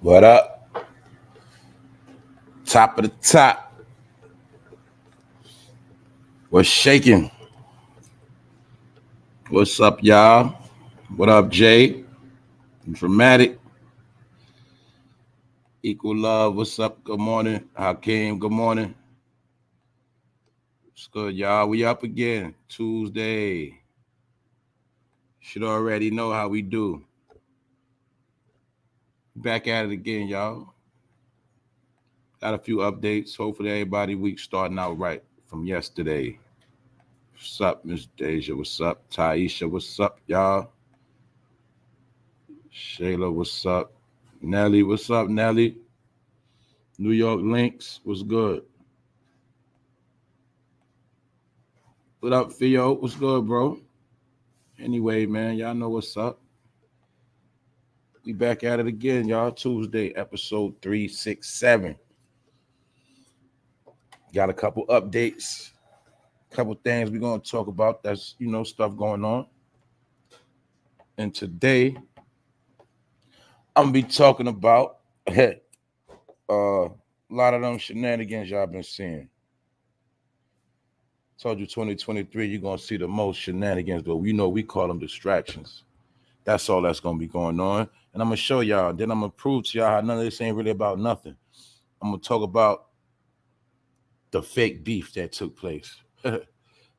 What up? Top of the top. What's shaking? What's up, y'all? What up, Jay? Informatic. Equal love. What's up? Good morning. Hakeem, good morning. What's good, y'all? We up again. Tuesday. Should already know how we do. Back at it again, y'all. Got a few updates. Hopefully everybody week starting out right from yesterday. What's up, Miss Deja? What's up? Taisha, what's up, y'all? Shayla, what's up? Nelly, what's up, Nelly? New York Lynx, what's good? What up, Theo? What's good, bro? Anyway, man, y'all know what's up. We back at it again, y'all. Tuesday, episode 367. Got a couple updates, couple things we're going to talk about. That's, stuff going on. And today, I'm going to be talking about a lot of them shenanigans y'all been seeing. Told you 2023, you're going to see the most shenanigans, but we call them distractions. That's all that's going to be going on. And I'm going to show y'all. Then I'm going to prove to y'all how none of this ain't really about nothing. I'm going to talk about the fake beef that took place. The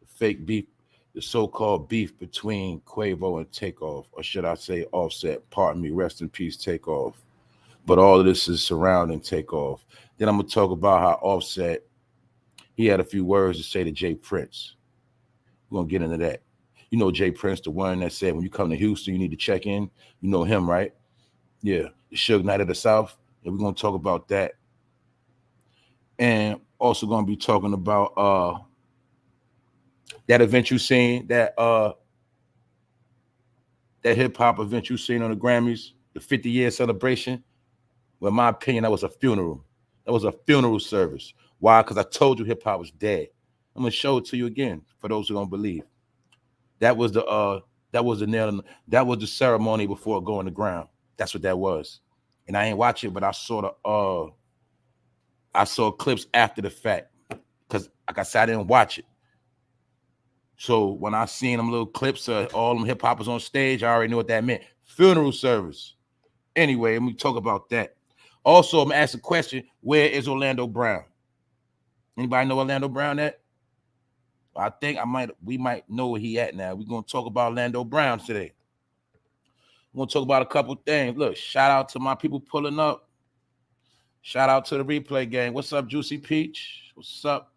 fake beef, the so-called beef between QUAVO and Takeoff, or should I say Offset. Pardon me, rest in peace, Takeoff. But all of this is surrounding Takeoff. Then I'm going to talk about how Offset, he had a few words to say to JPRINCE. We're going to get into that. You know JPRINCE, the one that said when you come to Houston, you need to check in. You know him, right? Yeah, the Suge Knight of the South. And we're going to talk about that. And also going to be talking about that event you seen, that hip-hop event you seen on the Grammys, the 50-year celebration. Well, in my opinion, that was a funeral. That was a funeral service. Why? Because I told you hip-hop was dead. I'm going to show it to you again for those who don't believe. That was the ceremony before going to ground. That's what that was. And I ain't watch it, but I saw clips after the fact. Because like I said, I didn't watch it. So when I seen them little clips of all them hip hoppers on stage, I already knew what that meant. Funeral service. Anyway, let me talk about that. Also, I'm gonna ask a question: where is Orlando Brown? Anybody know Orlando Brown at? I think we might know where he at now. We're gonna talk about Orlando Brown today. We're gonna talk about a couple things. Look, shout out to my people pulling up. Shout out to the replay gang. What's up, Juicy Peach? What's up?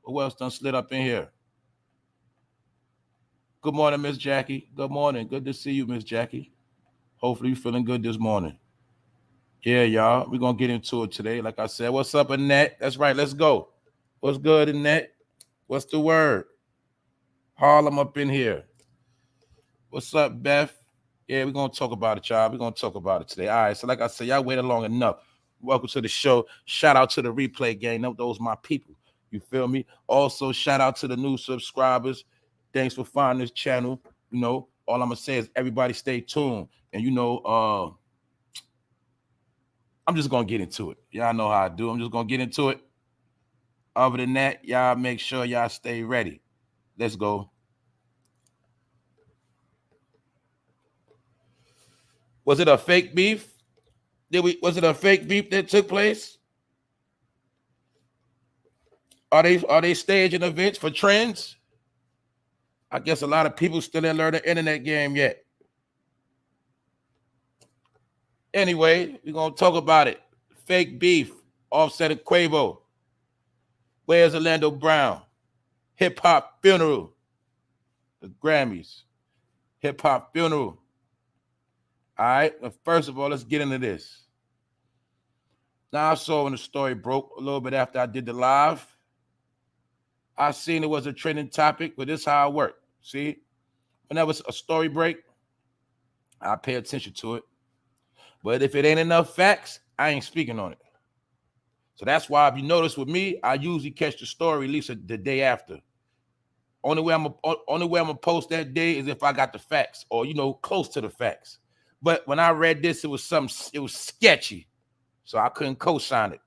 Who else done slid up in here? Good morning, Miss Jackie. Good morning. Good to see you, Miss Jackie. Hopefully you're feeling good this morning. Yeah, y'all. We're gonna get into it today. Like I said, what's up, Annette? That's right. Let's go. What's good, Annette? What's the word? Harlem up in here. What's up, Beth? Yeah, we're going to talk about it, y'all. We're going to talk about it today. All right, so like I said, y'all waited long enough. Welcome to the show. Shout out to the replay gang. Those my people. You feel me? Also, shout out to the new subscribers. Thanks for finding this channel. All I'm going to say is everybody stay tuned. And, I'm just going to get into it. Y'all know how I do. I'm just going to get into it. Other than that, y'all make sure y'all stay ready. Let's go. Was it a fake beef? Was it a fake beef that took place? Are they staging events for trends? I guess a lot of people still didn't learn the internet game yet. Anyway, we're gonna talk about it. Fake beef, Offset and QUAVO. Where's Orlando Brown? Hip hop funeral. The Grammys. Hip hop funeral. All right. Well, first of all, let's get into this. Now, I saw when the story broke a little bit after I did the live. I seen it was a trending topic, but this is how it worked. See, whenever a story break, I pay attention to it. But if it ain't enough facts, I ain't speaking on it. So that's why, if you notice with me, I usually catch the story at least the day after. Only way I'm gonna post that day is if I got the facts or close to the facts. But when I read this, it was sketchy. So I couldn't co-sign it.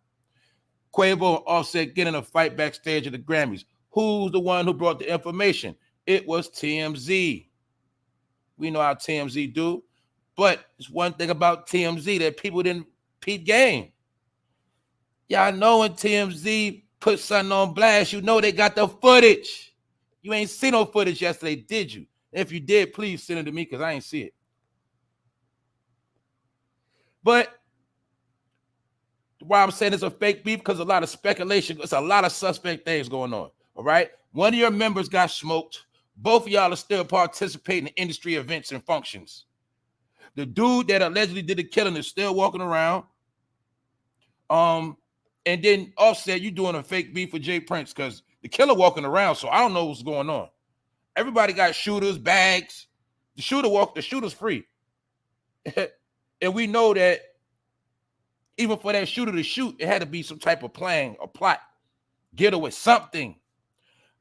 Quavo and Offset get in a fight backstage at the Grammys. Who's the one who brought the information? It was TMZ. We know how TMZ do. But it's one thing about TMZ that people didn't peep game. Y'all know when TMZ put something on blast, you know they got the footage. You ain't seen no footage yesterday, did you? If you did, please send it to me because I ain't see it. But why I'm saying it's a fake beef, because a lot of speculation, it's a lot of suspect things going on. All right. One of your members got smoked. Both of y'all are still participating in industry events and functions. The dude that allegedly did the killing is still walking around. And then Offset, you doing a fake beef for JPRINCE because the killer walking around, so I don't know what's going on. Everybody got shooters, bags. The shooter's free. And we know that even for that shooter to shoot, it had to be some type of plan or plot, getaway, something.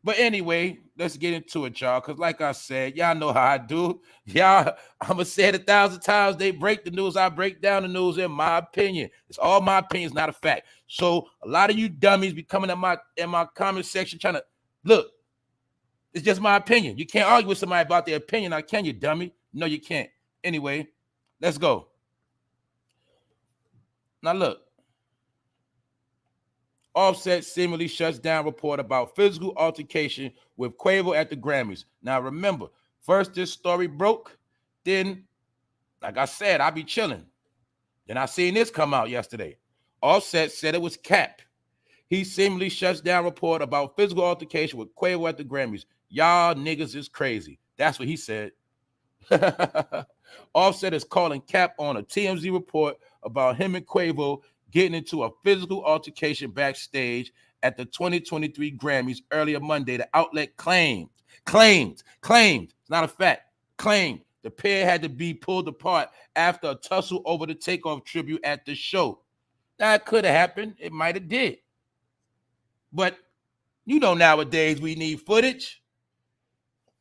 But anyway, let's get into it, y'all, because like I said, y'all know how I do. Y'all, I'm going to say it 1,000 times. They break the news. I break down the news in my opinion. It's all my opinion. It's not a fact. So a lot of you dummies be coming in my comment section trying to, look, it's just my opinion. You can't argue with somebody about their opinion. Now, can you, dummy? No, you can't. Anyway, let's go. Now, look. Offset seemingly shuts down report about physical altercation with Quavo at the Grammys. Now, remember, first this story broke. Then, like I said, I be chilling. Then I seen this come out yesterday. Offset said it was cap. He seemingly shuts down report about physical altercation with Quavo at the Grammys. Y'all niggas is crazy. That's what he said. Offset is calling cap on a TMZ report about him and Quavo getting into a physical altercation backstage at the 2023 Grammys earlier Monday. The outlet claimed, it's not a fact, claimed the pair had to be pulled apart after a tussle over the Takeoff tribute at the show. Now, it could have happened. It might have did. But you know nowadays we need footage.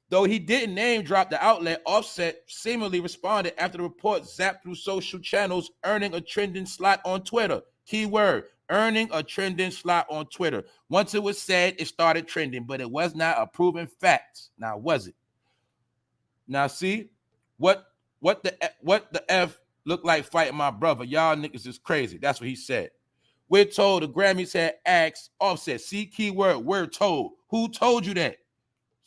Though he didn't name drop the outlet, Offset seemingly responded after the report zapped through social channels, earning a trending slot on Twitter. Keyword, earning a trending slot on Twitter. Once it was said, it started trending, but it was not a proven fact. Now, was it? Now, see, what the F look like fighting my brother? Y'all niggas is crazy. That's what he said. We're told the Grammys had asked Offset, see keyword, we're told. Who told you that?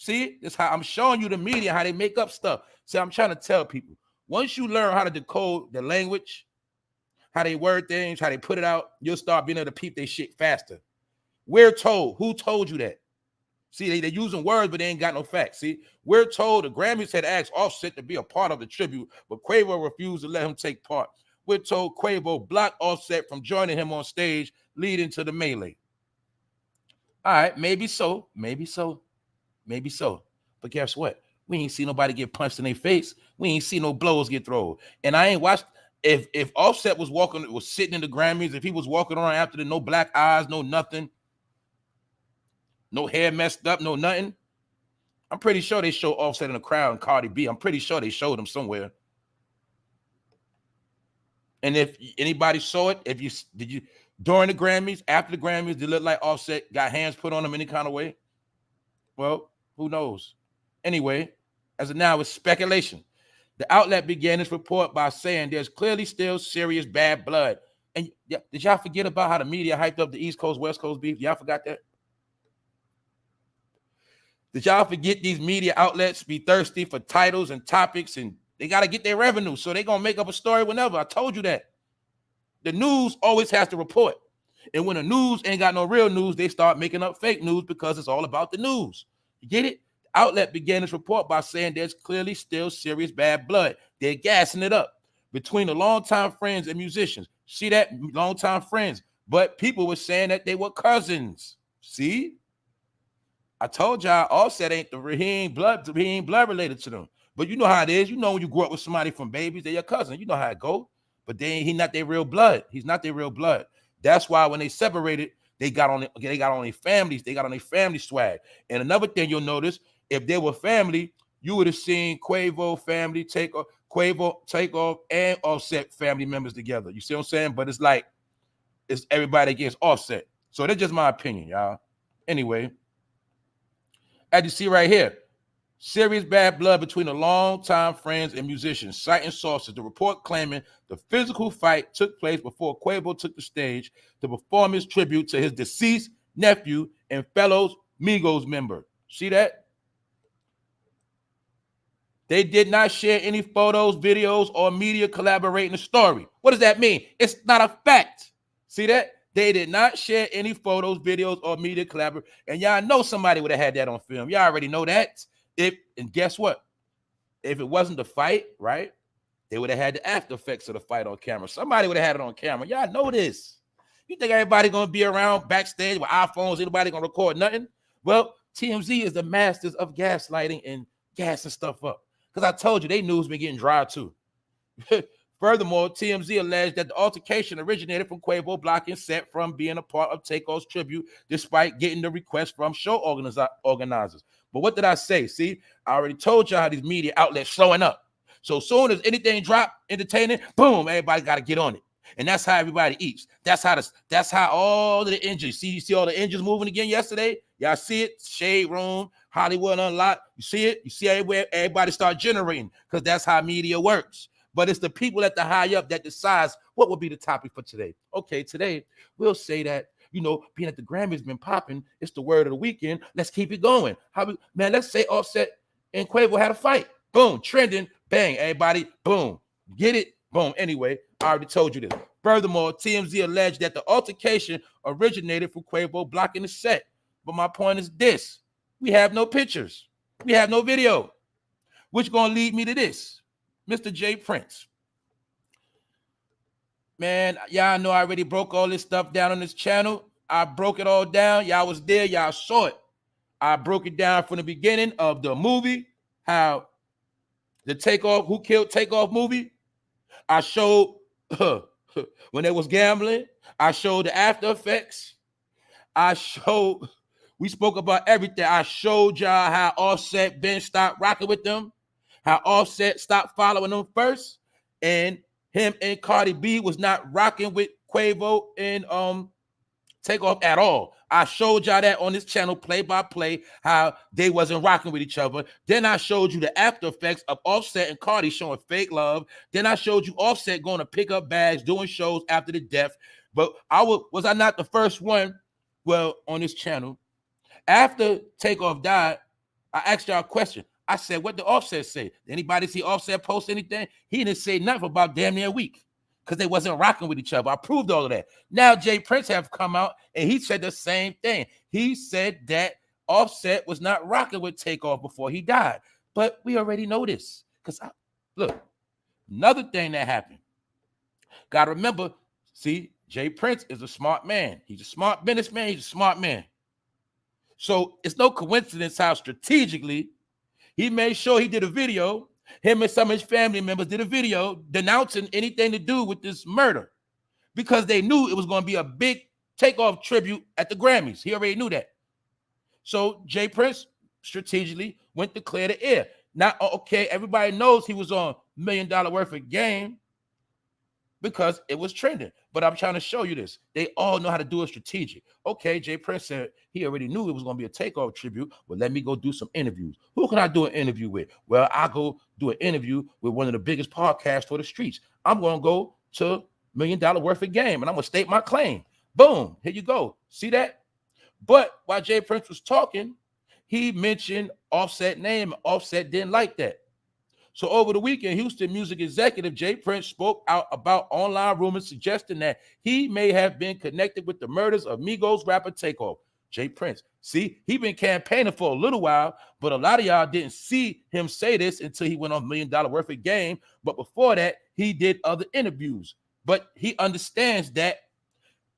See, that's how I'm showing you the media, how they make up stuff. See, I'm trying to tell people, once you learn how to decode the language, how they word things, how they put it out, you'll start being able to peep their shit faster. We're told. Who told you that? See, they're using words, but they ain't got no facts. See, we're told the Grammys had asked Offset to be a part of the tribute, but Quavo refused to let him take part. We're told Quavo blocked Offset from joining him on stage, leading to the melee. All right, maybe so. But guess what? We ain't see nobody get punched in their face. We ain't see no blows get thrown. And I ain't watched, if Offset was sitting in the Grammys, if he was walking around after the no black eyes, no nothing, no hair messed up, no nothing, I'm pretty sure they show Offset in the crowd and Cardi B. I'm pretty sure they showed him somewhere. And if anybody saw it, did you during the Grammys, after the Grammys, did it look like Offset got hands put on him any kind of way? Well, who knows? Anyway, as of now, it's speculation. The outlet began its report by saying there's clearly still serious bad blood. And did y'all forget about how the media hyped up the East Coast, West Coast beef? Y'all forgot that? Did y'all forget these media outlets be thirsty for titles and topics, and they got to get their revenue, so they're going to make up a story whenever. I told you that. The news always has to report. And when the news ain't got no real news, they start making up fake news because it's all about the news. You get it? The outlet began its report by saying there's clearly still serious bad blood. They're gassing it up between the longtime friends and musicians. See that? Longtime friends. But people were saying that they were cousins. See? I told y'all Offset he ain't blood related to them. But you know how it is. You know when you grow up with somebody from babies, they're your cousin. You know how it go. But he not their real blood. He's not their real blood. That's why when they separated, they got on their families. They got on their family swag. And another thing you'll notice, if they were family, you would have seen Quavo family Takeoff, and Offset family members together. You see what I'm saying? But it's like it's everybody against Offset. So that's just my opinion, y'all. Anyway, as you see right here, serious bad blood between the longtime friends and musicians, citing sources. The report claiming the physical fight took place before Quavo took the stage to perform his tribute to his deceased nephew and fellow Migos member. See that? They did not share any photos, videos, or media collaborating the story. What does that mean? It's not a fact. See that? They did not share any photos, videos, or media collaborate. And y'all know somebody would have had that on film. Y'all already know that. And guess what? If it wasn't the fight, right, they would have had the after effects of the fight on camera. Somebody would have had it on camera. Y'all know this. You think everybody gonna be around backstage with iPhones? Anybody gonna record nothing? Well, TMZ is the masters of gaslighting and gassing stuff up. Because I told you, they news been getting dry too. Furthermore, TMZ alleged that the altercation originated from Quavo blocking Set from being a part of Takeoff's tribute, despite getting the request from show organizers. But what did I say? See, I already told y'all how these media outlets showing up. So soon as anything drop, entertaining, boom, everybody got to get on it. And that's how everybody eats. That's how all of the engines. You see all the engines moving again yesterday? Y'all see it? Shade Room, Hollywood Unlocked. You see it? You see everywhere everybody start generating, because that's how media works. But it's the people at the high up that decides what will be the topic for today. Okay, today we'll say that, you know, being at the Grammys been popping, it's the word of the weekend. Let's keep it going. Let's say Offset and Quavo had a fight. Boom, trending, bang, everybody, boom. Get it? Boom. Anyway, I already told you this. Furthermore, TMZ alleged that the altercation originated from Quavo blocking the set. But my point is this. We have no pictures. We have no video. Which gonna lead me to this. Mr. JPRINCE. Man, y'all know I already broke all this stuff down on this channel. I broke it all down. Y'all was there. Y'all saw it. I broke it down from the beginning of the movie, how the Takeoff, Who Killed Takeoff movie. I showed when they was gambling. I showed the after effects. We spoke about everything. I showed y'all how Offset Ben stopped rocking with them, how Offset stopped following them first, and him and Cardi B was not rocking with Quavo and Takeoff at all. I showed y'all that on this channel, play by play, how they wasn't rocking with each other. Then I showed you the after effects of Offset and Cardi showing fake love. Then I showed you Offset going to pick up bags, doing shows after the death. But was I not the first one? Well, on this channel, after Takeoff died, I asked y'all a question. I said, what did Offset say? Did anybody see Offset post anything? He didn't say nothing for about damn near a week, because they wasn't rocking with each other. I proved all of that. Now JPRINCE have come out and he said the same thing. He said that Offset was not rocking with Takeoff before he died. But we already know this. Because look, another thing that happened. Gotta remember, see, JPRINCE is a smart man. He's a smart businessman, he's a smart man. So it's no coincidence how strategically he made sure he did a video. Him and some of his family members did a video denouncing anything to do with this murder, because they knew it was going to be a big Takeoff tribute at the Grammys. He already knew that. So JPRINCE strategically went to clear the air. Now, okay, everybody knows he was on $1 million worth of game because it was trending. But I'm trying to show you this. They all know how to do it strategic. Okay, JPRINCE said he already knew it was going to be a Takeoff tribute. Well, let me go do some interviews. Who can I do an interview with? Well, I'll go do an interview with one of the biggest podcasts for the streets. I'm going to go to $1 million worth of game, and I'm going to state my claim. Boom, here you go. See that? But while JPRINCE was talking, he mentioned Offset name. Offset didn't like that. So over the weekend, Houston music executive JPRINCE spoke out about online rumors suggesting that he may have been connected with the murders of Migos rapper Takeoff. JPRINCE, see, he been campaigning for a little while, but a lot of y'all didn't see him say this until he went on $1 million worth of game. But before that, he did other interviews. But he understands that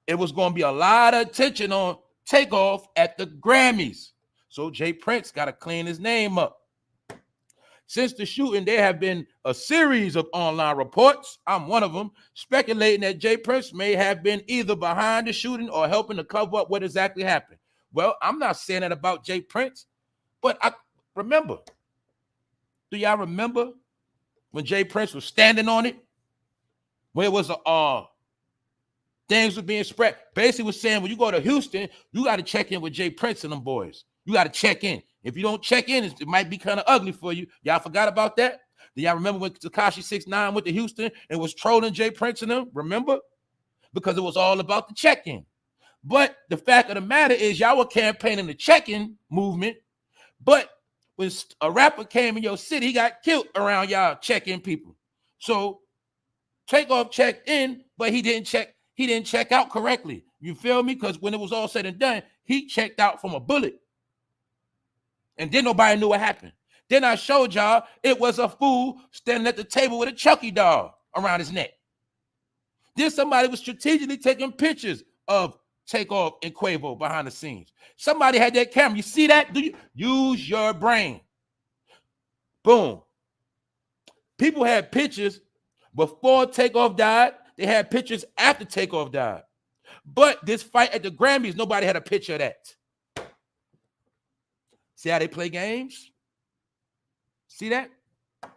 it was going to be a lot of attention on Takeoff at the Grammys. So JPRINCE got to clean his name up. Since the shooting, there have been a series of online reports, I'm one of them, speculating that JPRINCE may have been either behind the shooting or helping to cover up what exactly happened. Well, I'm not saying that about JPRINCE, but I remember. Do y'all remember when JPRINCE was standing on it? Where it was a Things were being spread. Basically was saying, when you go to Houston, you got to check in with JPRINCE and them boys. You got to check in. If you don't check in, it might be kind of ugly for you. Y'all forgot about that? Do y'all remember when Tekashi 6ix9ine went to Houston and was trolling JPRINCE and them? Remember? Because it was all about the check-in. But the fact of the matter is, y'all were campaigning the check-in movement, but when a rapper came in your city, he got killed around y'all check-in people. So Takeoff checked in, but he didn't check out correctly. You feel me? Because when it was all said and done, he checked out from a bullet. And then nobody knew what happened. Then I showed y'all it was a fool standing at the table with a Chucky doll around his neck. Then somebody was strategically taking pictures of Takeoff and QUAVO behind the scenes. Somebody had that camera. You see that? Do you use your brain? Boom. People had pictures before Takeoff died. They had pictures after Takeoff died. But this fight at the Grammys, nobody had a picture of that. See how they play games? See that? I'm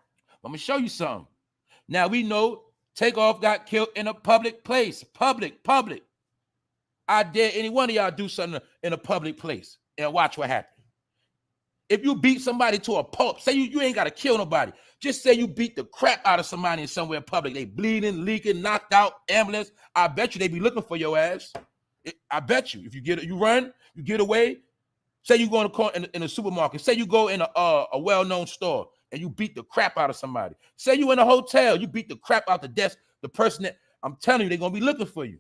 gonna show you something. Now we know Takeoff got killed in a public place. Public. I dare any one of y'all do something in a public place and watch what happens. If you beat somebody to a pulp, say you ain't got to kill nobody. Just say you beat the crap out of somebody in somewhere public. They bleeding, leaking, knocked out, ambulance. I bet you they be looking for your ass. I bet you. If you you run, you get away. Say you go in a supermarket. Say you go in a well-known store and you beat the crap out of somebody. Say you in a hotel, you beat the crap out the desk. The person that, I'm telling you, they're going to be looking for you.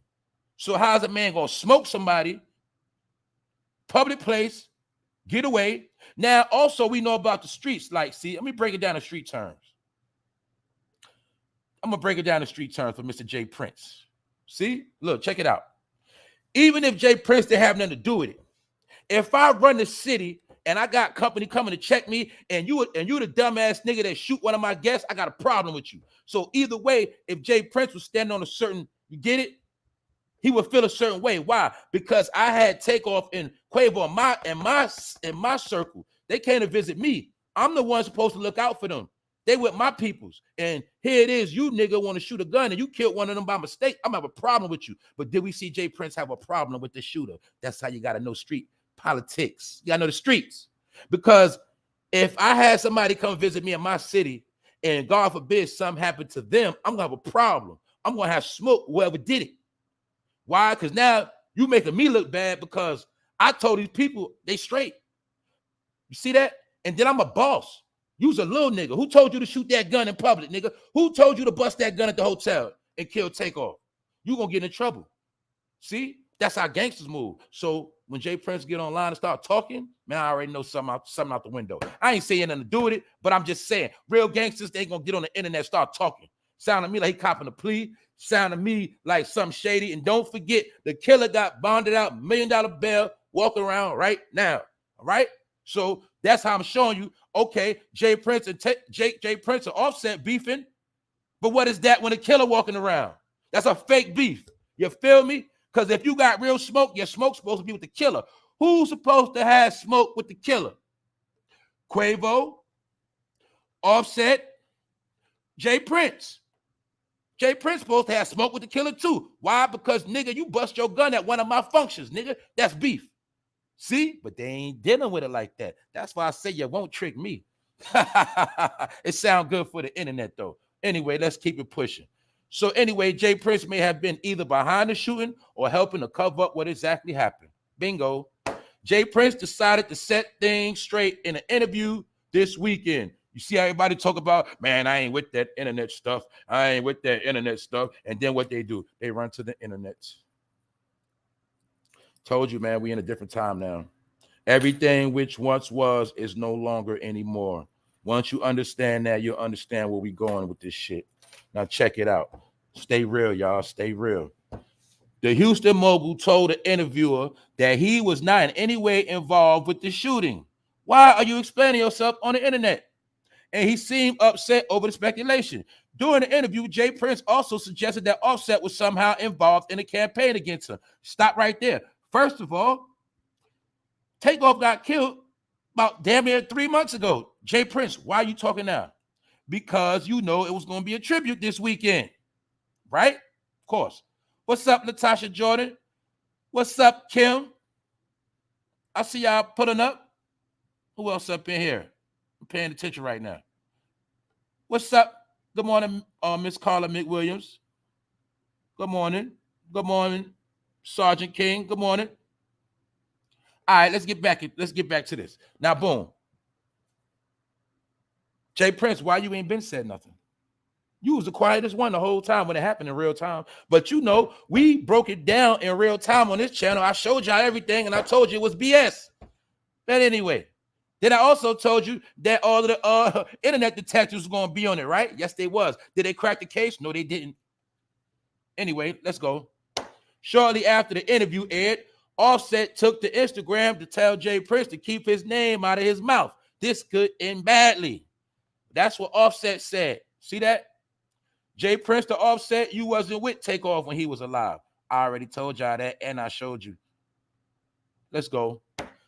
So how's a man going to smoke somebody, public place, get away? Now, also, we know about the streets. Like, see, let me break it down in street terms. I'm going to break it down in street terms for Mr. JPRINCE. See? Look, check it out. Even if JPRINCE didn't have nothing to do with it, if I run the city and I got company coming to check me and you the dumbass nigga that shoot one of my guests, I got a problem with you. So either way, if JPRINCE was standing on a certain, you get it? He would feel a certain way. Why? Because I had Takeoff and QUAVO in my circle. They came to visit me. I'm the one supposed to look out for them. They with my peoples. And here it is, you nigga want to shoot a gun and you killed one of them by mistake. I'm gonna have a problem with you. But did we see JPRINCE have a problem with the shooter? That's how you gotta know street politics. You gotta know the streets. Because if I had somebody come visit me in my city and God forbid something happened to them, I'm gonna have a problem. I'm gonna have smoke whoever did it. Why? Because now you making me look bad because I told these people they straight. You see that? And then I'm a boss. You's a little nigga. Who told you to shoot that gun in public, nigga? Who told you to bust that gun at the hotel and kill Takeoff? You gonna get in trouble. See? That's how gangsters move. So when JPRINCE get online and start talking, man, I already know something out the window. I ain't saying nothing to do with it, but I'm just saying, real gangsters, they ain't gonna get on the internet and start talking. Sound to me like he copping a plea. Sound to me like something shady. And don't forget, the killer got bonded out, $1 million bail, walking around right now. All right? So that's how I'm showing you, okay, JPRINCE and JPRINCE are Offset beefing. But what is that when a killer walking around? That's a fake beef. You feel me? Because if you got real smoke, your smoke's supposed to be with the killer. Who's supposed to have smoke with the killer? QUAVO, Offset, JPRINCE. JPRINCE supposed to have smoke with the killer too. Why? Because, nigga, you bust your gun at one of my functions, nigga. That's beef. See? But they ain't dealing with it like that. That's why I say you won't trick me. It sounds good for the internet, though. Anyway, let's keep it pushing. So anyway, JPRINCE may have been either behind the shooting or helping to cover up what exactly happened. Bingo. JPRINCE decided to set things straight in an interview this weekend. You see how everybody talk about, man, I ain't with that internet stuff. I ain't with that internet stuff. And then what they do, they run to the internet. Told you, man, we in a different time now. Everything which once was is no longer anymore. Once you understand that, you'll understand where we going with this shit. Now check it out. Stay real, y'all. Stay real. The Houston mogul told the interviewer that he was not in any way involved with the shooting. Why are you explaining yourself on the internet? And he seemed upset over the speculation. During the interview, JPRINCE also suggested that Offset was somehow involved in a campaign against him. Stop right there. First of all, Takeoff got killed about damn near 3 months ago. JPRINCE, why are you talking now? Because you know it was going to be a tribute this weekend, right? Of course. What's up, Natasha Jordan? What's up, Kim? I see y'all putting up. Who else up in here? I'm paying attention right now. What's up? Good morning, Miss Carla McWilliams. Good morning. Good morning, Sergeant King. Good morning. All right, let's get back to this. Now, boom. J. Prince, why you ain't been said nothing? You was the quietest one the whole time when it happened in real time. But you know, we broke it down in real time on this channel. I showed y'all everything, and I told you it was BS. But anyway, then I also told you that all of the internet detectives were going to be on it, right? Yes, they was. Did they crack the case? No, they didn't. Anyway, let's go. Shortly after the interview aired, Offset took to Instagram to tell J. Prince to keep his name out of his mouth. This could end badly. That's what Offset said. See that? J. Prince to Offset, you wasn't with Takeoff when he was alive. I already told y'all that, and I showed you. Let's go.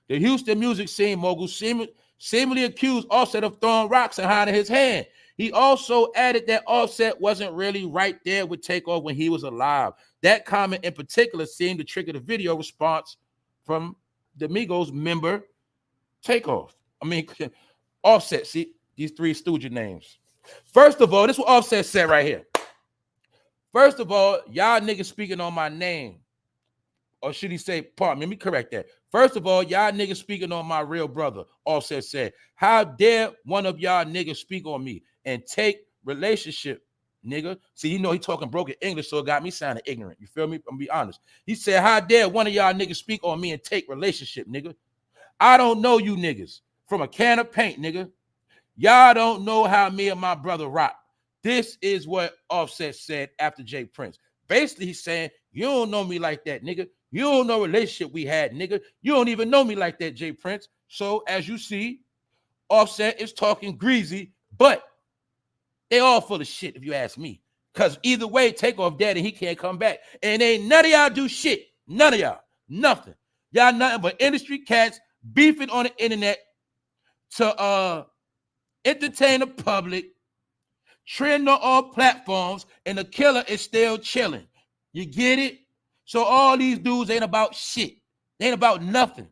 The Houston music scene mogul seemingly accused Offset of throwing rocks and hiding his hand. He also added that Offset wasn't really right there with Takeoff when he was alive. That comment in particular seemed to trigger the video response from the Migos member Takeoff. Offset. See, these three stooge names. First of all, this is what Offset said right here. First of all, y'all niggas speaking on my name. Or should he say, pardon me, let me correct that. First of all, y'all niggas speaking on my real brother. Offset said, how dare one of y'all niggas speak on me and take relationship, nigga? See, you know he talking broken English, so it got me sounding ignorant. You feel me? I'm gonna be honest. He said, how dare one of y'all niggas speak on me and take relationship, nigga? I don't know you niggas from a can of paint, nigga. Y'all don't know how me and my brother rock. This is what Offset said after J. Prince. Basically, he's saying, you don't know me like that, nigga. You don't know relationship we had, nigga. You don't even know me like that, J. Prince. So, as you see, Offset is talking greasy, but they all full of shit, if you ask me. Because either way, Takeoff dead and he can't come back. And ain't none of y'all do shit. None of y'all. Nothing. Y'all nothing but industry cats beefing on the internet to entertain the public, trend on all platforms, and the killer is still chilling. You get it? So all these dudes ain't about shit. They ain't about nothing.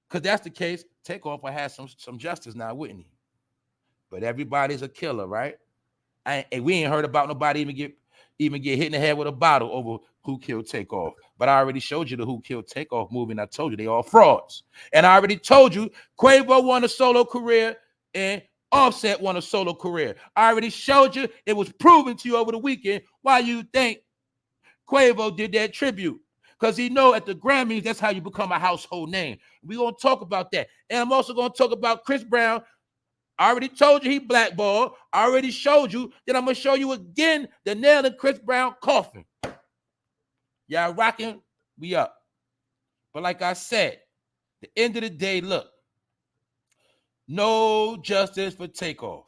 Because that's the case, Takeoff will have some justice now, wouldn't he? But everybody's a killer, right? And we ain't heard about nobody even get hit in the head with a bottle over who killed Takeoff. But I already showed you the Who Killed Takeoff movie, and I told you they all frauds. And I already told you Quavo won a solo career and Offset won a solo career. I already showed you, it was proven to you over the weekend why you think Quavo did that tribute. Because he know at the Grammys, that's how you become a household name. We're going to talk about that. And I'm also going to talk about Chris Brown. I already told you he blackballed. I already showed you. Then I'm going to show you again the nail in Chris Brown coffin. Y'all rocking? We up. But like I said, the end of the day, look. No justice for Takeoff.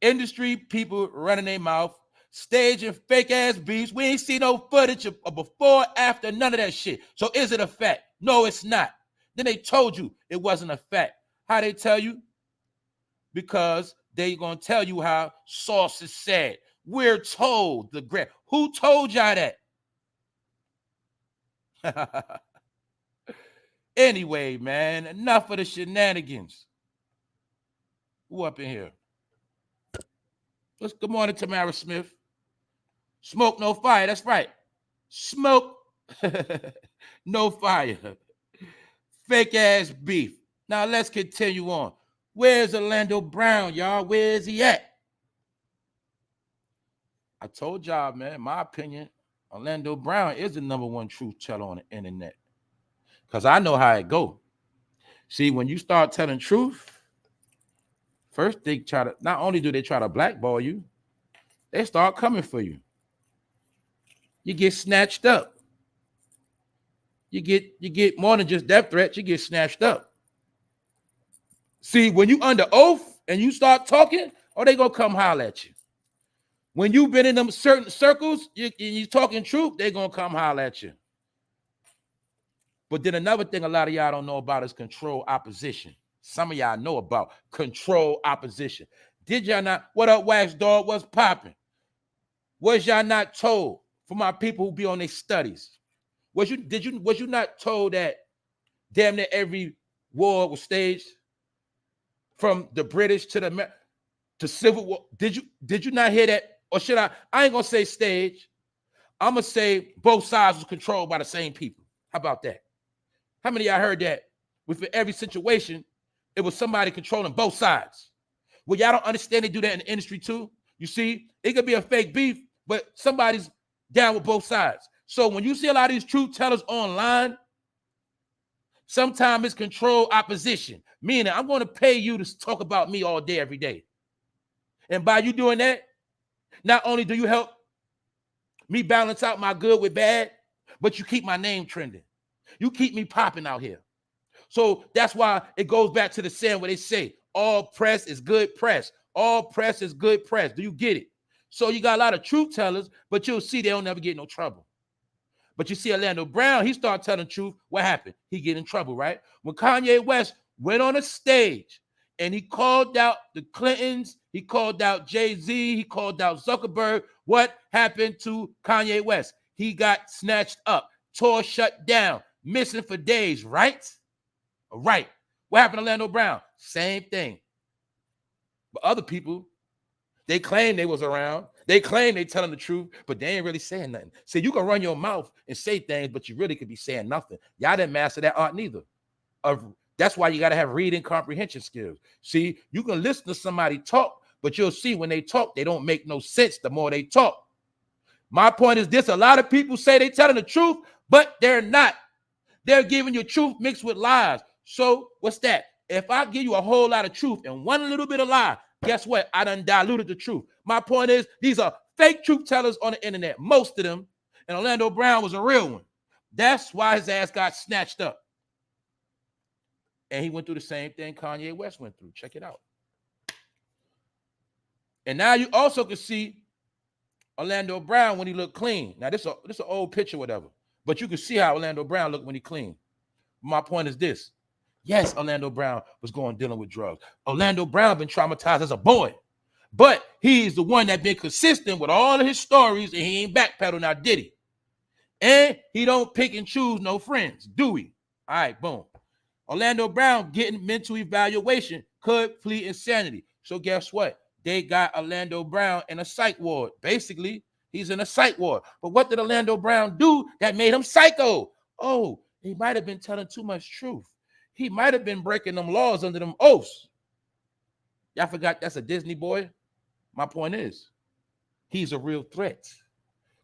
Industry people running their mouth, staging fake ass beefs. We ain't see no footage of before, after, none of that shit. So is it a fact? No, it's not. Then they told you it wasn't a fact. How they tell you? Because they gonna tell you how sources said. We're told the Grammy. Who told y'all that? Anyway, man, enough of the shenanigans. Who up in here? Good morning, Tamara Smith. Smoke, no fire. That's right. Smoke, no fire. Fake ass beef. Now let's continue on. Where's Orlando Brown, y'all? Where is he at? I told y'all, man, in my opinion, Orlando Brown is the #1 truth teller on the internet. Because I know how it go. See, when you start telling truth, first they try to, not only do they try to blackball you, they start coming for you. You get snatched up. You get more than just death threats, you get snatched up. See, when you under oath and you start talking, they gonna come holler at you. When you've been in them certain circles, you talking truth, they gonna come holler at you. But then another thing a lot of y'all don't know about is control opposition. Some of y'all know about control opposition. Did y'all not? What up, Wax Dog? What's popping? Was y'all not told for my people who be on their studies. Was you not told that damn near every war was staged from the British to Civil War? Did you not hear that? Or should I ain't gonna say stage. I'm gonna say both sides was controlled by the same people. How about that? How many of y'all heard that? With every situation, it was somebody controlling both sides. Well, y'all don't understand they do that in the industry too. You see, it could be a fake beef, but somebody's down with both sides. So when you see a lot of these truth tellers online, sometimes it's control opposition, meaning I'm going to pay you to talk about me all day, every day. And by you doing that, not only do you help me balance out my good with bad, but you keep my name trending. You keep me popping out here. So that's why it goes back to the saying where they say, all press is good press. All press is good press. Do you get it? So you got a lot of truth tellers, but you'll see they don't never get in no trouble. But you see Orlando Brown, he started telling the truth. What happened? He get in trouble, right? When Kanye West went on a stage and he called out the Clintons, he called out Jay-Z, he called out Zuckerberg, what happened to Kanye West? He got snatched up, tour shut down, missing for days, right? Right. What happened to Orlando Brown? Same thing. But other people, they claim they was around. They claim they telling the truth, but they ain't really saying nothing. See, you can run your mouth and say things, but you really could be saying nothing. Y'all didn't master that art neither. That's why you got to have reading comprehension skills. See, you can listen to somebody talk, but you'll see when they talk, they don't make no sense the more they talk. My point is this: a lot of people say they telling the truth, but they're not. They're giving you truth mixed with lies. So what's that? If I give you a whole lot of truth and one little bit of lie, guess what? I done diluted the truth. My point is, these are fake truth tellers on the internet, most of them. And Orlando Brown was a real one. That's why his ass got snatched up. And he went through the same thing Kanye West went through. Check it out. And now you also can see Orlando Brown when he looked clean. Now, this is an old picture, whatever. But you can see how Orlando Brown looked when he clean. My point is this. Yes, Orlando Brown was dealing with drugs. Orlando Brown been traumatized as a boy. But he's the one that been consistent with all of his stories, and he ain't backpedal now, did he? And he don't pick and choose no friends, do we? All right, boom. Orlando Brown getting mental evaluation could plead insanity. So guess what? They got Orlando Brown in a psych ward. Basically, he's in a psych ward. But what did Orlando Brown do that made him psycho? Oh, he might have been telling too much truth. He might have been breaking them laws under them oaths. Y'all forgot that's a Disney boy? My point is, he's a real threat.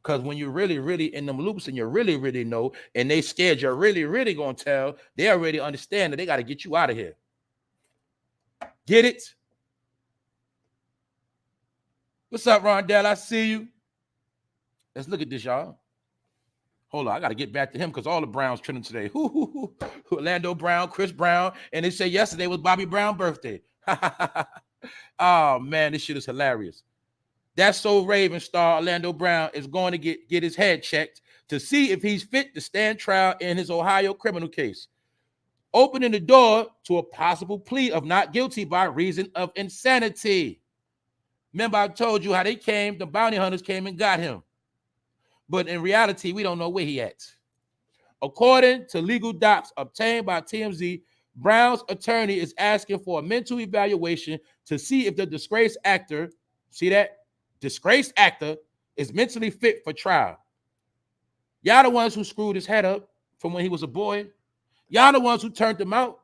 Because when you're really, really in them loops and you really, really know, and they scared you're really, really going to tell, they already understand that they got to get you out of here. Get it? What's up, Rondell? I see you. Let's look at this, y'all. Hold on, I got to get back to him because all the Browns trending today. Orlando Brown, Chris Brown, and they say yesterday was Bobby Brown's birthday. Oh, man, this shit is hilarious. That So Raven star Orlando Brown is going to get his head checked to see if he's fit to stand trial in his Ohio criminal case, opening the door to a possible plea of not guilty by reason of insanity. Remember, I told you how the bounty hunters came and got him. But in reality, we don't know where he at. According to legal docs obtained by TMZ, Brown's attorney is asking for a mental evaluation to see if the disgraced actor, see that? Disgraced actor is mentally fit for trial. Y'all the ones who screwed his head up from when he was a boy. Y'all the ones who turned him out.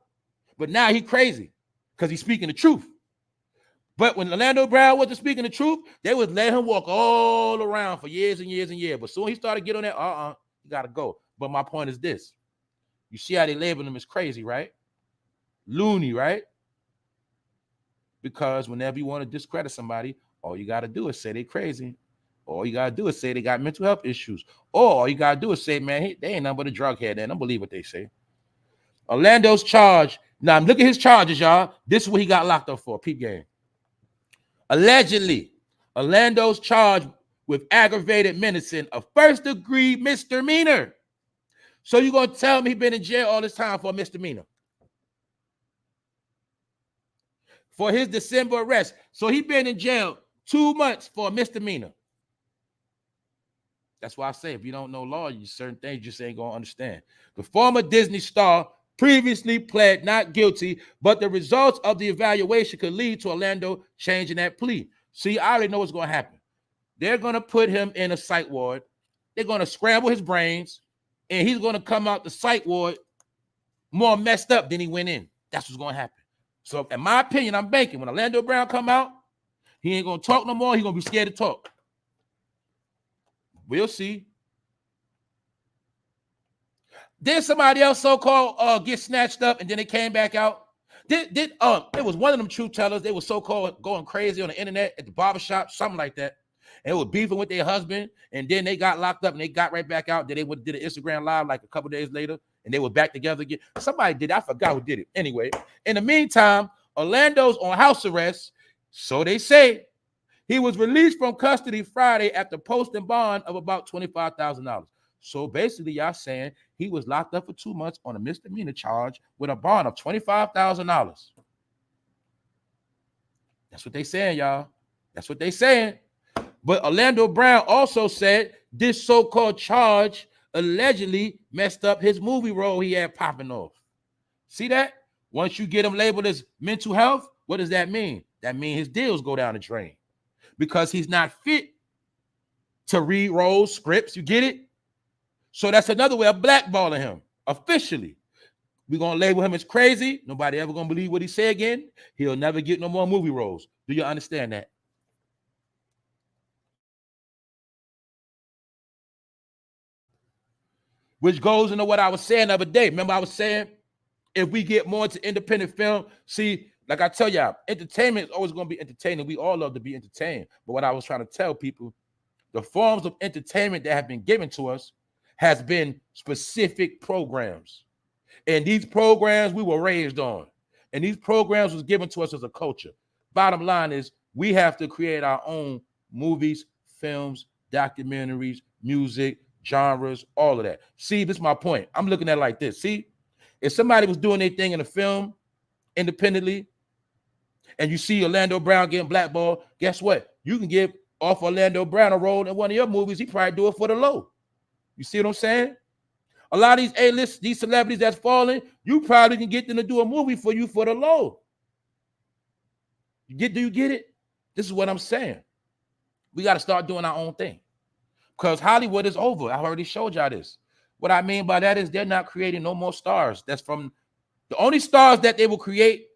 But now he crazy because he's speaking the truth. But when Orlando Brown wasn't speaking the truth, they would let him walk all around for years and years and years. But soon he started getting on that, you got to go. But my point is this. You see how they label him as crazy, right? Loony, right? Because whenever you want to discredit somebody, all you got to do is say they crazy. All you got to do is say they got mental health issues. Or all you got to do is say, man, they ain't nothing but a drug head. They don't believe what they say. Orlando's charged. Now, look at his charges, y'all. This is what he got locked up for, peep game. Allegedly, Orlando's charged with aggravated menacing, a first-degree misdemeanor. So you're going to tell me he's been in jail all this time for a misdemeanor? For his December arrest. So he's been in jail 2 months for a misdemeanor. That's why I say if you don't know law, you certain things you just ain't gonna understand. The former Disney star previously pled not guilty, but the results of the evaluation could lead to Orlando changing that plea. See, I already know what's gonna happen. They're gonna put him in a psych ward. They're gonna scramble his brains, and he's gonna come out the psych ward more messed up than he went in. That's what's gonna happen. So, in my opinion, I'm banking when Orlando Brown come out, he ain't gonna talk no more. He's gonna be scared to talk. We'll see. Did somebody else so-called get snatched up and then they came back out? It was one of them truth tellers. They were so-called going crazy on the internet at the barbershop, something like that. And they were beefing with their husband, and then they got locked up and they got right back out. Then they did an Instagram live like a couple days later, and they were back together again. Somebody did. I forgot who did it. Anyway, in the meantime, Orlando's on house arrest, so they say. He was released from custody Friday after posting bond of about $25,000. So basically, y'all saying he was locked up for 2 months on a misdemeanor charge with a bond of $25,000. That's what they saying, y'all. That's what they saying. But Orlando Brown also said this so-called charge allegedly messed up his movie role he had popping off. See that? Once you get him labeled as mental health, what does that mean? That means his deals go down the drain. Because he's not fit to read roles, scripts, you get it? So that's another way of blackballing him, officially. We're going to label him as crazy. Nobody ever going to believe what he say again. He'll never get no more movie roles. Do you understand that? Which goes into what I was saying the other day. Remember I was saying, if we get more into independent film, see, like I tell y'all, entertainment is always going to be entertaining. We all love to be entertained. But what I was trying to tell people, the forms of entertainment that have been given to us has been specific programs. And these programs we were raised on. And these programs was given to us as a culture. Bottom line is we have to create our own movies, films, documentaries, music, genres, all of that. See, this is my point. I'm looking at it like this. See, if somebody was doing their thing in a film independently, and you see Orlando Brown getting blackballed, guess what? You can give off Orlando Brown a role in one of your movies. He probably do it for the low. You see what I'm saying? A lot of these A-list, these celebrities that's falling, you probably can get them to do a movie for you for the low. Do you get it? This is what I'm saying. We got to start doing our own thing. Because Hollywood is over. I already showed y'all this. What I mean by that is they're not creating no more stars. That's from the only stars that they will create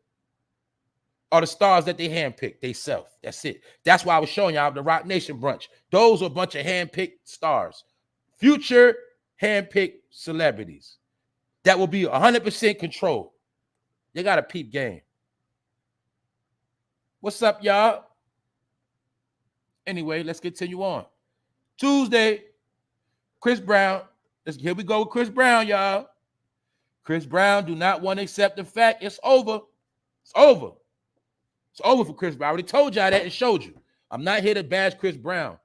are the stars that they handpick themselves. That's it. That's why I was showing y'all the Rock Nation brunch. Those are a bunch of handpicked stars. Future handpicked celebrities that will be 100% controlled. They got a peep game. What's up, y'all? Anyway, let's continue on. Tuesday, Chris Brown. Here we go with Chris Brown, y'all. Chris Brown do not want to accept the fact it's over. It's over. It's over for Chris Brown. I already told y'all that and showed you. I'm not here to bash Chris Brown.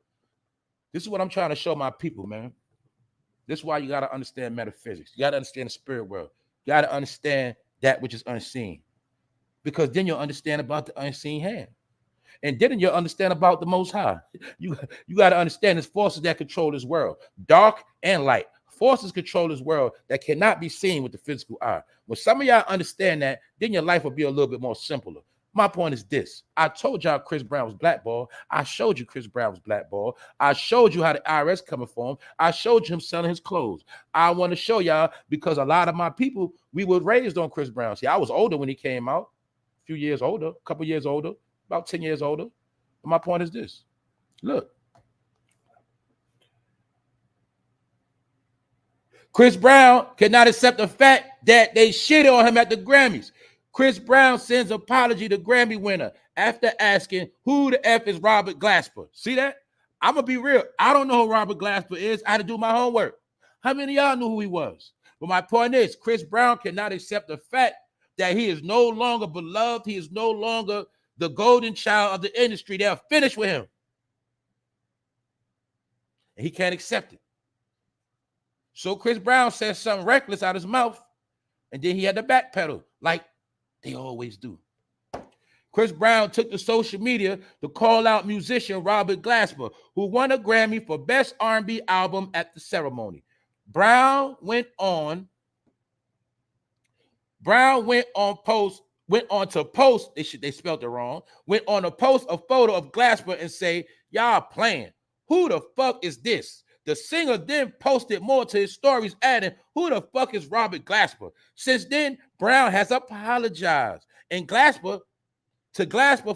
This is what I'm trying to show my people, man. This is why you got to understand metaphysics. You got to understand the spirit world. You got to understand that which is unseen. Because then you'll understand about the unseen hand. And then you'll understand about the Most High. You got to understand there's forces that control this world. Dark and light. Forces control this world that cannot be seen with the physical eye. When some of y'all understand that, then your life will be a little bit more simpler. My point is this. I told y'all Chris Brown was blackballed. I showed you Chris Brown was blackballed. I showed you how the IRS coming for him. I showed you him selling his clothes. I want to show y'all because a lot of my people, we were raised on Chris Brown. See, I was older when he came out. A few years older, a couple years older, about 10 years older. But my point is this. Look. Chris Brown cannot accept the fact that they shitted on him at the Grammys. Chris Brown sends apology to Grammy winner after asking who the F is Robert Glasper. See that? I'm going to be real. I don't know who Robert Glasper is. I had to do my homework. How many of y'all knew who he was? But my point is, Chris Brown cannot accept the fact that he is no longer beloved. He is no longer the golden child of the industry. They're finished with him. And he can't accept it. So Chris Brown says something reckless out of his mouth, and then he had to backpedal like they always do. Chris Brown took to social media to call out musician Robert Glasper, who won a Grammy for Best R&B Album at the ceremony. Brown went on to post, they spelled it wrong, went on to post a photo of Glasper and say, y'all playing. Who the fuck is this? The singer then posted more to his stories, adding, who the fuck is Robert Glasper? Since then, Brown has apologized and Glasper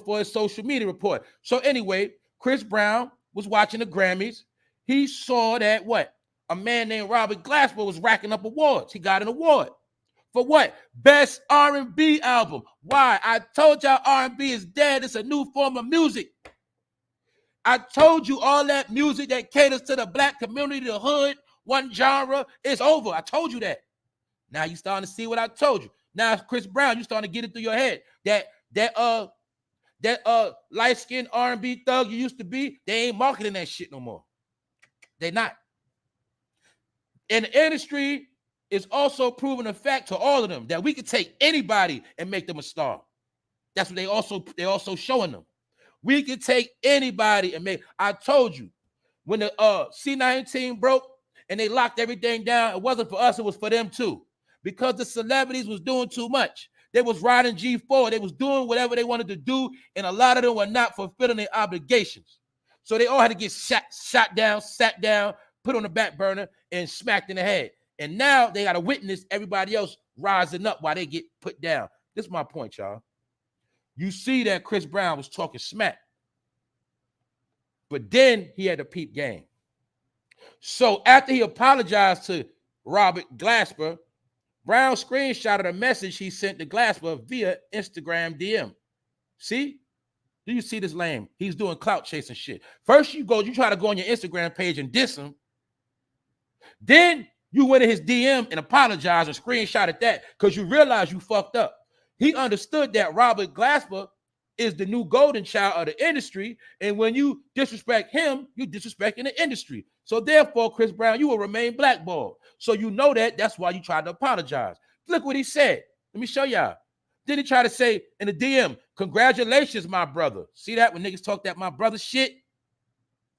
for his social media report. So anyway, Chris Brown was watching the Grammys. He saw that what? A man named Robert Glasper was racking up awards. He got an award. For what? Best R&B album. Why? I told y'all R&B is dead. It's a new form of music. I told you all that music that caters to the black community, the hood, one genre, is over. I told you that. Now you starting to see what I told you. Now, Chris Brown, you starting to get it through your head. That light-skinned R&B thug you used to be, they ain't marketing that shit no more. They not. And the industry is also proving a fact to all of them that we can take anybody and make them a star. That's what they also showing them. We can take anybody and make. I told you, when the C19 broke and they locked everything down, it wasn't for us, it was for them too. Because the celebrities was doing too much. They was riding G4. They was doing whatever they wanted to do, and a lot of them were not fulfilling their obligations. So they all had to get shot down, sat down, put on the back burner, and smacked in the head. And now they got to witness everybody else rising up while they get put down. This is my point, y'all. You see that Chris Brown was talking smack. But then he had a peep game. So after he apologized to Robert Glasper, Brown screenshotted a message he sent to Glasper via Instagram DM. See? Do you see this lame? He's doing clout chasing shit. First you try to go on your Instagram page and diss him. Then you went in his DM and apologized and screenshotted that because you realize you fucked up. He understood that Robert Glasper is the new golden child of the industry, and when you disrespect him, you disrespecting the industry. So therefore, Chris Brown, you will remain blackballed. So you know that. That's why you tried to apologize. Look what he said. Let me show y'all. Then he tried to say in the DM, congratulations, my brother. See that when niggas talk that my brother shit?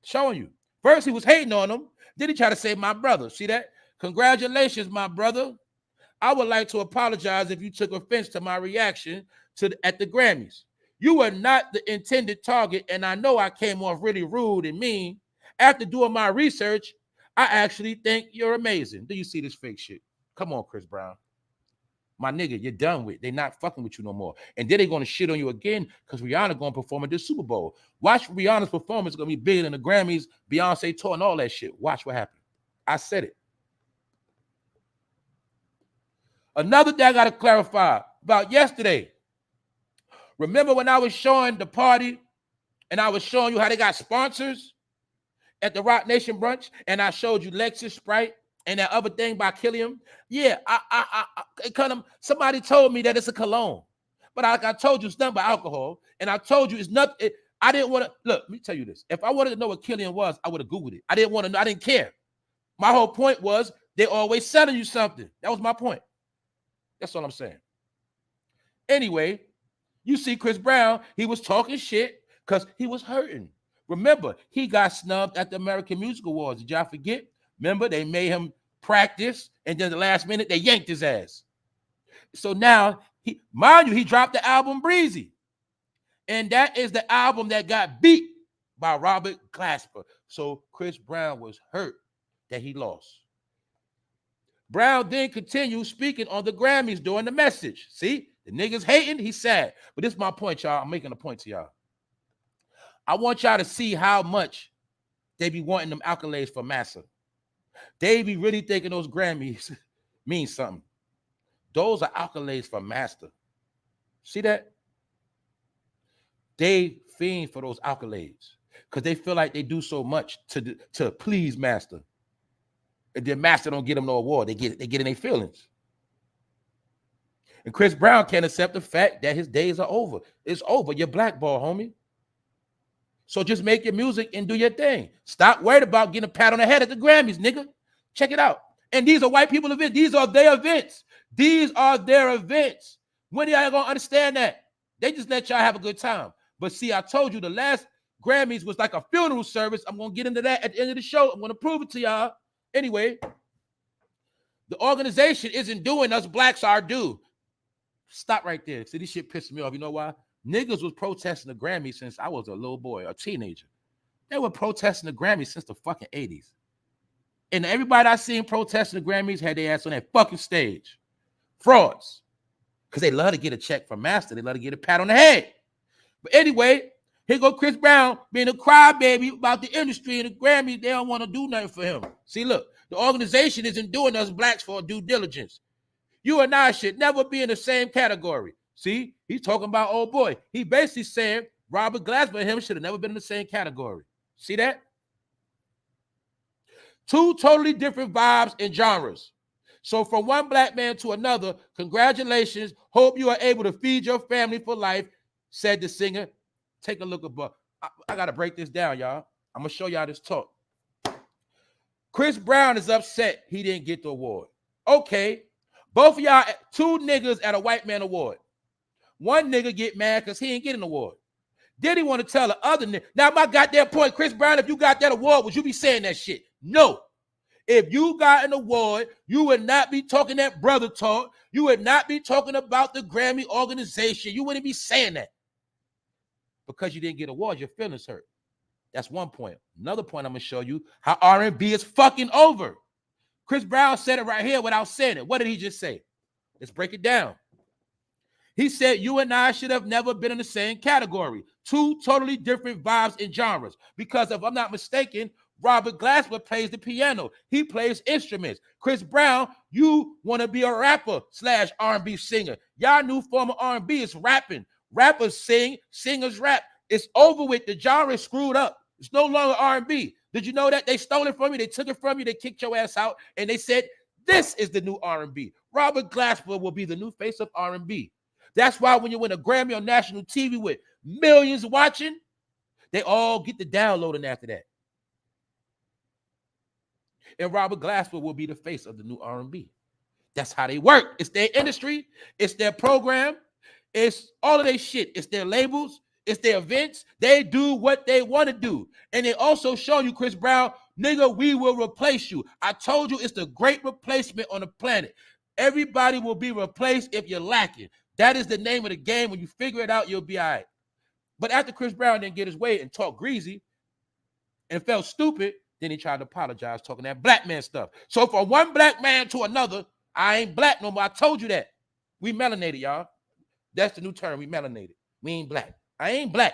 Showing you. First, he was hating on him. Then he tried to say my brother. See that? Congratulations, my brother. I would like to apologize if you took offense to my reaction at the Grammys. You were not the intended target, and I know I came off really rude and mean. After doing my research, I actually think you're amazing. Do you see this fake shit? Come on, Chris Brown. My nigga, you're done with. They're not fucking with you no more. And then they're going to shit on you again because Rihanna going to perform at this Super Bowl. Watch Rihanna's performance. It's going to be bigger than the Grammys, Beyonce tour, and all that shit. Watch what happens. I said it. Another thing I got to clarify about yesterday. Remember when I was showing the party and I was showing you how they got sponsors at the Rock Nation brunch, and I showed you Lexus, Sprite, and that other thing by Killiam? Yeah, somebody told me that it's a cologne. But like I told you, it's nothing but alcohol. And I told you it's nothing. I didn't want to, look, let me tell you this. If I wanted to know what Killian was, I would have Googled it. I didn't want to know. I didn't care. My whole point was they're always selling you something. That was my point. That's all I'm saying. Anyway, you see Chris Brown, he was talking shit because he was hurting. Remember, he got snubbed at the American Music Awards. Did y'all forget? Remember, they made him practice, and then the last minute, they yanked his ass. So now, mind you, he dropped the album Breezy. And that is the album that got beat by Robert Glasper. So Chris Brown was hurt that he lost. Brown then continued speaking on the Grammys during the message. See, the niggas hating, he's sad. But this is my point, y'all. I'm making a point to y'all. I want y'all to see how much they be wanting them accolades for Massa. They be really thinking those Grammys mean something. Those are accolades for Master. See that? They fiend for those accolades because they feel like they do so much to please Master. And then Master don't get them no award. They get in their feelings. And Chris Brown can't accept the fact that his days are over. It's over. You're blackball, homie. So just make your music and do your thing. Stop worried about getting a pat on the head at the Grammys, nigga. Check it out. And these are white people events. These are their events. These are their events. When are y'all going to understand that? They just let y'all have a good time. But see, I told you the last Grammys was like a funeral service. I'm going to get into that at the end of the show. I'm going to prove it to y'all. Anyway, the organization isn't doing us blacks our due. Stop right there. See, this shit pissed me off. You know why? Niggas was protesting the Grammy since I was a little boy, a teenager. They were protesting the Grammy since the fucking 80s. And everybody I seen protesting the Grammys had their ass on that fucking stage. Frauds. Because they love to get a check from Master. They love to get a pat on the head. But anyway, here go Chris Brown being a crybaby about the industry and the Grammys. They don't want to do nothing for him. See, look, the organization isn't doing us blacks for due diligence. You and I should never be in the same category. See, he's talking about old boy. He basically saying Robert Glasper and him should have never been in the same category. See that? Two totally different vibes and genres. So from one black man to another, congratulations. Hope you are able to feed your family for life, said the singer. Take a look above. I got to break this down, y'all. I'm going to show y'all this talk. Chris Brown is upset he didn't get the award. Okay. Both of y'all, two niggas at a white man award. One nigga get mad because he ain't get an award. Then he want to tell the other nigga. Now, my goddamn point, Chris Brown, if you got that award, would you be saying that shit? No. If you got an award, you would not be talking that brother talk. You would not be talking about the Grammy organization. You wouldn't be saying that. Because you didn't get an award, your feelings hurt. That's one point. Another point I'm going to show you how R&B is fucking over. Chris Brown said it right here without saying it. What did he just say? Let's break it down. He said, you and I should have never been in the same category. Two totally different vibes and genres. Because if I'm not mistaken, Robert Glasper plays the piano. He plays instruments. Chris Brown, you want to be a rapper / R&B singer. Y'all new form of R&B is rapping. Rappers sing, singers rap. It's over with. The genre is screwed up. It's no longer R&B. Did you know that? They stole it from you. They took it from you. They kicked your ass out. And they said, this is the new R&B. Robert Glasper will be the new face of R&B. That's why when you win a Grammy on national TV with millions watching, they all get the downloading after that. And Robert Glasper will be the face of the new R&B. That's how they work. It's their industry. It's their program. It's all of their shit. It's their labels. It's their events. They do what they want to do. And they also show you, Chris Brown, nigga, we will replace you. I told you it's the great replacement on the planet. Everybody will be replaced if you're lacking. That is the name of the game. When you figure it out, you'll be all right. But after Chris Brown didn't get his way and talked greasy and felt stupid, then he tried to apologize, talking that black man stuff. So from one black man to another, I ain't black no more. I told you that. We melanated, y'all. That's the new term. We melanated. We ain't black. I ain't black.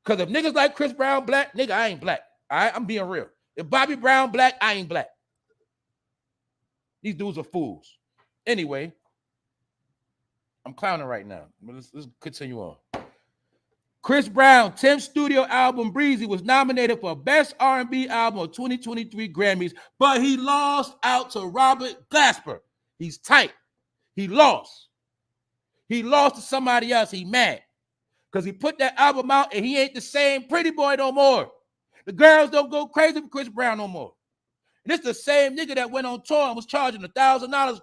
Because if niggas like Chris Brown black, nigga, I ain't black. All right? I'm being real. If Bobby Brown black, I ain't black. These dudes are fools. Anyway, I'm clowning right now. Let's continue on. Chris Brown, 10th studio album Breezy was nominated for Best R&B Album of 2023 Grammys, but he lost out to Robert Glasper. He's tight. He lost. He lost to somebody else. He mad because he put that album out and he ain't the same pretty boy no more. The girls don't go crazy for Chris Brown no more. And it's the same nigga that went on tour and was charging $1,000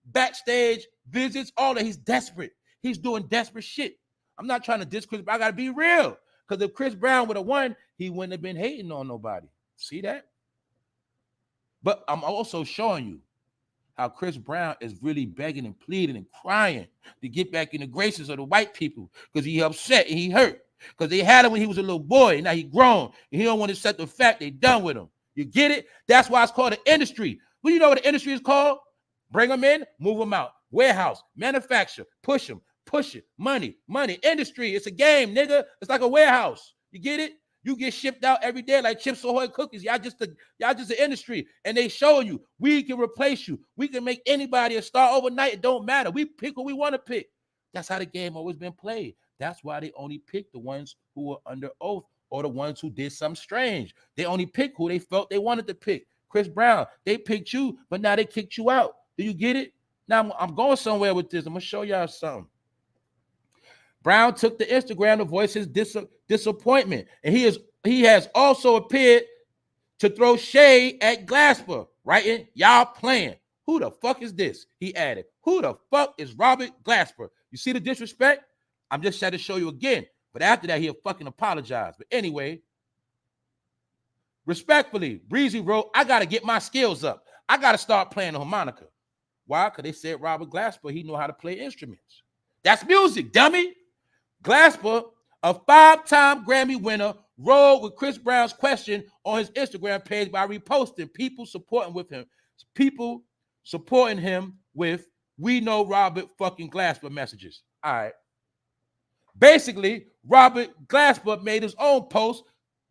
backstage visits, all that. He's desperate. He's doing desperate shit. I'm not trying to diss Chris, but I got to be real. Because if Chris Brown would have won, he wouldn't have been hating on nobody. See that? But I'm also showing you how Chris Brown is really begging and pleading and crying to get back in the graces of the white people because he upset and he hurt. Because they had him when he was a little boy, and now he grown, and he don't want to accept the fact they done with him. You get it? That's why it's called an industry. Well, you know what the industry is called? Bring them in, move them out. Warehouse, manufacture, push it, money, industry. It's a game, nigga. It's like a warehouse. You get it? You get shipped out every day like Chips Ahoy cookies. Y'all just an industry, and they show you we can replace you. We can make anybody a star overnight. It don't matter. We pick who we want to pick. That's how the game always been played. That's why they only pick the ones who were under oath or the ones who did something strange. They only pick who they felt they wanted to pick. Chris Brown, they picked you, but now they kicked you out. Do you get it? Now I'm going somewhere with this. I'm gonna show y'all something. Brown took to Instagram to voice his disappointment, and he has also appeared to throw shade at Glasper, writing, "Y'all playing. Who the fuck is this?" He added, "Who the fuck is Robert Glasper?" You see the disrespect? I'm just trying to show you again. But after that, he'll fucking apologize. But anyway, respectfully, Breezy wrote, I got to get my skills up. I got to start playing the harmonica. Why? Because they said Robert Glasper, he know how to play instruments. That's music, dummy. Glasper, a 5-time Grammy winner, rolled with Chris Brown's question on his Instagram page by reposting people supporting him with "We know Robert fucking Glasper" messages. All right. Basically, Robert Glasper made his own post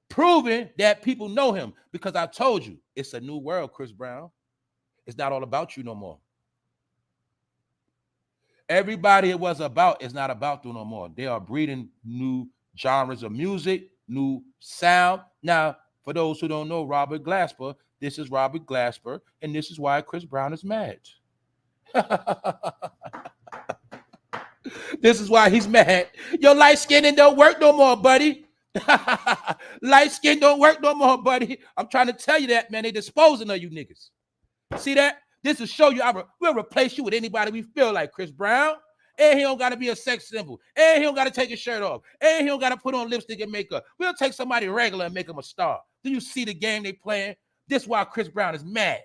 proving that people know him, because I told you, it's a new world, Chris Brown. It's not all about you no more. Everybody it was about is not about you no more. They are breeding new genres of music, new sound. Now, for those who don't know Robert Glasper, this is Robert Glasper, and this is why Chris Brown is mad. This is why he's mad. Your light skin don't work no more, buddy. Light skin don't work no more, buddy. I'm trying to tell you that, man. They disposing of you niggas. See that? This will show you we'll replace you with anybody we feel like, Chris Brown. And he don't got to be a sex symbol. And he don't got to take his shirt off. And he don't got to put on lipstick and makeup. We'll take somebody regular and make him a star. Do you see the game they playing? This is why Chris Brown is mad.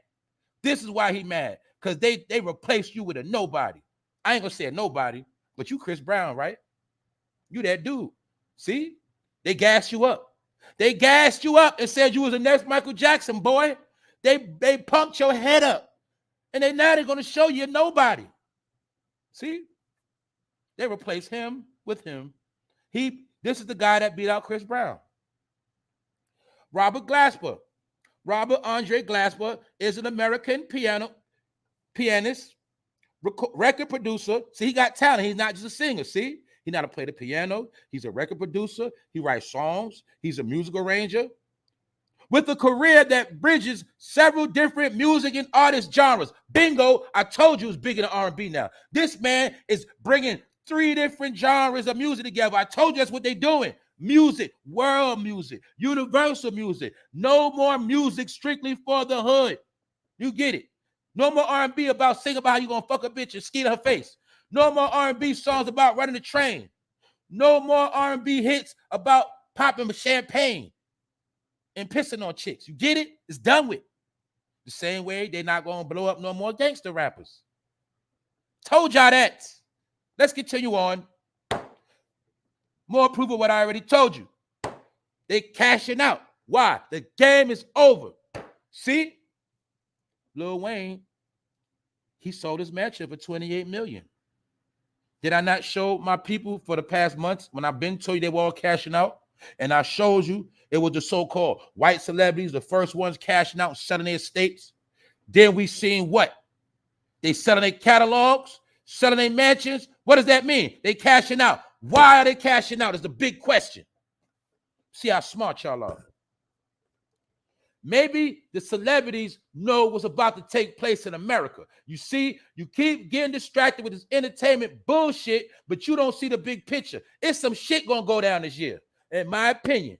This is why he mad. Because they replaced you with a nobody. I ain't going to say a nobody, but you Chris Brown, right? You that dude. See? They gassed you up. They gassed you up and said you was the next Michael Jackson, boy. They pumped your head up. And now they're going to show you nobody. See? They replaced him with him. This is the guy that beat out Chris Brown. Robert Glasper. Robert Andre Glasper is an American pianist, record producer. See, he got talent. He's not just a singer. See? He know how to play the piano. He's a record producer. He writes songs. He's a music arranger. With a career that bridges several different music and artist genres. Bingo, I told you it's bigger than R&B now. This man is bringing 3 different genres of music together. I told you that's what they're doing. Music, world music, universal music. No more music strictly for the hood. You get it. No more R&B about sing about how you gonna fuck a bitch and skeet her face. No more R&B songs about running the train. No more R&B hits about popping champagne and pissing on chicks. You get it? It's done with. The same way they're not going to blow up no more gangster rappers. Told y'all that. Let's continue on. More proof of what I already told you. They cashing out. Why? The game is over. See? Lil Wayne, he sold his mansion for $28 million. Did I not show my people for the past months when I've been told you they were all cashing out? And I showed you it was the so-called white celebrities, the first ones cashing out and selling their estates. Then we seen what? They selling their catalogs, selling their mansions. What does that mean? They cashing out. Why are they cashing out is the big question. See how smart y'all are. Maybe the celebrities know what's about to take place in America. You see, you keep getting distracted with this entertainment bullshit, but you don't see the big picture. It's some shit gonna go down this year, in my opinion.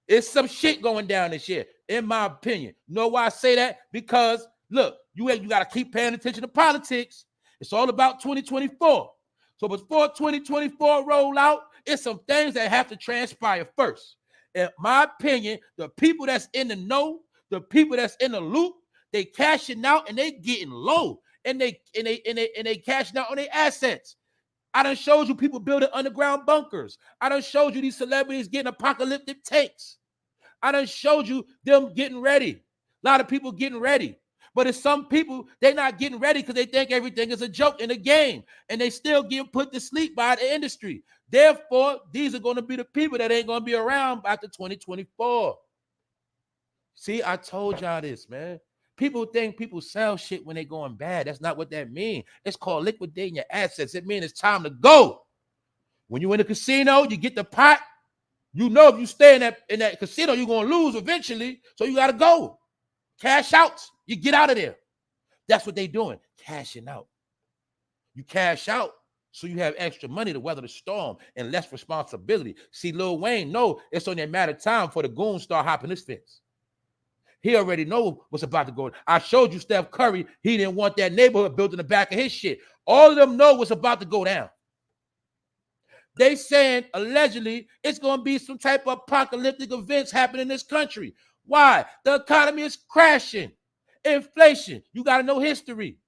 It's some shit going down this year, in my opinion. You know why I say that? Because, look, you got to keep paying attention to politics. It's all about 2024. So before 2024 roll out, it's some things that have to transpire first. In my opinion, the people that's in the know, the people that's in the loop, they cashing out and they getting low. And they cashing out on their assets. I done showed you people building underground bunkers. I done showed you these celebrities getting apocalyptic tanks. I done showed you them getting ready. A lot of people getting ready. But it's some people, they're not getting ready because they think everything is a joke in a game. And they still getting put to sleep by the industry. Therefore, these are going to be the people that ain't going to be around after 2024. See, I told y'all this, man. People think people sell shit when they're going bad. That's not what that means. It's called liquidating your assets. It means it's time to go. When you're in the casino, you get the pot. You know if you stay in that casino, you're going to lose eventually. So you got to go. Cash out. You get out of there. That's what they're doing. Cashing out. You cash out so you have extra money to weather the storm and less responsibility. See, Lil Wayne, no, it's only a matter of time for the goons start hopping his fence. He already knows what's about to go. I showed you Steph Curry. He didn't want that neighborhood built in the back of his shit. All of them know what's about to go down. They saying allegedly it's going to be some type of apocalyptic events happening in this country. Why? The economy is crashing. Inflation. You got to know history.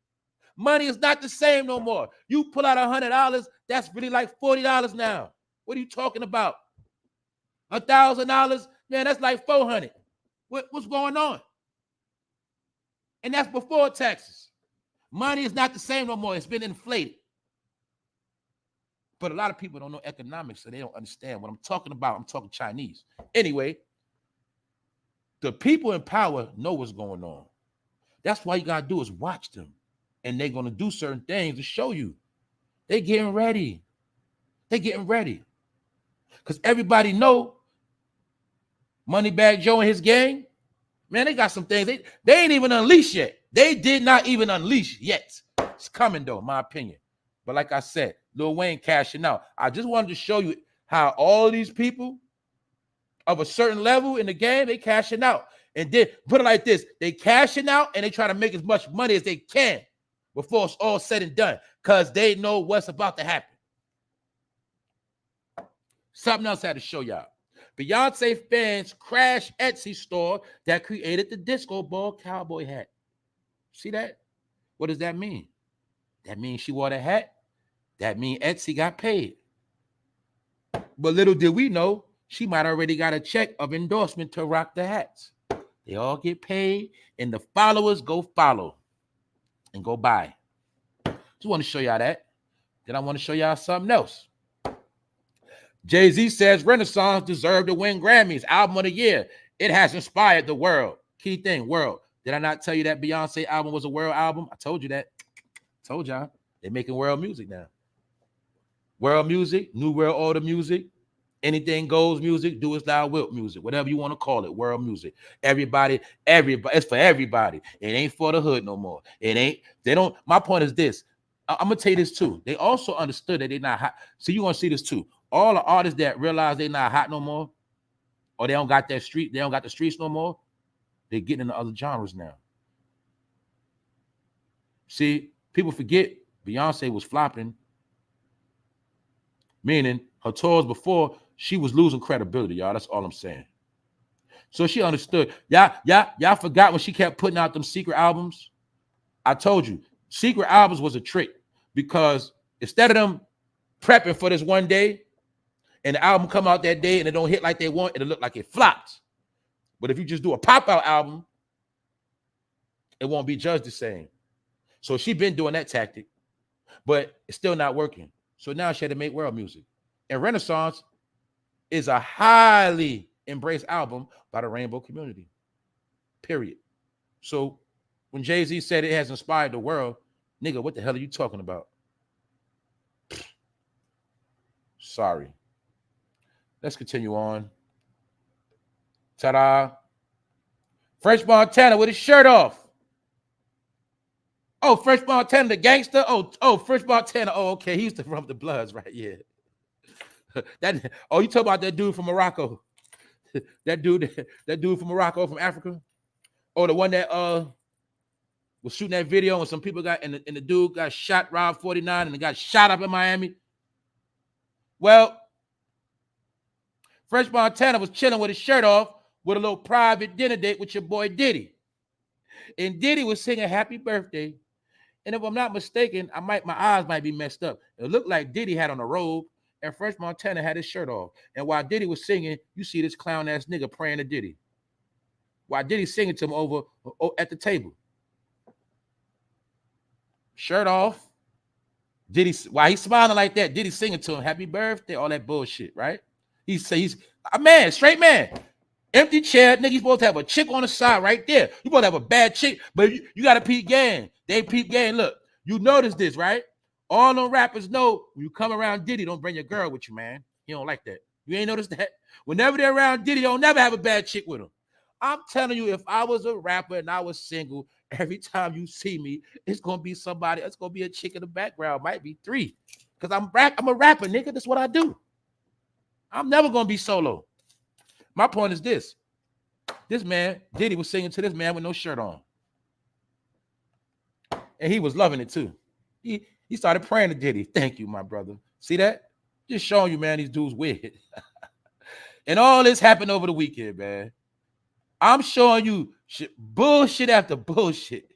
Money is not the same no more. You pull out $100, that's really like $40 now. What are you talking about? $1,000, man, that's like $400. What's going on? And that's before taxes. Money is not the same no more. It's been inflated. But a lot of people don't know economics, so they don't understand what I'm talking about. I'm talking Chinese. Anyway, the people in power know what's going on. That's why you got to do is watch them. And they're going to do certain things to show you. They're getting ready. They're getting ready. Because everybody know Moneybag Joe and his gang, man, they got some things. They ain't even unleashed yet. They did not even unleash yet. It's coming, though, in my opinion. But like I said, Lil Wayne cashing out. I just wanted to show you how all these people of a certain level in the game, they cashing out. And then put it like this, they cashing out and they try to make as much money as they can before it's all said and done, because they know what's about to happen. Something else I had to show y'all. Beyonce fans crash Etsy store that created the disco ball cowboy hat. See that? What does that mean? That means she wore the hat. That means Etsy got paid. But little did we know, she might already got a check of endorsement to rock the hats. They all get paid, and the followers go follow and go buy. Just want to show y'all that. Then I want to show y'all something else. Jay-Z says Renaissance deserved to win Grammys, album of the year. It has inspired the world. Key thing, world. Did I not tell you that Beyonce album was a world album? I told you that. Told y'all. They're making world music now. World music, new world order music, anything goes music, do as thou wilt music, whatever you want to call it, world music. Everybody, it's for everybody. It ain't for the hood no more. My point is this. I'm going to tell you this too. They also understood that they're not hot. So you're going to see this too. All the artists that realize they're not hot no more, or they don't got the streets no more, they're getting into other genres now. See, people forget Beyonce was flopping, meaning her tours before, she was losing credibility, y'all. That's all I'm saying. So she understood. Y'all forgot when she kept putting out them secret albums? I told you, secret albums was a trick, because instead of them prepping for this one day, and the album come out that day and it don't hit like they want, it'll look like it flopped. But if you just do a pop-out album, it won't be judged the same. So she been doing that tactic, but it's still not working. So now she had to make world music. And Renaissance is a highly embraced album by the rainbow community, period. So when Jay-Z said it has inspired the world, nigga, what the hell are you talking about? Sorry. Let's continue on. Ta-da. French Montana with his shirt off. Oh, French Montana, the gangster? Oh, French Montana. Oh, okay. He's from the Bloods, right? Yeah. You talking about that dude from Morocco? that dude from Morocco, from Africa? Oh, the one that was shooting that video and some people got and the dude got shot, robbed 49, and got shot up in Miami. Well, French Montana was chilling with his shirt off with a little private dinner date with your boy Diddy. And Diddy was singing Happy Birthday. And if I'm not mistaken, my eyes might be messed up. It looked like Diddy had on a robe and French Montana had his shirt off. And while Diddy was singing, you see this clown ass nigga praying to Diddy. While Diddy's singing to him over at the table. Shirt off. While he's smiling like that, Diddy singing to him, Happy Birthday, all that bullshit, right? He's a man, straight man. Empty chair, nigga, you supposed to have a chick on the side right there. You supposed to have a bad chick, but you got to peep game. They peep game. Look, you notice this, right? All them rappers know when you come around Diddy, don't bring your girl with you, man. He don't like that. You ain't noticed that? Whenever they're around Diddy, don't never have a bad chick with him. I'm telling you, if I was a rapper and I was single, every time you see me, it's going to be somebody. It's going to be a chick in the background. Might be 3. Because I'm a rapper, nigga. That's what I do. I'm never going to be solo. My point is this. This man, Diddy, was singing to this man with no shirt on. And he was loving it too. He started praying to Diddy. Thank you, my brother. See that? Just showing you, man, these dudes weird. And all this happened over the weekend, man. I'm showing you bullshit after bullshit.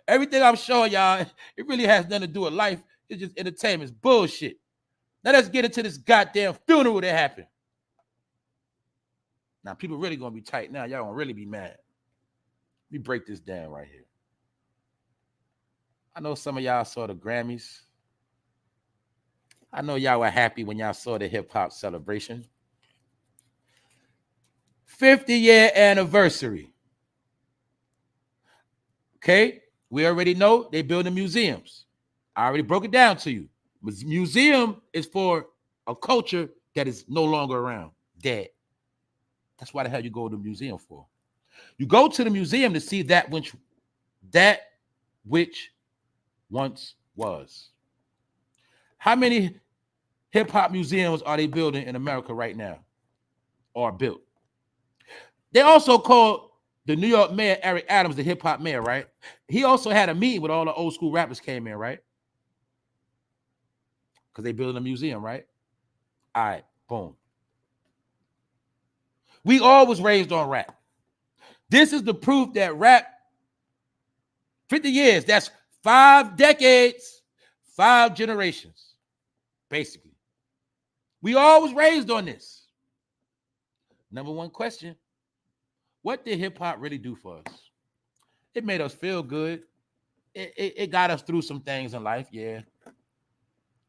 Everything I'm showing y'all, it really has nothing to do with life. It's just entertainment. It's bullshit. Now let's get into this goddamn funeral that happened. Now people really gonna be tight now. Y'all gonna really be mad. Let me break this down right here. I know some of y'all saw the Grammys. I know y'all were happy when y'all saw the hip-hop celebration. 50-year anniversary. Okay, we already know they building museums. I already broke it down to you. Museum is for a culture that is no longer around, dead. That's why the hell you go to the museum for. You go to the museum to see that which once was. How many hip-hop museums are they building in America right now? Or built? They also called the New York mayor, Eric Adams, the hip-hop mayor, right? He also had a meeting with all the old school rappers came in, right? Because they building a museum, right? All right, boom. We all was raised on rap. This is the proof that rap, 50 years, that's 5 decades, 5 generations, basically. We all was raised on this. Number one question, what did hip-hop really do for us? It made us feel good. It got us through some things in life, yeah.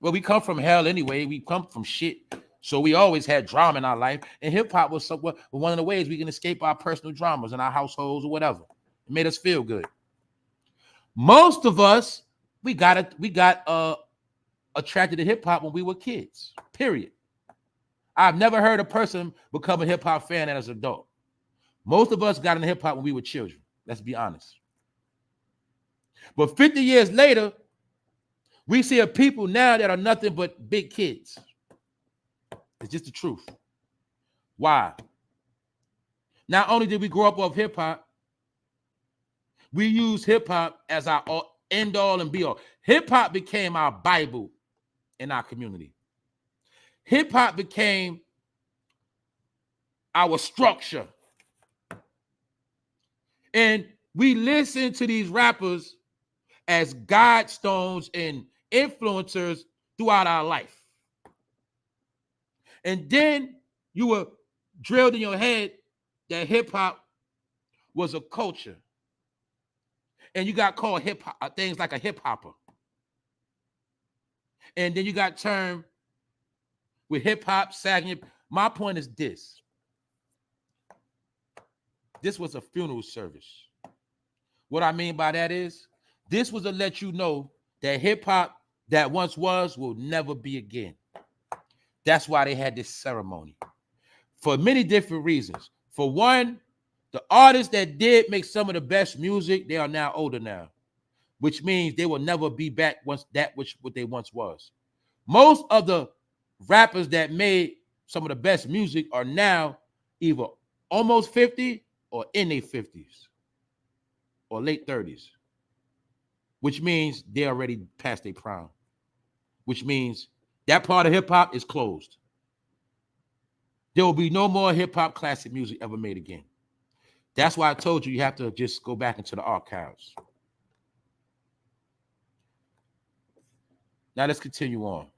Well, we come from hell anyway. We come from shit. So we always had drama in our life. And hip-hop was one of the ways we can escape our personal dramas in our households or whatever. It made us feel good. Most of us, we got attracted to hip-hop when we were kids, period. I've never heard a person become a hip-hop fan as an adult. Most of us got into hip-hop when we were children. Let's be honest. But 50 years later, we see a people now that are nothing but big kids. It's just the truth. Why? Not only did we grow up off hip-hop, we use hip-hop as our end-all and be-all. Hip-hop became our Bible in our community. Hip-hop became our structure. And we listen to these rappers as guidestones and influencers throughout our life. And then you were drilled in your head that hip-hop was a culture. And you got called hip-hop, things like a hip-hopper. And then you got termed with hip-hop, sagging. My point is this. This was a funeral service. What I mean by that is, this was to let you know that hip-hop that once was will never be again. That's why they had this ceremony. For many different reasons. For one, the artists that did make some of the best music, they are now older now, which means they will never be back what they once was. Most of the rappers that made some of the best music are now either almost 50 or in their 50s or late 30s, which means they're already past their prime, which means that part of hip-hop is closed. There will be no more hip-hop classic music ever made again. That's why I told you have to just go back into the archives. Now let's continue on.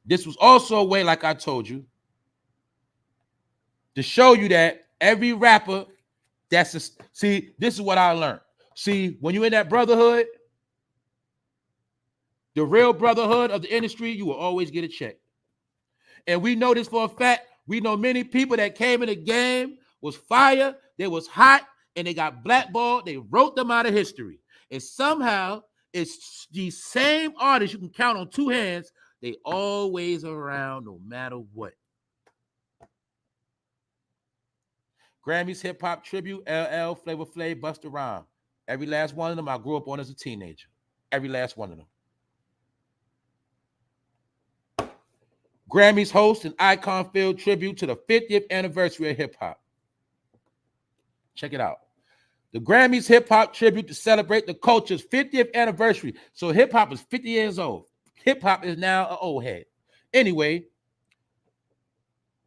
This was also a way, like I told you, to show you that every rapper, see, this is what I learned. See, when you're in that brotherhood, the real brotherhood of the industry, you will always get a check. And we know this for a fact. We know many people that came in the game was fire, they was hot, and they got blackballed. They wrote them out of history. And somehow, it's these same artists you can count on 2 hands. They always around no matter what. Grammys Hip Hop Tribute, LL, Flavor Flav, Busta Rhymes. Every last one of them I grew up on as a teenager. Every last one of them. Grammys host an icon-filled tribute to the 50th anniversary of hip-hop. Check it out. The Grammys hip-hop tribute to celebrate the culture's 50th anniversary. So hip-hop is 50 years old. Hip-hop is now an old head. Anyway,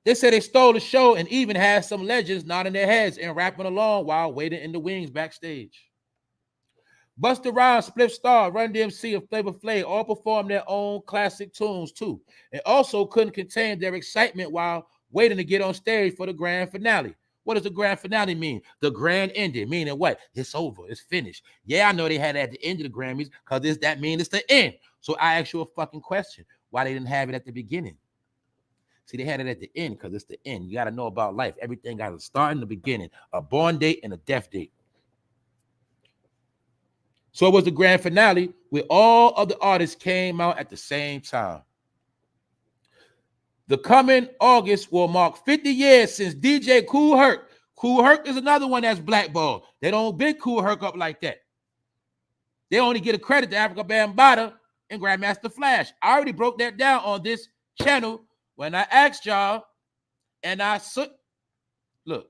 they said they stole the show and even had some legends nodding their heads and rapping along while waiting in the wings backstage. Busta Rhymes, Spliff Star, Run DMC, and Flavor Flav all performed their own classic tunes too, and also couldn't contain their excitement while waiting to get on stage for the grand finale. What does the grand finale mean? The grand ending, meaning what? It's over, it's finished. Yeah, I know they had it at the end of the Grammys because that means it's the end. So I ask you a fucking question. Why they didn't have it at the beginning? See, they had it at the end because it's the end. You got to know about life. Everything got to start in the beginning, a born date and a death date. So it was the grand finale where all of the artists came out at the same time. The coming August will mark 50 years since DJ Kool Herc. Kool Herc is another one that's blackballed. They don't big Kool Herc up like that. They only get a credit to Africa Bambaataa and Grandmaster Flash. I already broke that down on this channel when I asked y'all, and look,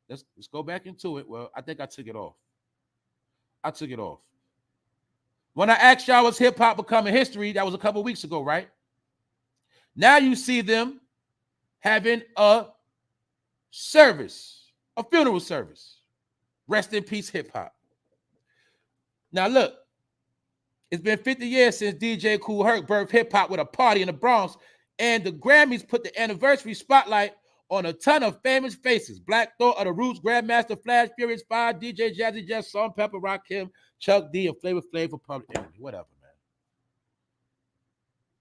let's go back into it. Well, I think I took it off. When I asked y'all, was hip-hop becoming history? That was a couple weeks ago, right? Now you see them having a service, a funeral service. Rest in peace, hip-hop. Now look, it's been 50 years since DJ Kool Herc birthed hip-hop with a party in the Bronx, and the Grammys put the anniversary spotlight on a ton of famous faces. Black Thought of the Roots, Grandmaster Flash, Furious 5, DJ Jazzy Jeff, Salt Pepper, Rakim, Chuck D, and Flavor Flav for Public Enemy. Whatever, man.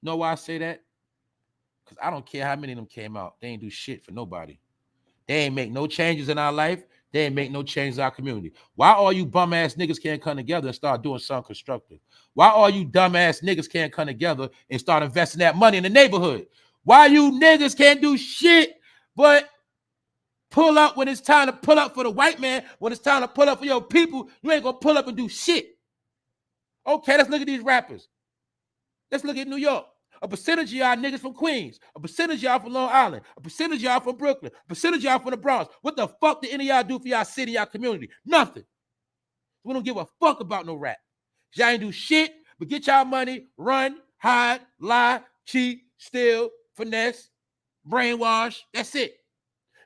Know why I say that? Because I don't care how many of them came out. They ain't do shit for nobody. They ain't make no changes in our life. They ain't make no changes in our community. Why all you bum-ass niggas can't come together and start doing something constructive? Why all you dumb-ass niggas can't come together and start investing that money in the neighborhood? Why you niggas can't do shit but pull up when it's time to pull up for the white man? When it's time to pull up for your people, you ain't gonna pull up and do shit. Okay, let's look at these rappers. Let's look at New York. A percentage of y'all niggas from Queens, a percentage of y'all from Long Island, a percentage of y'all from Brooklyn, a percentage of y'all from the Bronx. What the fuck did any of y'all do for y'all city, y'all community? Nothing. We don't give a fuck about no rap. Y'all ain't do shit but get y'all money, run, hide, lie, cheat, steal, finesse, brainwash. That's it.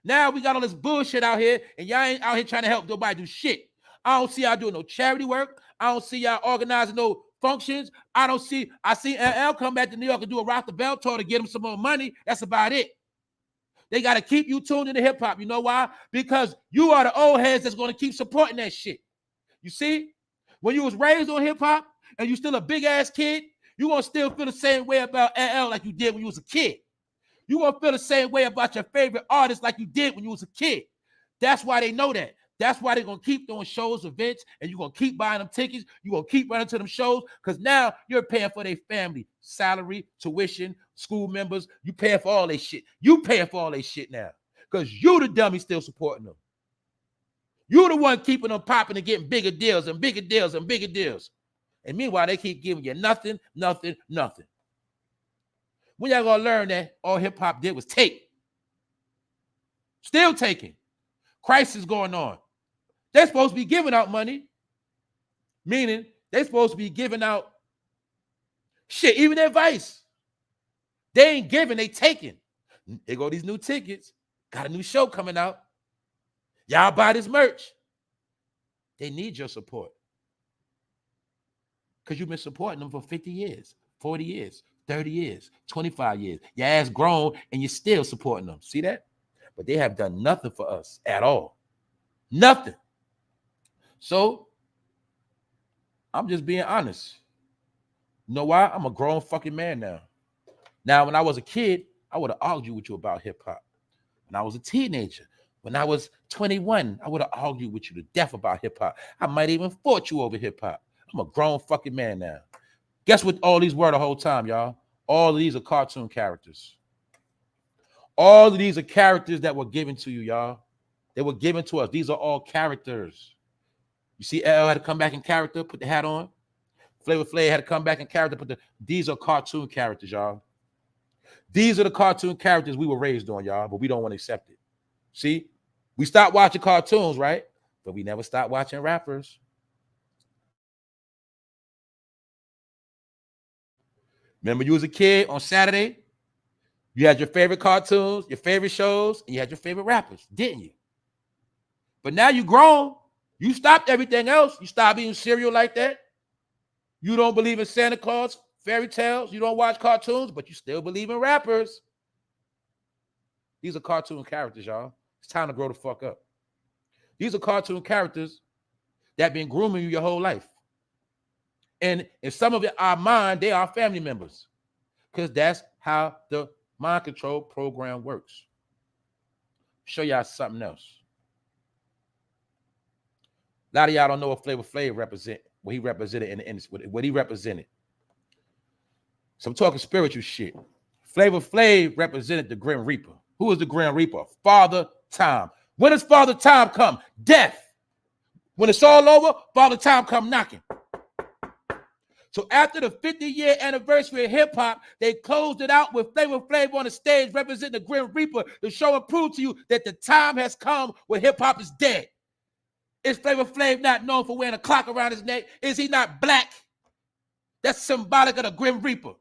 Now we got all this bullshit out here, and y'all ain't out here trying to help nobody do shit. I don't see y'all doing no charity work. I don't see y'all organizing no functions. I see LL come back to New York and do a Rock the Bell tour to get him some more money. That's about it. They got to keep you tuned into hip-hop. You know why? Because you are the old heads that's going to keep supporting that shit. You see? When you was raised on hip-hop and you still a big-ass kid, you going to still feel the same way about LL like you did when you was a kid. You going to feel the same way about your favorite artist like you did when you was a kid. That's why they know that. That's why they're going to keep doing shows, events, and you're going to keep buying them tickets. You're going to keep running to them shows because now you're paying for their family, salary, tuition, school members. You paying for all their shit. You paying for all their shit now because you the dummy still supporting them. You the one keeping them popping and getting bigger deals and bigger deals and bigger deals. And meanwhile, they keep giving you nothing, nothing, nothing. When y'all going to learn that all hip-hop did was take? Still taking. Crisis going on. They're supposed to be giving out money, meaning they're supposed to be giving out shit, even advice. They ain't giving, they taking. They go these new tickets, got a new show coming out. Y'all buy this merch. They need your support because you've been supporting them for 50 years, 40 years, 30 years, 25 years. Your ass grown and you're still supporting them. See that? But they have done nothing for us at all. Nothing. So, I'm just being honest. You know why? I'm a grown fucking man now. Now, when I was a kid, I would have argued with you about hip-hop. When I was a teenager, when I was 21, I would have argued with you to death about hip-hop. I might even fought you over hip-hop. I'm a grown fucking man now. Guess what all these were the whole time, y'all? All of these are cartoon characters. All of these are characters that were given to you, y'all. They were given to us. These are all characters. You see, LL had to come back in character, put the hat on. Flavor Flav had to come back in character, these are cartoon characters, y'all. These are the cartoon characters we were raised on, y'all, but we don't want to accept it. See, we stopped watching cartoons, right? But we never stopped watching rappers. Remember you was a kid on Saturday You had your favorite cartoons, your favorite shows, and you had your favorite rappers, didn't you? But now you grown. You stopped everything else. You stopped eating cereal like that. You don't believe in Santa Claus, fairy tales. You don't watch cartoons, but you still believe in rappers. These are cartoon characters, y'all. It's time to grow the fuck up. These are cartoon characters that been grooming you your whole life. And in some of our mind, they are family members, because that's how the mind control program works. Show y'all something else. A lot of y'all don't know what Flavor Flav represent, what he represented in the industry, what he represented. So I'm talking spiritual shit. Flavor Flav represented the Grim Reaper. Who is the Grim Reaper? Father Time. When does Father Time come? Death. When it's all over, Father Time come knocking. So after the 50-year anniversary of hip-hop, they closed it out with Flavor Flav on the stage representing the Grim Reaper to show and prove to you that the time has come when hip-hop is dead. Is Flavor Flav not known for wearing a clock around his neck? Is he not black? That's symbolic of the Grim Reaper.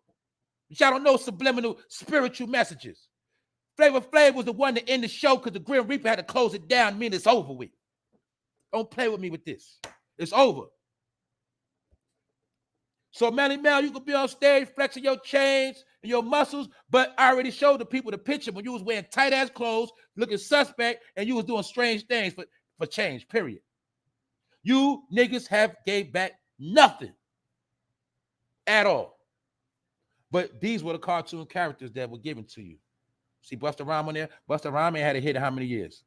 Y'all don't know subliminal spiritual messages. Flavor Flav was the one to end the show because the Grim Reaper had to close it down, meaning it's over with. Don't play with me with this. It's over. So, Melly Mel, you could be on stage flexing your chains and your muscles, but I already showed the people the picture when you was wearing tight-ass clothes, looking suspect, and you was doing strange things for change, period. You niggas have gave back nothing at all. But these were the cartoon characters that were given to you. See Busta Rhymes on there? Busta Rhymes ain't had a hit in how many years?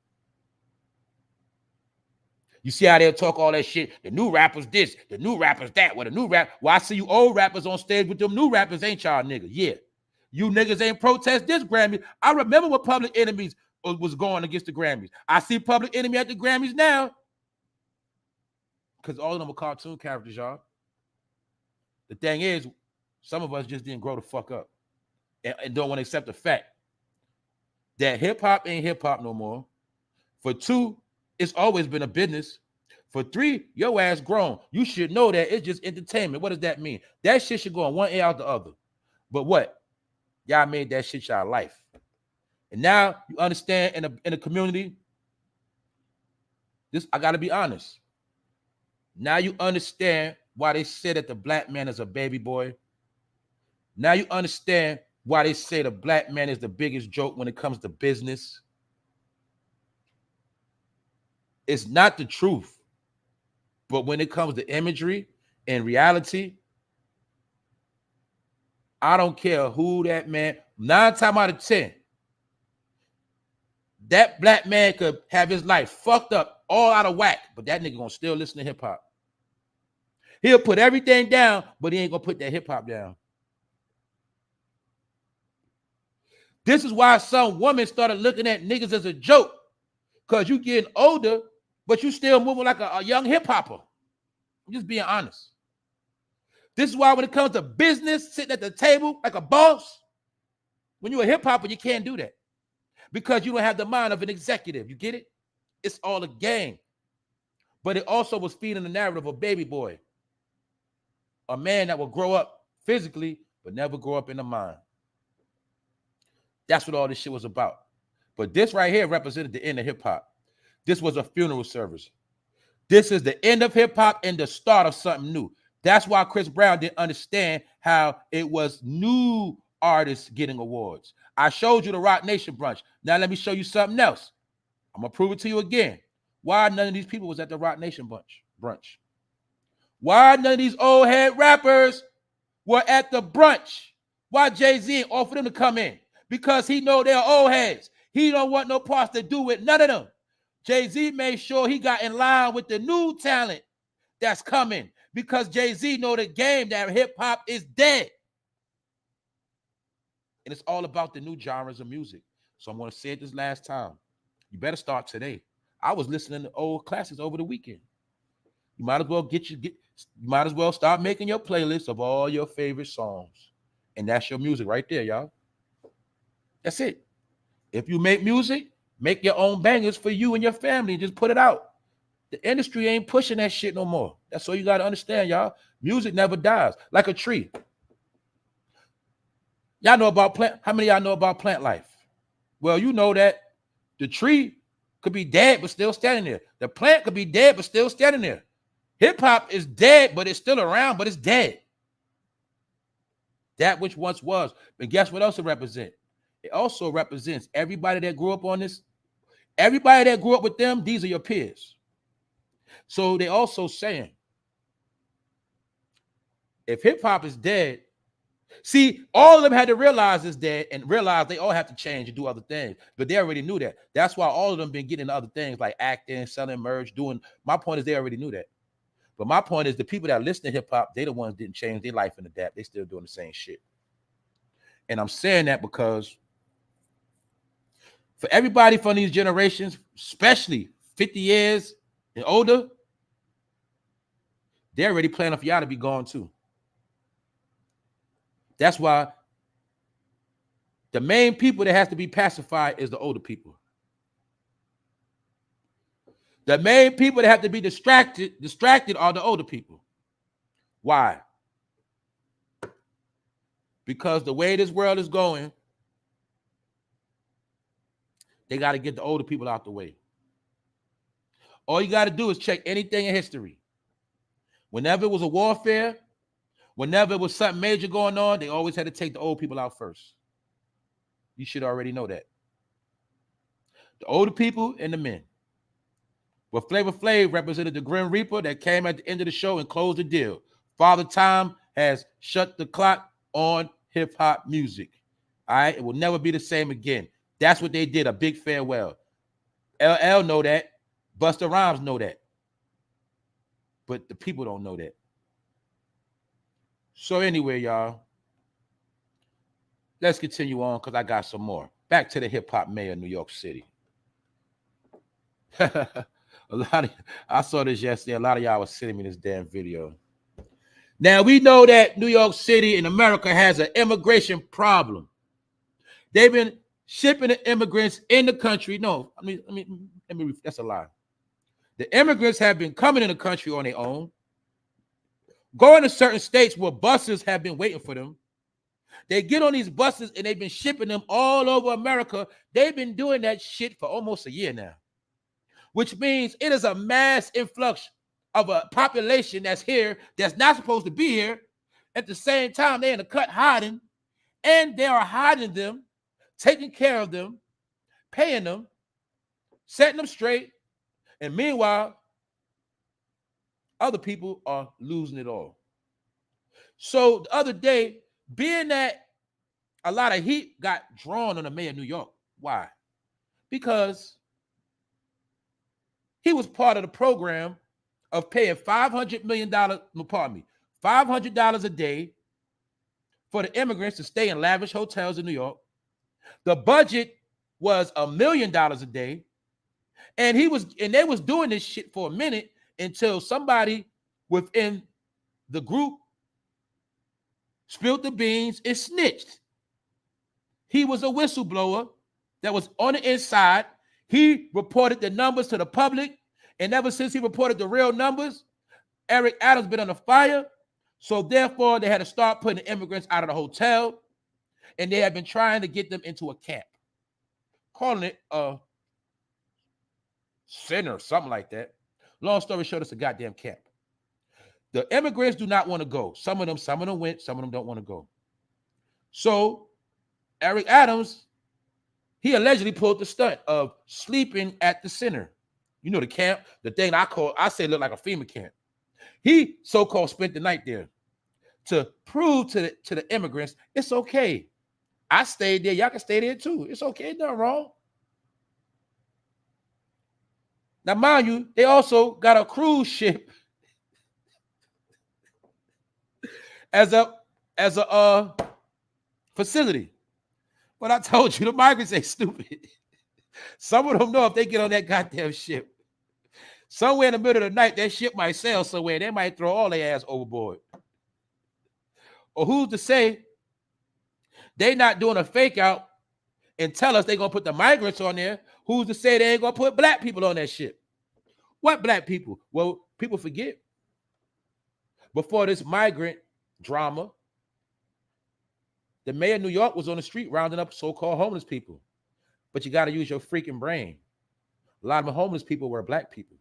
You see how they'll talk all that shit? The new rappers this, the new rappers that. Well, the new rap. Well, I see you old rappers on stage with them new rappers, ain't y'all niggas? Yeah. You niggas ain't protest this Grammy. I remember when Public Enemies was going against the Grammys. I see Public Enemy at the Grammys now. Because all of them are cartoon characters, y'all. The thing is, some of us just didn't grow the fuck up and don't want to accept the fact that hip-hop ain't hip-hop no more. For two, it's always been a business. For three, your ass grown. You should know that it's just entertainment. What does that mean? That shit should go on one ear out the other. But what? Y'all made that shit y'all life. And now you understand in the community, this, I got to be honest. Now you understand why they say that the black man is a baby boy. Now you understand why they say the black man is the biggest joke when it comes to business. It's not the truth. But when it comes to imagery and reality, I don't care who that man, 9 times out of 10, that black man could have his life fucked up, all out of whack, but that nigga gonna still listen to hip-hop. He'll put everything down, but he ain't gonna put that hip-hop down. This is why some women started looking at niggas as a joke, because you getting older, but you still moving like a young hip-hopper. I'm just being honest. This is why when it comes to business, sitting at the table like a boss, when you're a hip-hopper, you can't do that because you don't have the mind of an executive. You get it? It's all a game. But it also was feeding the narrative of baby boy, a man that will grow up physically but never grow up in the mind. That's what all this shit was about. But this right here represented the end of hip-hop. This was a funeral service. This is the end of hip-hop and the start of something new. That's why Chris Brown didn't understand how it was new artists getting awards. I showed you the Rock Nation brunch. Now let me show you something else. I'm going to prove it to you again. Why none of these people was at the Rock Nation brunch? Why none of these old head rappers were at the brunch? Why Jay-Z offered them to come in? Because he know they're old heads. He don't want no parts to do with none of them. Jay-Z made sure he got in line with the new talent that's coming because Jay-Z know the game that hip-hop is dead. And it's all about the new genres of music. So I'm going to say it this last time. You better start today. I was listening to old classics over the weekend. You might as well you might as well start making your playlist of all your favorite songs. And that's your music right there, y'all. That's it. If you make music, make your own bangers for you and your family and just put it out. The industry ain't pushing that shit no more. That's all you got to understand, y'all. Music never dies. Like a tree. Y'all know about plant? How many of y'all know about plant life? Well, you know that the tree could be dead but still standing there. The plant could be dead but still standing there. Hip hop is dead, but it's still around, but it's dead. That which once was. But guess what else it represents? It also represents everybody that grew up on this. Everybody that grew up with them, these are your peers. So they also saying, if hip hop is dead, see, all of them had to realize it's dead and realize they all have to change and do other things. But they already knew that. That's why all of them been getting into other things like acting, selling merch, doing. My point is they already knew that. But my point is the people that listen to hip hop, they the ones that didn't change their life and adapt. They still doing the same shit. And I'm saying that because for everybody from these generations, especially 50 years and older, they're already planning for y'all to be gone too. That's why the main people that has to be pacified is the older people. The main people that have to be distracted are the older people. Why? Because the way this world is going, they got to get the older people out the way. All you got to do is check anything in history. Whenever it was a warfare, whenever it was something major going on, they always had to take the old people out first. You should already know that. The older people and the men. But Flavor Flav represented the Grim Reaper that came at the end of the show and closed the deal. Father Time has shut the clock on hip-hop music. All right? It will never be the same again. That's what they did, a big farewell. LL know that. Busta Rhymes know that. But the people don't know that. So anyway, y'all, let's continue on because I got some more. Back to the hip-hop mayor of New York City. I saw this yesterday. A lot of y'all was sending me this damn video. Now, we know that New York City in America has an immigration problem. They've been shipping the immigrants in the country. No, that's a lie. The immigrants have been coming in the country on their own, going to certain states where buses have been waiting for them. They get on these buses and they've been shipping them all over America. They've been doing that shit for almost a year now, which means it is a mass influx of a population that's here that's not supposed to be here. At the same time, they're in the cut hiding, and they are hiding them, taking care of them, paying them, setting them straight. And meanwhile, other people are losing it all. So the other day, being that a lot of heat got drawn on the mayor of New York. Why? Because he was part of the program of paying $500 million, $500 a day for the immigrants to stay in lavish hotels in New York. The budget was $1 million a day. And they was doing this shit for a minute until somebody within the group spilled the beans and snitched. He was a whistleblower that was on the inside. He reported the numbers to the public. And ever since he reported the real numbers, Eric Adams been under fire. So therefore, they had to start putting the immigrants out of the hotel. And they have been trying to get them into a camp, calling it a center, something like that. Long story short, it's a goddamn camp. The immigrants do not want to go. Some of them went, some of them don't want to go. So Eric Adams, he allegedly pulled the stunt of sleeping at the center. You know, the camp, the thing I say looked like a FEMA camp. He so-called spent the night there to prove to the immigrants, it's okay. I stayed there. Y'all can stay there too. It's okay. Nothing wrong. Now, mind you, they also got a cruise ship as a facility. But I told you, the migrants ain't stupid. Some of them know if they get on that goddamn ship, somewhere in the middle of the night, that ship might sail somewhere. They might throw all their ass overboard. Or who's to say they not doing a fake out and tell us they're going to put the migrants on there? Who's to say they ain't going to put black people on that ship? What black people? Well, people forget. Before this migrant drama, The mayor of New York was on the street rounding up so-called homeless people. But you got to use your freaking brain. A lot of the homeless people were black people.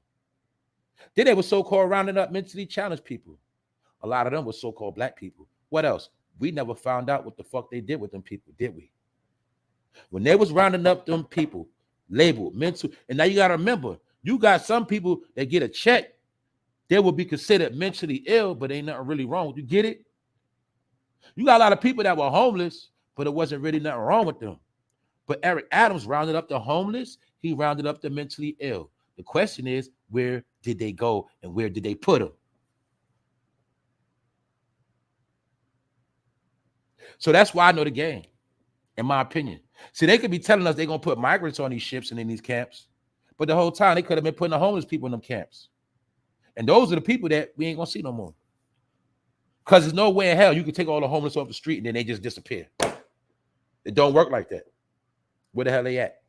Then they were so-called rounding up mentally challenged people. A lot of them were so-called black people. What else? We never found out what the fuck they did with them people, did we? When they was rounding up them people, labeled mental, and now you got to remember, you got some people that get a check, they will be considered mentally ill, but ain't nothing really wrong. You get it? You got a lot of people that were homeless, but it wasn't really nothing wrong with them. But Eric Adams rounded up the homeless. He rounded up the mentally ill. The question is, where did they go and where did they put them? So that's why I know the game, in my opinion. See, they could be telling us they're going to put migrants on these ships and in these camps, but the whole time they could have been putting the homeless people in them camps. And those are the people that we ain't going to see no more. Because there's no way in hell you can take all the homeless off the street and then they just disappear. It don't work like that. Where the hell they at?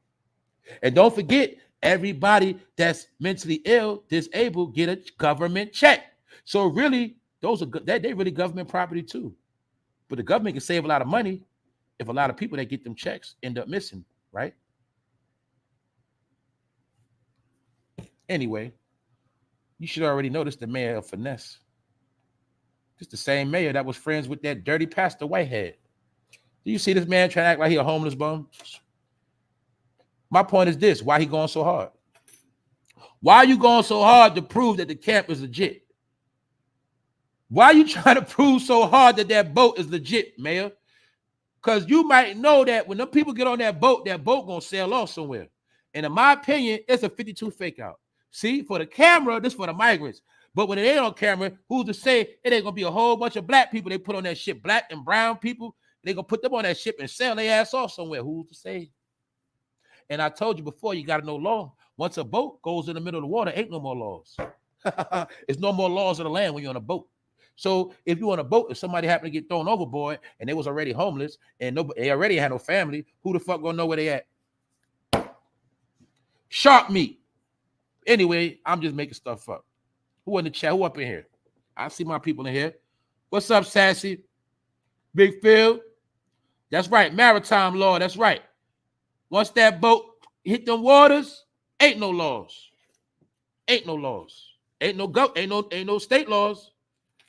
And don't forget, everybody that's mentally ill, disabled, get a government check. So really, those are they really government property too. But the government can save a lot of money if a lot of people that get them checks end up missing, right? Anyway, you should already notice the mayor of Finesse. It's the same mayor that was friends with that dirty Pastor Whitehead. Do you see this man trying to act like he a homeless bum? My point is this: why he going so hard? Why are you going so hard to prove that the camp is legit? Why are you trying to prove so hard that that boat is legit, Mayor? Because you might know that when them people get on that boat gonna sail off somewhere. And in my opinion, it's a 52 fake out. See, for the camera, this for the migrants. But when it ain't on camera, who's to say it ain't gonna be a whole bunch of black people they put on that ship, black and brown people, they gonna put them on that ship and sail their ass off somewhere. Who's to say? And I told you before, you gotta know law. Once a boat goes in the middle of the water, ain't no more laws. It's no more laws of the land when you're on a boat. So if you're on a boat, if somebody happened to get thrown overboard and they was already homeless and they already had no family, who the fuck gonna know where they at? Shark meat. Anyway, I'm just making stuff up. Who in the chat? Who up in here? I see my people in here. What's up, Sassy? Big Phil? That's right. Maritime law. That's right. Once that boat hit them waters, ain't no laws. Ain't no laws. Ain't no state laws.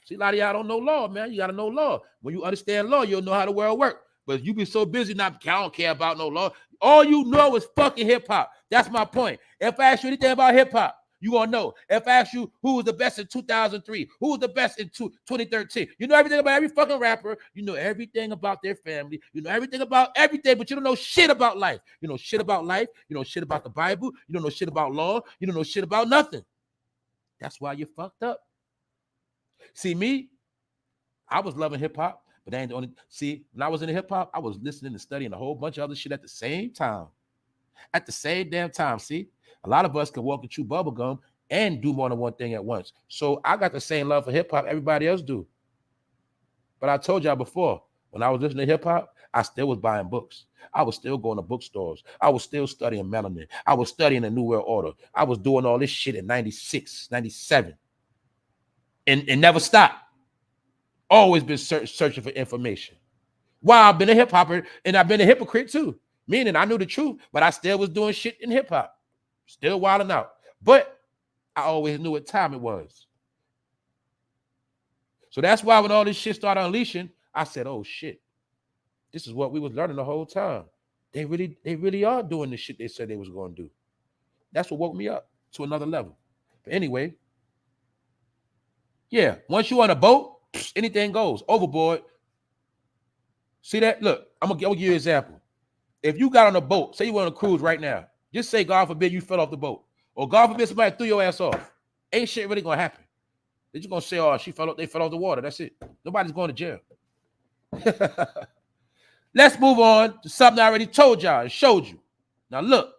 See, a lot of y'all don't know law, man. You got to know law. When you understand law, you'll know how the world works. But you be so busy, I don't care about no law. All you know is fucking hip-hop. That's my point. If I ask you anything about hip-hop, you gonna know. If I ask you who was the best in 2003, who was the best in 2013, you know everything about every fucking rapper. You know everything about their family. You know everything about everything, but you don't know shit about life. You know shit about life. You know shit about the Bible. You don't know shit about law. You don't know shit about nothing. That's why you're fucked up. See, me, I was loving hip-hop, but that ain't the only. See, when I was in hip-hop, I was listening and studying a whole bunch of other shit at the same time. At the same damn time, see? A lot of us can walk and chew bubblegum and do more than one thing at once. So I got the same love for hip-hop everybody else do. But I told y'all before, when I was listening to hip-hop, I still was buying books. I was still going to bookstores. I was still studying melanin. I was studying the New World Order. I was doing all this shit in 96, 97. And never stopped. Always been searching for information. While I've been a hip-hopper, and I've been a hypocrite too. Meaning I knew the truth, but I still was doing shit in hip-hop. Still wilding out. But I always knew what time it was. So that's why when all this shit started unleashing, I said, oh shit. This is what we was learning the whole time. They really are doing the shit they said they was going to do. That's what woke me up to another level. But anyway, yeah, once you on a boat, anything goes. Overboard. See that? Look, I'm gonna give you an example. If you got on a boat, say you went on a cruise right now, just say, God forbid, you fell off the boat. Or God forbid, somebody threw your ass off. Ain't shit really gonna happen. They're just gonna say, oh, they fell off the water. That's it. Nobody's going to jail. Let's move on to something I already told y'all and showed you. Now look.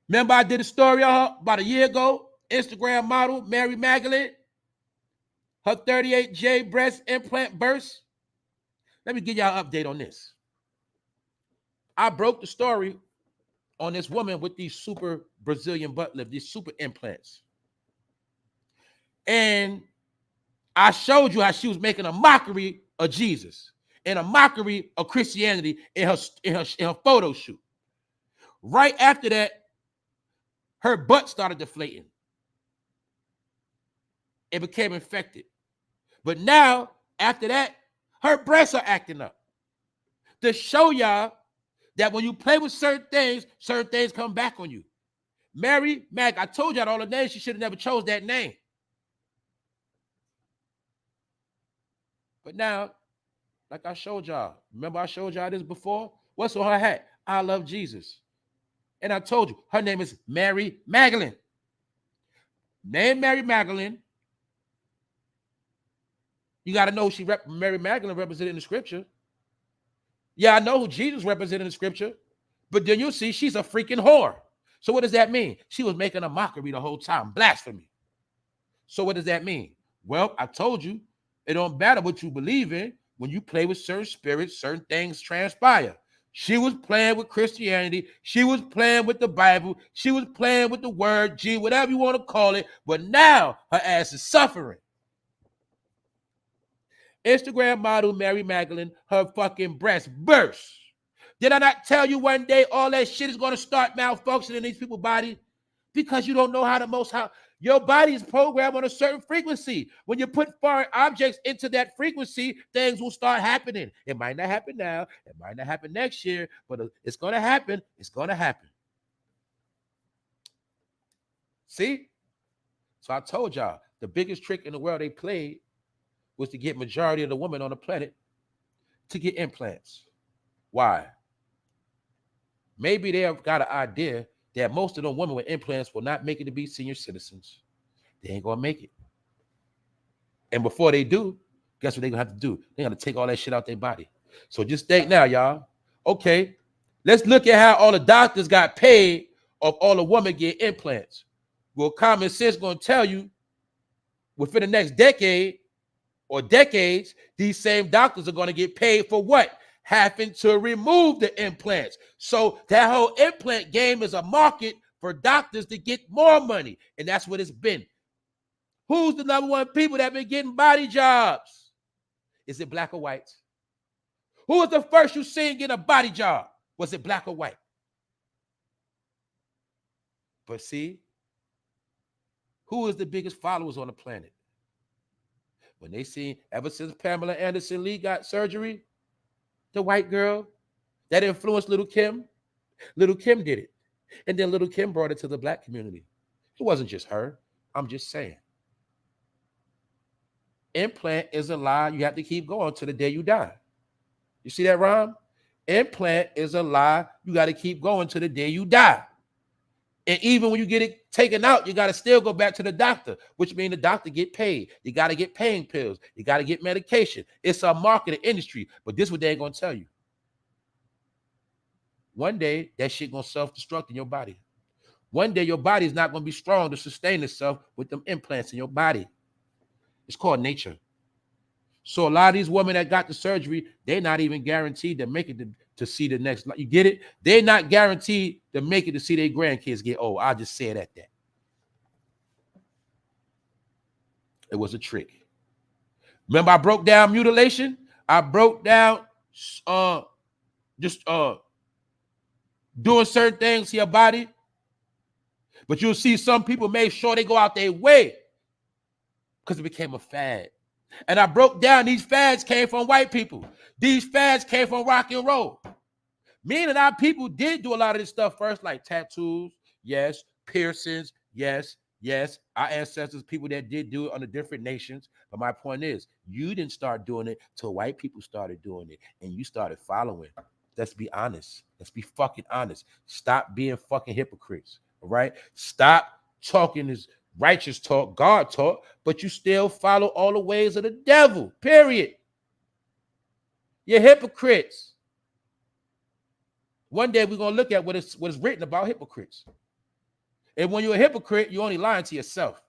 Remember I did a story on her about a year ago? Instagram model, Mary Magdalene. Her 38J breast implant burst. Let me give y'all an update on this. I broke the story on this woman with these super Brazilian butt lift, these super implants. And I showed you how she was making a mockery of Jesus and a mockery of Christianity in her photo shoot. Right after that, her butt started deflating. It became infected. But now, after that, her breasts are acting up. To show y'all that when you play with certain things come back on you. Mary Mag, I told y'all all the names. She should have never chose that name. But now, like I showed y'all, remember I showed y'all this before? What's on her hat? I love Jesus. And I told you, her name is Mary Magdalene. Name Mary Magdalene. You got to know Mary Magdalene represented in the scripture. Yeah, I know who Jesus represented in the scripture. But then you'll see she's a freaking whore. So what does that mean? She was making a mockery the whole time. Blasphemy. So what does that mean? Well, I told you, it don't matter what you believe in. When you play with certain spirits, certain things transpire. She was playing with Christianity. She was playing with the Bible. She was playing with the word, G, whatever you want to call it. But now her ass is suffering. Instagram model Mary Magdalene, her fucking breast burst. Did I not tell you one day all that shit is going to start malfunctioning in these people's body? Because you don't know how your body is programmed on a certain frequency. When you put foreign objects into that frequency, things will start happening. It might not happen now. It might not happen next year, but it's going to happen. It's going to happen. See? So I told y'all, the biggest trick in the world they played was to get majority of the women on the planet to get implants. Why? Maybe they have got an idea that most of the women with implants will not make it to be senior citizens. They ain't gonna make it. And before they do, guess what they're gonna have to do? They're gonna take all that shit out their body. So just think now, y'all. Okay, let's look at how all the doctors got paid of all the women get implants. Well, common sense gonna tell you within the next decade or decades, these same doctors are gonna get paid for what? Having to remove the implants. So that whole implant game is a market for doctors to get more money. And that's what it's been. Who's the number one people that have been getting body jobs? Is it black or white? Who was the first you seen getting a body job? Was it black or white? But see, who is the biggest followers on the planet? When they see, ever since Pamela Anderson Lee got surgery, the white girl that influenced Little Kim did it. And then Little Kim brought it to the black community. It wasn't just her. I'm just saying. Implant is a lie you have to keep going to the day you die. You see that rhyme? Implant is a lie you got to keep going to the day you die. And even when you get it taken out, you got to still go back to the doctor, which means the doctor get paid. You got to get pain pills. You got to get medication. It's a marketing industry, but this is what they ain't going to tell you. One day, that shit going to self-destruct in your body. One day, your body is not going to be strong to sustain itself with them implants in your body. It's called nature. So a lot of these women that got the surgery, they're not even guaranteed to make it to see the next. You get it? They're not guaranteed to make it to see their grandkids get old. I'll just say it at that. It was a trick. Remember I broke down mutilation? I broke down doing certain things to your body. But you'll see some people made sure they go out their way because it became a fad. And I broke down these fads came from white people. These fads came from rock and roll. Meaning our people did do a lot of this stuff first, like tattoos, yes, piercings, yes. Our ancestors, people that did do it under different nations. But my point is, you didn't start doing it till white people started doing it. And you started following. Let's be honest. Let's be fucking honest. Stop being fucking hypocrites, all right? Stop talking this righteous talk, God talk, but you still follow all the ways of the devil, period. You're hypocrites. One day we're going to look at what is written about hypocrites. And when you're a hypocrite, you're only lying to yourself.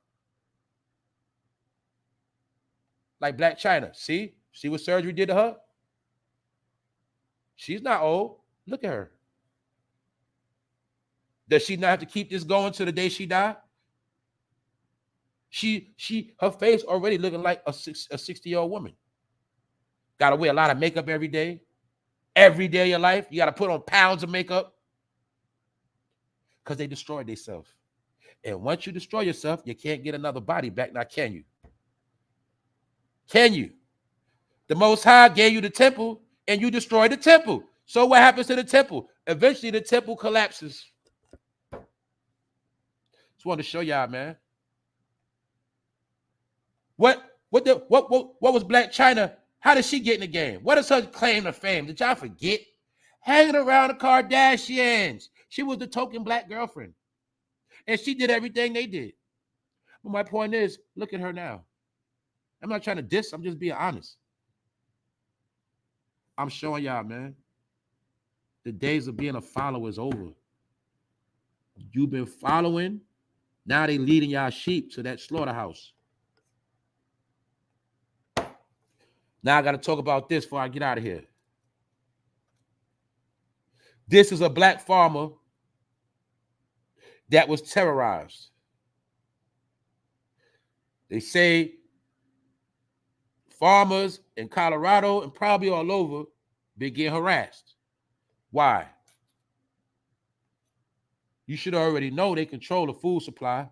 Like Black China. See what surgery did to her? She's not old. Look at her. Does she not have to keep this going to the day she died? Her face already looking like a 60-year-old woman. Got to wear a lot of makeup every day. Every day of your life, you got to put on pounds of makeup because they destroyed themselves. And once you destroy yourself, you can't get another body back. Now, can you? Can you? The Most High gave you the temple and you destroyed the temple. So what happens to the temple? Eventually, the temple collapses. Just wanted to show y'all, man. What was Black China? How did she get in the game? What is her claim to fame? Did y'all forget? Hanging around the Kardashians. She was the token black girlfriend. And she did everything they did. But my point is, look at her now. I'm not trying to diss. I'm just being honest. I'm showing y'all, man. The days of being a follower is over. You've been following. Now they leading y'all sheep to that slaughterhouse. Now I got to talk about this before I get out of here. This is a black farmer that was terrorized. They say farmers in Colorado and probably all over been getting harassed. Why? You should already know they control the food supply.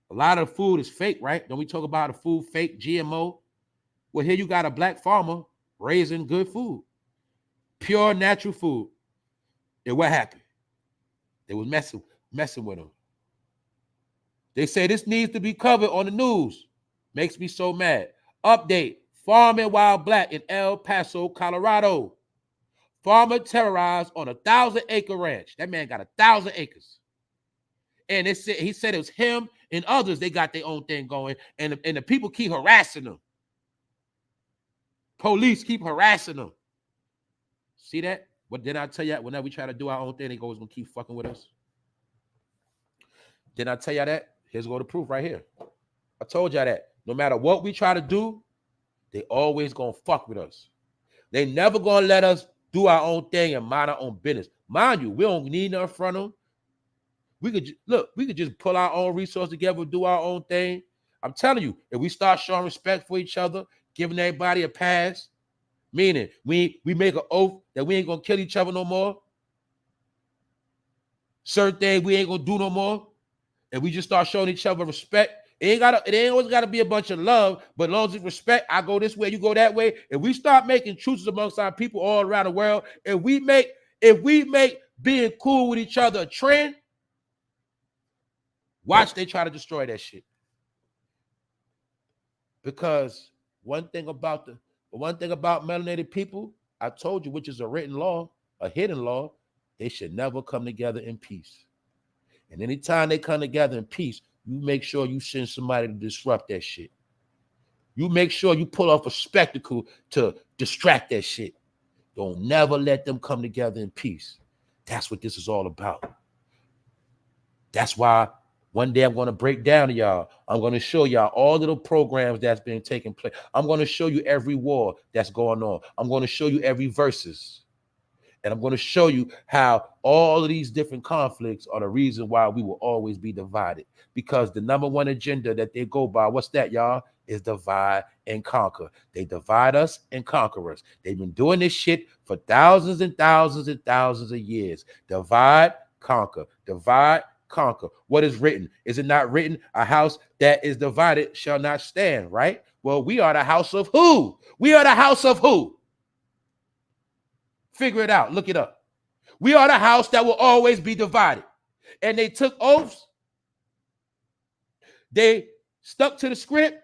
A lot of the food is fake, right? Don't we talk about the food fake, GMO? Well, here you got a black farmer raising good food, pure natural food. And what happened? They was messing with them. They say this needs to be covered on the news. Makes me so mad. Update: farming while black in El Paso, Colorado. Farmer terrorized on a 1,000-acre ranch. That man got 1,000 acres. And he said it was him and others. They got their own thing going. And the people keep harassing them. Police keep harassing them. See that? What did I tell you? Whenever we try to do our own thing, they always gonna keep fucking with us. Did I tell you that? Here's the proof right here. I told y'all that. No matter what we try to do, they always gonna fuck with us. They never gonna let us do our own thing and mind our own business. Mind you, we don't need nothing from them. We could just pull our own resources together, do our own thing. I'm telling you, if we start showing respect for each other, giving everybody a pass, meaning we make an oath that we ain't gonna kill each other no more. Certain things we ain't gonna do no more. And we just start showing each other respect. It ain't always gotta be a bunch of love, but as long as it's respect, I go this way, you go that way. If we start making truces amongst our people all around the world, if we make being cool with each other a trend, watch they try to destroy that shit. Because one thing about melanated people, I told you, which is a written law, a hidden law, they should never come together in peace. And anytime they come together in peace, you make sure you send somebody to disrupt that shit. You make sure you pull off a spectacle to distract that shit. Don't never let them come together in peace. That's what this is all about. That's why one day I'm going to break down to y'all. I'm going to show y'all all little programs that's been taking place. I'm going to show you every war that's going on. I'm going to show you every verses. And I'm going to show you how all of these different conflicts are the reason why we will always be divided. Because the number one agenda that they go by, what's that, y'all? Is divide and conquer. They divide us and conquer us. They've been doing this shit for thousands and thousands and thousands of years. Divide, conquer. Divide, conquer. What is written? Is it not written? A house that is divided shall not stand, right? Well, we are the house of who? We are the house of who? Figure it out. Look it up. We are the house that will always be divided. And they took oaths. They stuck to the script.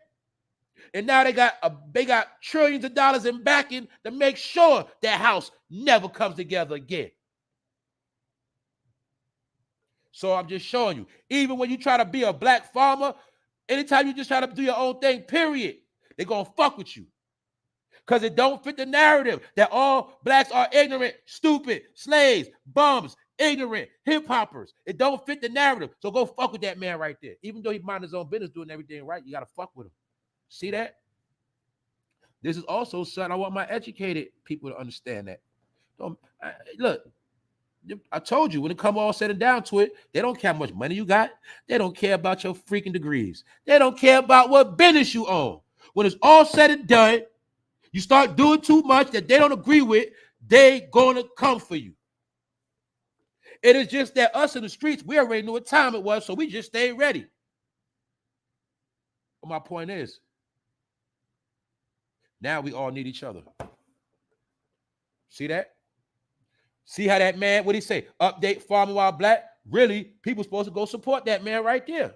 And now they got trillions of dollars in backing to make sure that house never comes together again. So I'm just showing you, even when you try to be a black farmer, anytime you just try to do your own thing, period, they're going to fuck with you. Because it don't fit the narrative that all blacks are ignorant, stupid, slaves, bums, ignorant, hip-hoppers. It don't fit the narrative. So go fuck with that man right there. Even though he mind his own business doing everything right, you got to fuck with him. See that? This is also something I want my educated people to understand that. Look, I told you, when it come all said and down to it, they don't care how much money you got. They don't care about your freaking degrees. They don't care about what business you own. When it's all said and done, You start doing too much that they don't agree with, they gonna come for you. It is just that us in the streets, we already knew what time it was, so we just stayed ready. But my point is, now we all need each other. See that? See how that man, what he say? Update farming while black? Really, people supposed to go support that man right there.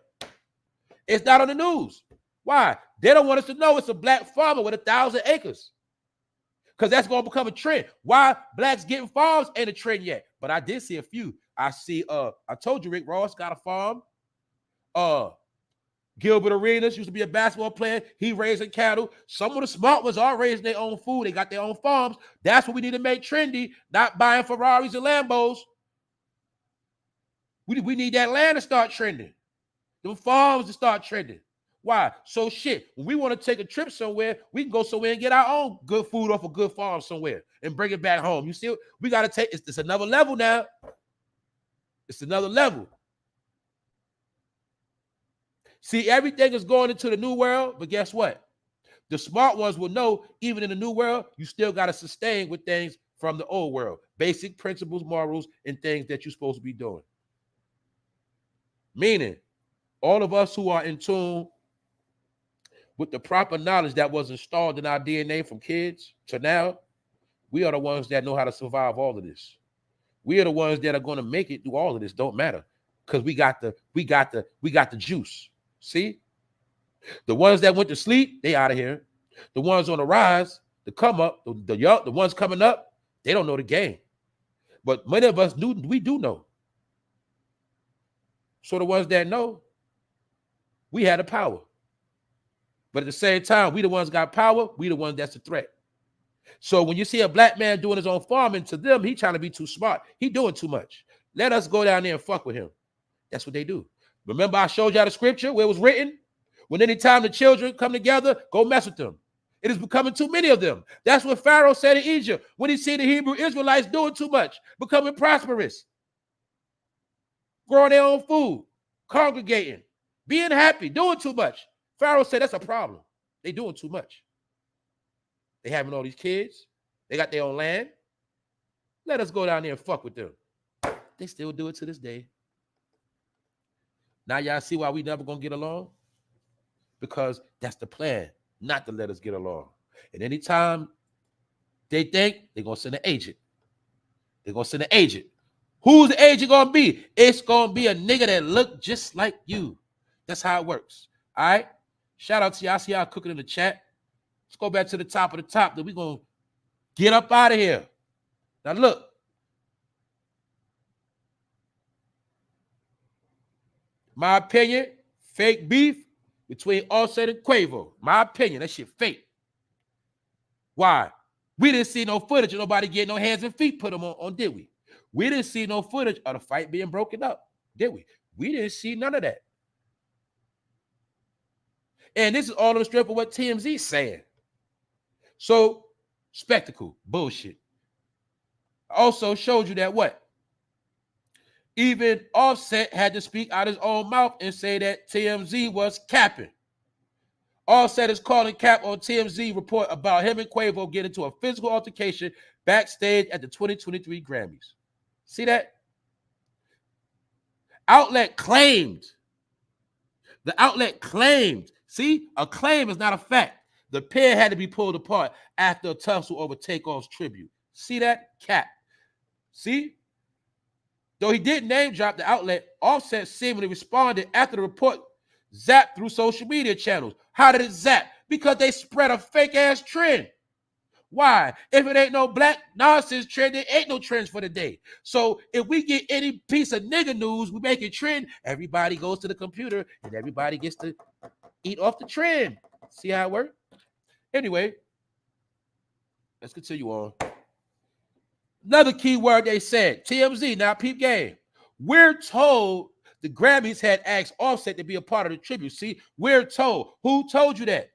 It's not on the news. Why? They don't want us to know it's a black farmer with 1,000 acres. Because that's going to become a trend. Why blacks getting farms ain't a trend yet. But I did see a few. I see, I told you Rick Ross got a farm. Gilbert Arenas used to be a basketball player. He raising cattle. Some of the smart ones are raising their own food. They got their own farms. That's what we need to make trendy, not buying Ferraris and Lambos. We need that land to start trending. Them farms to start trending. Why? So shit, when we want to take a trip somewhere, we can go somewhere and get our own good food off a good farm somewhere and bring it back home. You see, we got to take, it's another level now. It's another level. See, everything is going into the new world, but guess what? The smart ones will know, even in the new world, you still got to sustain with things from the old world. Basic principles, morals, and things that you're supposed to be doing. Meaning, all of us who are in tune with the proper knowledge that was installed in our DNA from kids to now, we are the ones that know how to survive all of this. We are the ones that are going to make it through all of this. Don't matter, because we got the juice. See, the ones that went to sleep, they out of here. The ones on the rise, the come up, the ones coming up, they don't know the game. But many of us we do know. So the ones that know, we had the power. But at the same time, we the ones got power. We the ones that's a threat. So when you see a black man doing his own farming, to them, he trying to be too smart. He doing too much. Let us go down there and fuck with him. That's what they do. Remember I showed y'all the scripture where it was written? When anytime the children come together, go mess with them. It is becoming too many of them. That's what Pharaoh said in Egypt when he see the Hebrew Israelites doing too much, becoming prosperous, growing their own food, congregating, being happy, doing too much. Pharaoh said that's a problem. They doing too much. They having all these kids. They got their own land. Let us go down there and fuck with them. They still do it to this day. Now y'all see why we never gonna get along? Because that's the plan, not to let us get along. And anytime they think they're gonna send an agent. They're gonna send an agent. Who's the agent gonna be? It's gonna be a nigga that look just like you. That's how it works. All right. Shout out to y'all. I see y'all cooking in the chat. Let's go back to the top of the top. Then we're going to get up out of here. Now, look. My opinion, fake beef between Offset and QUAVO. My opinion, that shit fake. Why? We didn't see no footage of nobody getting no hands and feet put them on, did we? We didn't see no footage of the fight being broken up, did we? We didn't see none of that. And this is all on the strip of what TMZ's saying. So, spectacle, bullshit. I also showed you that what? Even Offset had to speak out his own mouth and say that TMZ was capping. Offset is calling cap on TMZ report about him and QUAVO getting into a physical altercation backstage at the 2023 Grammys. See that? Outlet claimed. The outlet claimed. See, a claim is not a fact. The pair had to be pulled apart after a tussle over Takeoff's tribute. See that? Cap. See? Though he did name drop the outlet, Offset seemingly responded after the report zapped through social media channels. How did it zap? Because they spread a fake-ass trend. Why? If it ain't no black nonsense trend, there ain't no trends for the day. So if we get any piece of nigga news, we make it trend, everybody goes to the computer and everybody gets to eat off the trend. See how it works? Anyway, let's continue on. Another key word they said, TMZ, now peep game. We're told the Grammys had asked Offset to be a part of the tribute. See, we're told. Who told you that?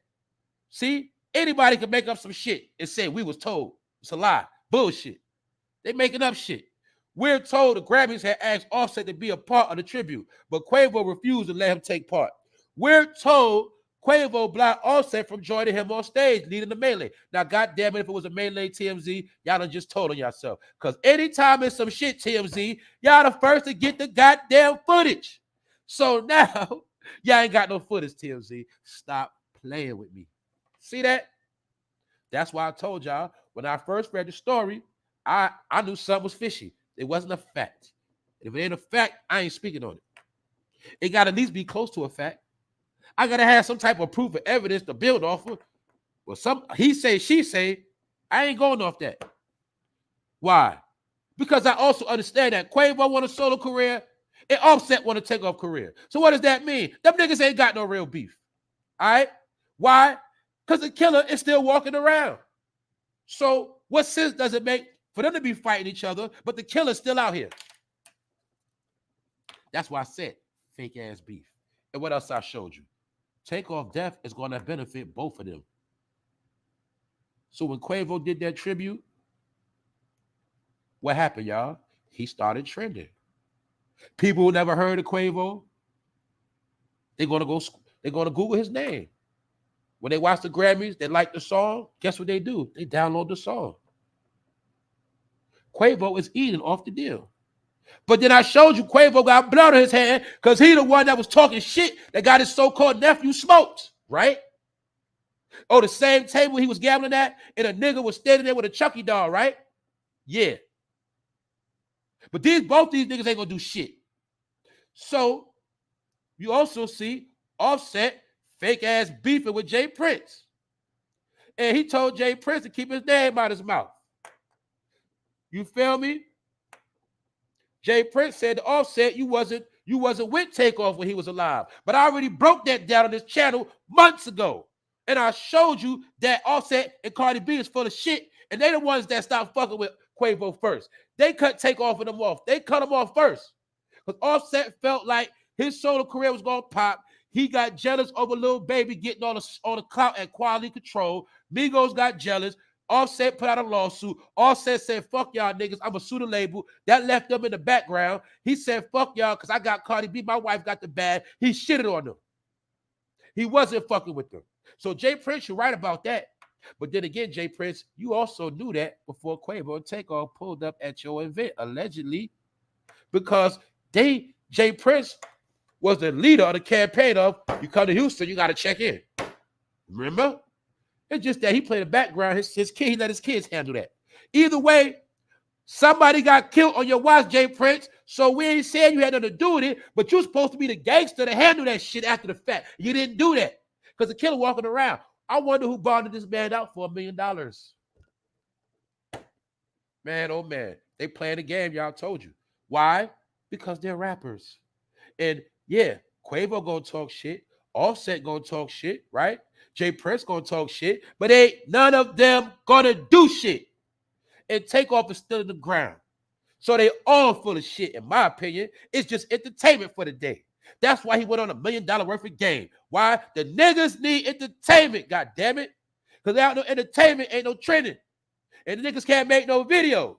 See, anybody can make up some shit and say we was told. It's a lie. Bullshit. They making up shit. We're told the Grammys had asked Offset to be a part of the tribute, but QUAVO refused to let him take part. We're told Quavo blocked Offset from joining him on stage, leading the melee. Now, goddamn it, if it was a melee TMZ, y'all done just told on yourself. Because anytime it's some shit TMZ, y'all the first to get the goddamn footage. So now, y'all ain't got no footage, TMZ. Stop playing with me. See that? That's why I told y'all, when I first read the story, I knew something was fishy. It wasn't a fact. If it ain't a fact, I ain't speaking on it. It got to at least be close to a fact. I got to have some type of proof or evidence to build off of. Well, he say, she say, I ain't going off that. Why? Because I also understand that Quavo want a solo career and Offset want a takeoff career. So what does that mean? Them niggas ain't got no real beef. All right? Why? Because the killer is still walking around. So what sense does it make for them to be fighting each other, but the killer's still out here? That's why I said fake ass beef. And what else I showed you? Takeoff death is going to benefit both of them. So when Quavo did that tribute, what happened, y'all? He started trending. People who never heard of Quavo, they're going to Google his name. When they watch the Grammys, they like the song. Guess what they do? They download the song. Quavo is eating off the deal. But then I showed you Quavo got blood on his hand because he the one that was talking shit that got his so-called nephew smoked, right? Oh, the same table he was gambling at, and a nigga was standing there with a Chucky doll, right? Yeah. But both these niggas ain't gonna do shit. So you also see Offset fake ass beefing with JPRINCE. And he told JPRINCE to keep his name out of his mouth. You feel me? JPRINCE said to Offset, you wasn't with Takeoff when he was alive. But I already broke that down on this channel months ago. And I showed you that Offset and Cardi B is full of shit. And they the ones that stopped fucking with Quavo first. They cut Takeoff and them off. They cut him off first. Because Offset felt like his solo career was going to pop. He got jealous over Lil Baby getting on the clout and quality control. Migos got jealous. Offset put out a lawsuit. Offset said, fuck y'all niggas, I'm going to sue the label. That left them in the background. He said, fuck y'all, because I got Cardi B. My wife got the bad. He shitted on them. He wasn't fucking with them. So JPRINCE, you're right about that. But then again, JPRINCE, you also knew that before Quavo and Takeoff pulled up at your event, allegedly, because JPRINCE was the leader of the campaign of, you come to Houston, you got to check in. Remember? It's just that he played the background. His kid, he let his kids handle that. Either way, somebody got killed on your watch, JPRINCE. So we ain't saying you had nothing to do with it, but you're supposed to be the gangster to handle that shit after the fact. You didn't do that because the killer walking around. I wonder who bonded this man out for $1 million. Man, oh man, they playing the game. Y'all told you. Why? Because they're rappers. And yeah, Quavo gonna talk shit. Offset gonna talk shit, right? JPRINCE gonna talk shit, but ain't none of them gonna do shit. And Takeoff is still in the ground. So they all full of shit, in my opinion. It's just entertainment for the day. That's why he went on $1 million worth of game. Why? The niggas need entertainment, god damn it. Because without no entertainment, ain't no trending. And the niggas can't make no videos.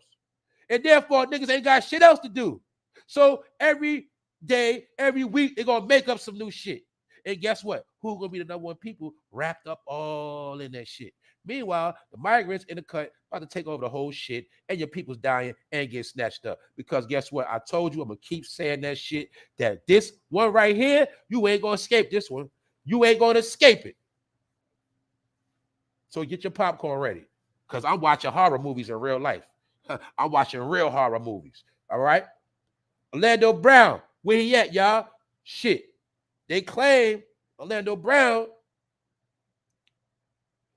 And therefore, niggas ain't got shit else to do. So every day, every week, they're gonna make up some new shit. And guess what? Who's gonna be the number one people wrapped up all in that shit? Meanwhile, the migrants in the cut about to take over the whole shit, and your people's dying and get snatched up. Because guess what? I told you, I'm gonna keep saying that shit. That this one right here, you ain't gonna escape this one. You ain't gonna escape it. So get your popcorn ready, because I'm watching horror movies in real life. I'm watching real horror movies. All right. Orlando Brown, where he at, y'all? Shit. They claim Orlando Brown.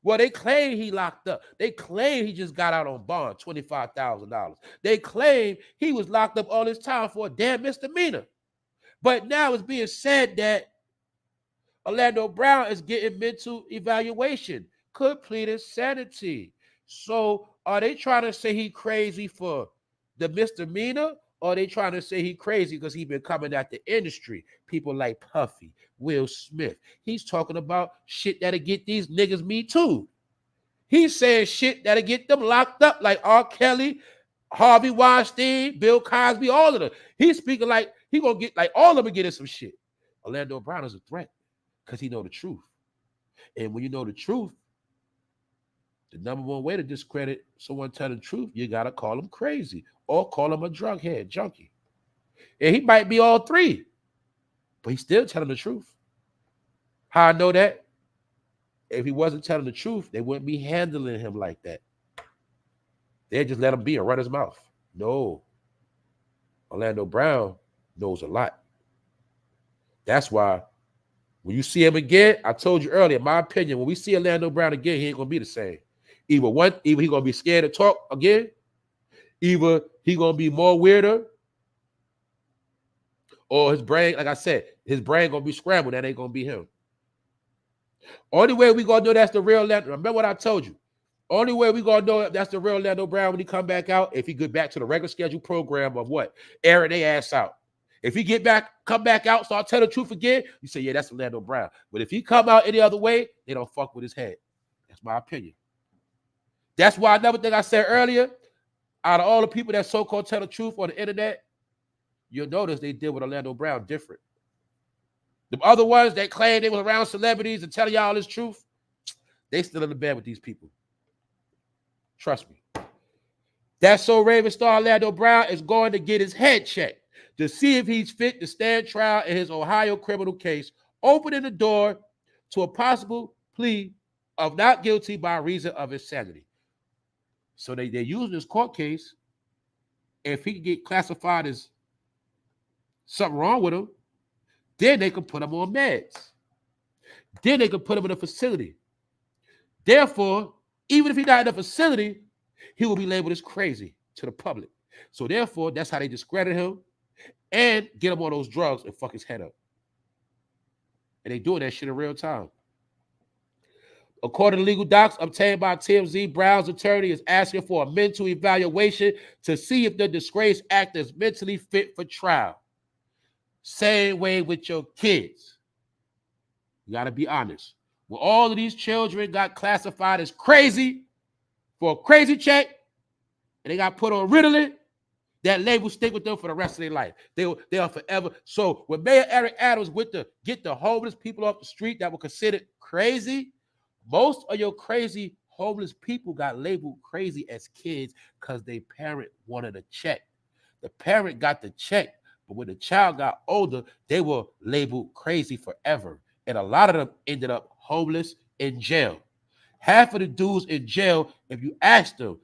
Well, they claim he locked up. They claim he just got out on bond, $25,000. They claim he was locked up all this time for a damn misdemeanor. But now it's being said that Orlando Brown is getting mental evaluation, could plead insanity. So are they trying to say he crazy for the misdemeanor? Or are they trying to say he crazy because he been coming at the industry? People like Puffy, Will Smith. He's talking about shit that'll get these niggas me too. He's saying shit that'll get them locked up like R. Kelly, Harvey Weinstein, Bill Cosby, all of them. He's speaking like he gonna get like all of them getting some shit. Orlando Brown is a threat because he know the truth. And when you know the truth, the number one way to discredit someone telling the truth, you got to call them crazy or call them a drug head, junkie. And he might be all three, but he's still telling the truth. How I know that? If he wasn't telling the truth, they wouldn't be handling him like that. They'd just let him be and run his mouth. No. Orlando Brown knows a lot. That's why when you see him again, I told you earlier, my opinion, when we see Orlando Brown again, he ain't going to be the same. Either he going to be scared to talk again, either he going to be more weirder, or his brain, like I said, his brain going to be scrambled. That ain't going to be him. Only way we going to know that's the real Orlando. Remember what I told you. Only way we going to know that's the real Orlando Brown when he come back out, if he get back to the regular scheduled program of what? Airing their ass out. If he come back out, start telling the truth again, you say, yeah, that's Orlando Brown. But if he come out any other way, they don't fuck with his head. That's my opinion. That's why another thing I said earlier, out of all the people that so-called tell the truth on the internet, you'll notice they deal with Orlando Brown different. The other ones that claim they was around celebrities and telling y'all this truth, they still in the bed with these people. Trust me. That So Raven star Orlando Brown is going to get his head checked to see if he's fit to stand trial in his Ohio criminal case, opening the door to a possible plea of not guilty by reason of insanity. So they're using this court case. If he can get classified as something wrong with him, then they can put him on meds. Then they can put him in a facility. Therefore, even if he's not in a facility, he will be labeled as crazy to the public. So therefore, that's how they discredit him and get him on those drugs and fuck his head up. And they doing that shit in real time. According to legal docs obtained by TMZ, Brown's attorney is asking for a mental evaluation to see if the disgraced actor is mentally fit for trial. Same way with your kids. You got to be honest. When all of these children got classified as crazy for a crazy check and they got put on Ritalin, that label stick with them for the rest of their life. They are forever. So when Mayor Eric Adams went to get the homeless people off the street that were considered crazy, most of your crazy homeless people got labeled crazy as kids because their parent wanted a check. The parent got the check, but when the child got older, they were labeled crazy forever. And a lot of them ended up homeless in jail. Half of the dudes in jail, if you ask them,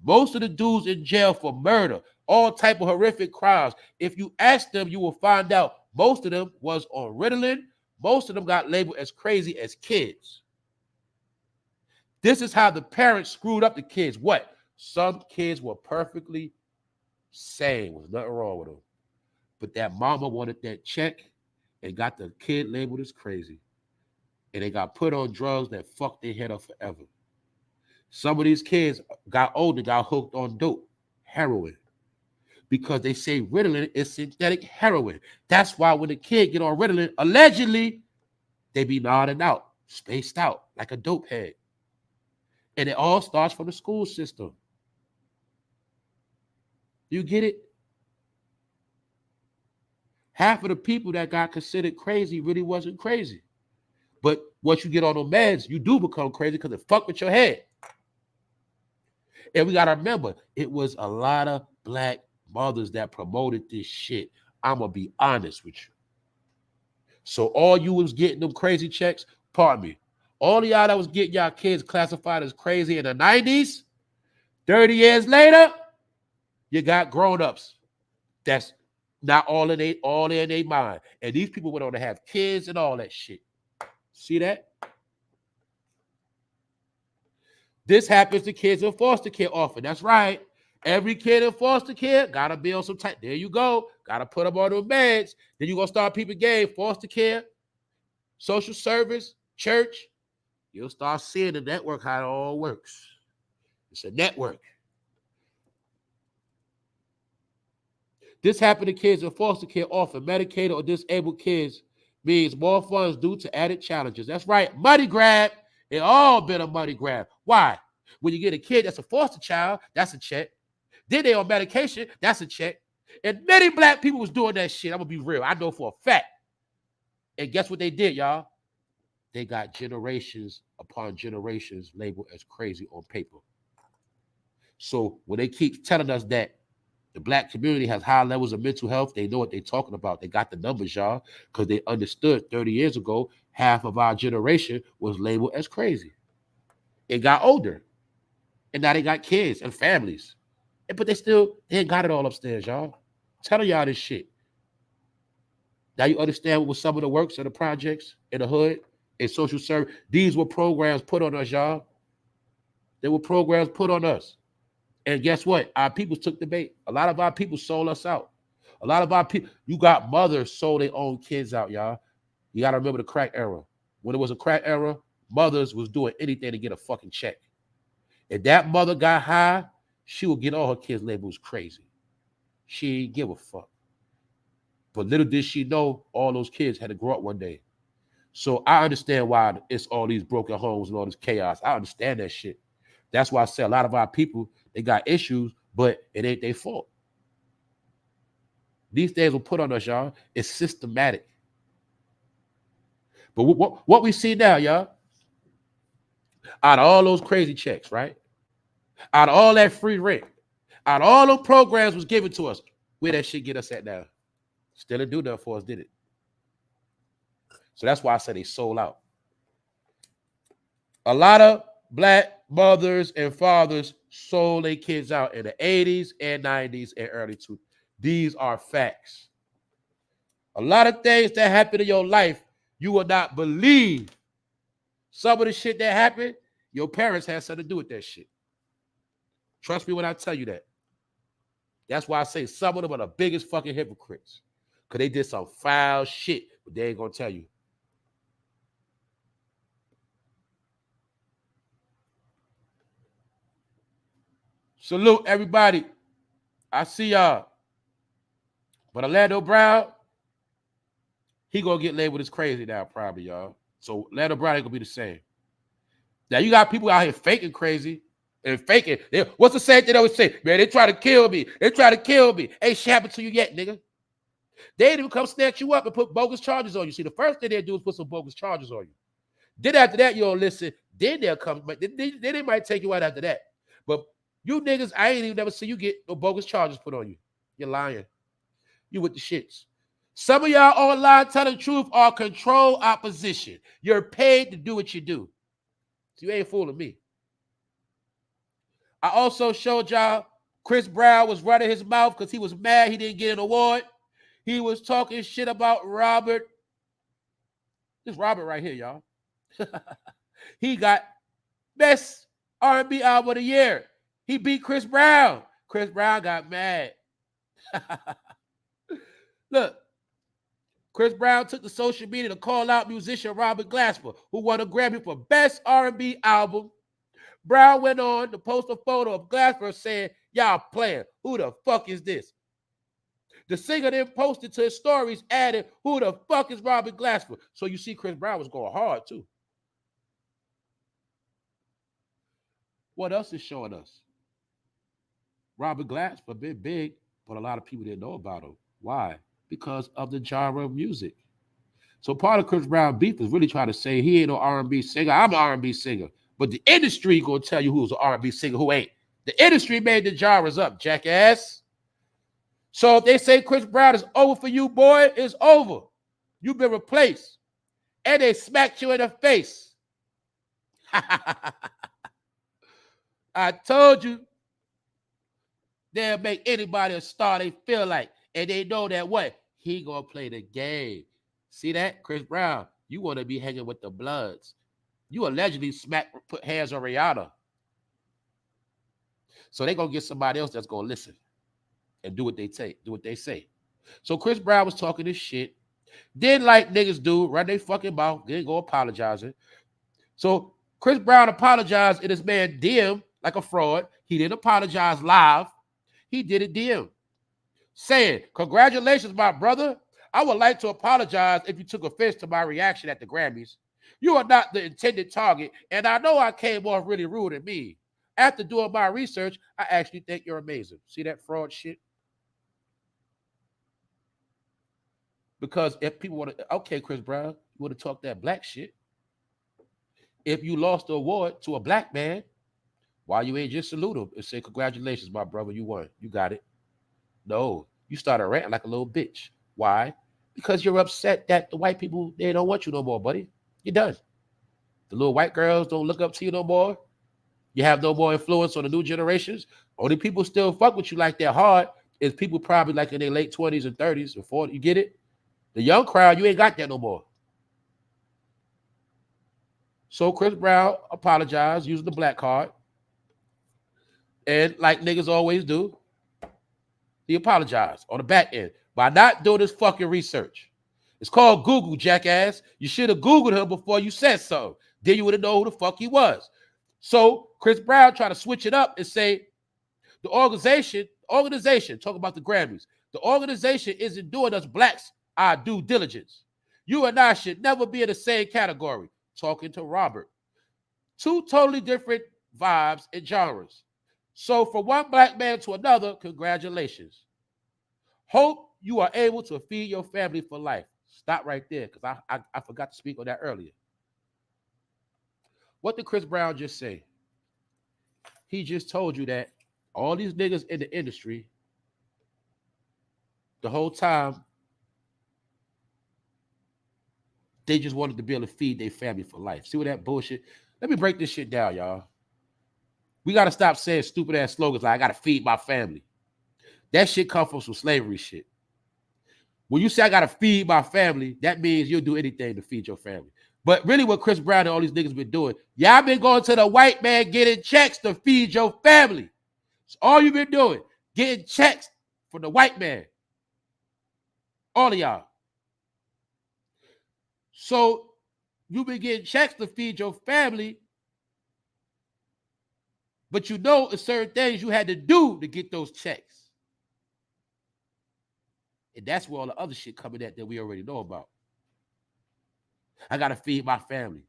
most of the dudes in jail for murder, all type of horrific crimes, if you ask them, you will find out most of them was on Ritalin. Most of them got labeled as crazy as kids. This is how the parents screwed up the kids. What? Some kids were perfectly sane. There's nothing wrong with them. But that mama wanted that check and got the kid labeled as crazy. And they got put on drugs that fucked their head up forever. Some of these kids got older, got hooked on dope, heroin. Because they say Ritalin is synthetic heroin. That's why when the kid get on Ritalin, allegedly, they be nodding out, spaced out, like a dope head. And it all starts from the school system. You get it? Half of the people that got considered crazy really wasn't crazy. But once you get on those meds, you do become crazy because it fuck with your head. And we got to remember, it was a lot of black mothers that promoted this shit. I'm going to be honest with you. So all you was getting them crazy checks, pardon me, all of y'all that was getting y'all kids classified as crazy in the 90s, 30 years later, you got grown-ups. That's not all in their mind. And these people went on to have kids and all that shit. See that? This happens to kids in foster care often. That's right. Every kid in foster care got to be on some type. There you go. Got to put them on those meds. Then you're going to start people getting foster care, social service, church. You'll start seeing the network, how it all works. It's a network. This happened to kids in foster care often. Medicated or disabled kids means more funds due to added challenges. That's right. Money grab. It all been a money grab. Why? When you get a kid that's a foster child, that's a check. Then they on medication, that's a check. And many black people was doing that shit. I'm going to be real. I know for a fact. And guess what they did, y'all? they got generations upon generations labeled as crazy on paper. So when they keep telling us that the black community has high levels of mental health, they know what they're talking about. They got the numbers, y'all, because they understood 30 years ago, half of our generation was labeled as crazy. It got older, and now they got kids and families. But they ain't got it all upstairs, y'all. I'm telling y'all this shit. Now you understand what was some of the works of the projects in the hood and social service. These were programs put on us, y'all. They were programs put on us. And guess what? Our people took the bait. A lot of our people sold us out. A lot of our people, you got mothers sold their own kids out, y'all. You got to remember the crack era. When it was a crack era, mothers was doing anything to get a fucking check. If that mother got high, she would get all her kids labeled as crazy. She ain't give a fuck. But little did she know, all those kids had to grow up one day. So I understand why it's all these broken homes and all this chaos. I understand that shit. That's why I say a lot of our people, they got issues, but it ain't their fault. These things were put on us, y'all. It's systematic. But what we see now, y'all, out of all those crazy checks, right? Out of all that free rent, out of all those programs was given to us, where that shit get us at now? Still didn't do nothing for us, did it? So that's why I said they sold out. A lot of black mothers and fathers sold their kids out in the 80s and 90s and early 2000s. These are facts. A lot of things that happen in your life, you will not believe. Some of the shit that happened, your parents had something to do with that shit. Trust me when I tell you that. That's why I say some of them are the biggest fucking hypocrites. Because they did some foul shit, but they ain't going to tell you. Salute everybody. I see y'all. But Orlando Brown, he going to get labeled as crazy now, probably, y'all. So Orlando Brown ain't going to be the same. Now, you got people out here faking crazy and faking. What's the same thing they always say? Man, they try to kill me. They try to kill me. Ain't shit happened to you yet, nigga. They didn't even come snatch you up and put bogus charges on you. See, the first thing they do is put some bogus charges on you. Then after that, you don't listen. Then they'll come. Then they might take you out after that. But you niggas, I ain't even never see you get no bogus charges put on you. You're lying. You with the shits. Some of y'all online telling the truth are control opposition. You're paid to do what you do. So you ain't fooling me. I also showed y'all Chris Brown was running his mouth because he was mad he didn't get an award. He was talking shit about Robert. This Robert right here, y'all. He got best R&B album of the year. He beat Chris Brown. Chris Brown got mad. Look, Chris Brown took to social media to call out musician Robert Glasper, who won a Grammy for Best R&B Album. Brown went on to post a photo of Glasper saying, y'all playing. Who the fuck is this? The singer then posted to his stories, added, who the fuck is Robert Glasper? So you see Chris Brown was going hard, too. What else is showing us? Robert Glasper been big, but a lot of people didn't know about him. Why? Because of the genre of music. So part of Chris Brown beef is really trying to say he ain't no R&B singer. I'm an R&B singer. But the industry gonna tell you who's an R&B singer, who ain't. The industry made the genres up, jackass. So if they say Chris Brown is over for you, boy, it's over. You've been replaced. And they smacked you in the face. I told you they'll make anybody a star they feel like. And they know that what? He gonna play the game. See that? Chris Brown, you want to be hanging with the Bloods. You allegedly put hands on Rihanna. So they gonna get somebody else that's gonna listen and do what they say. So Chris Brown was talking this shit. Didn't like niggas do, run their fucking mouth, didn't go apologizing. So Chris Brown apologized and this man DM like a fraud. He didn't apologize live. He did it DM. Saying, congratulations, my brother. I would like to apologize if you took offense to my reaction at the Grammys. You are not the intended target, and I know I came off really rude and mean. After doing my research, I actually think you're amazing. See that fraud shit? Because if people want to, okay, Chris Brown, you want to talk that black shit, If you lost the award to a black man, why you ain't just salute him and say, congratulations, my brother, you won. You got it. No, you started ranting like a little bitch. Why? Because you're upset that the white people, they don't want you no more, buddy. You're done. The little white girls don't look up to you no more. You have no more influence on the new generations. Only people still fuck with you like that hard is people probably like in their late 20s and 30s or 40s. You get it? The young crowd, you ain't got that no more. So Chris Brown apologized using the black card. And like niggas always do, he apologized on the back end by not doing his fucking research. It's called Google, jackass. You should have Googled him before you said so. Then you would have known who the fuck he was. So Chris Brown tried to switch it up and say the organization, talk about the Grammys. The organization isn't doing us blacks our due diligence. You and I should never be in the same category. Talking to Robert. Two totally different vibes and genres. So from one black man to another, congratulations. Hope you are able to feed your family for life. Stop right there, because I forgot to speak on that earlier. What did Chris Brown just say? He just told you that all these niggas in the industry, the whole time, they just wanted to be able to feed their family for life. See what that bullshit? Let me break this shit down, y'all. We got to stop saying stupid ass slogans like I got to feed my family. That shit comes from some slavery shit. When you say I got to feed my family, that means you'll do anything to feed your family. But really what Chris Brown and all these niggas been doing, y'all been going to the white man getting checks to feed your family. That's all you been doing, getting checks from the white man. All of y'all. So you been getting checks to feed your family, but you know it's certain things you had to do to get those checks. And that's where all the other shit coming at that we already know about. I got to feed my family.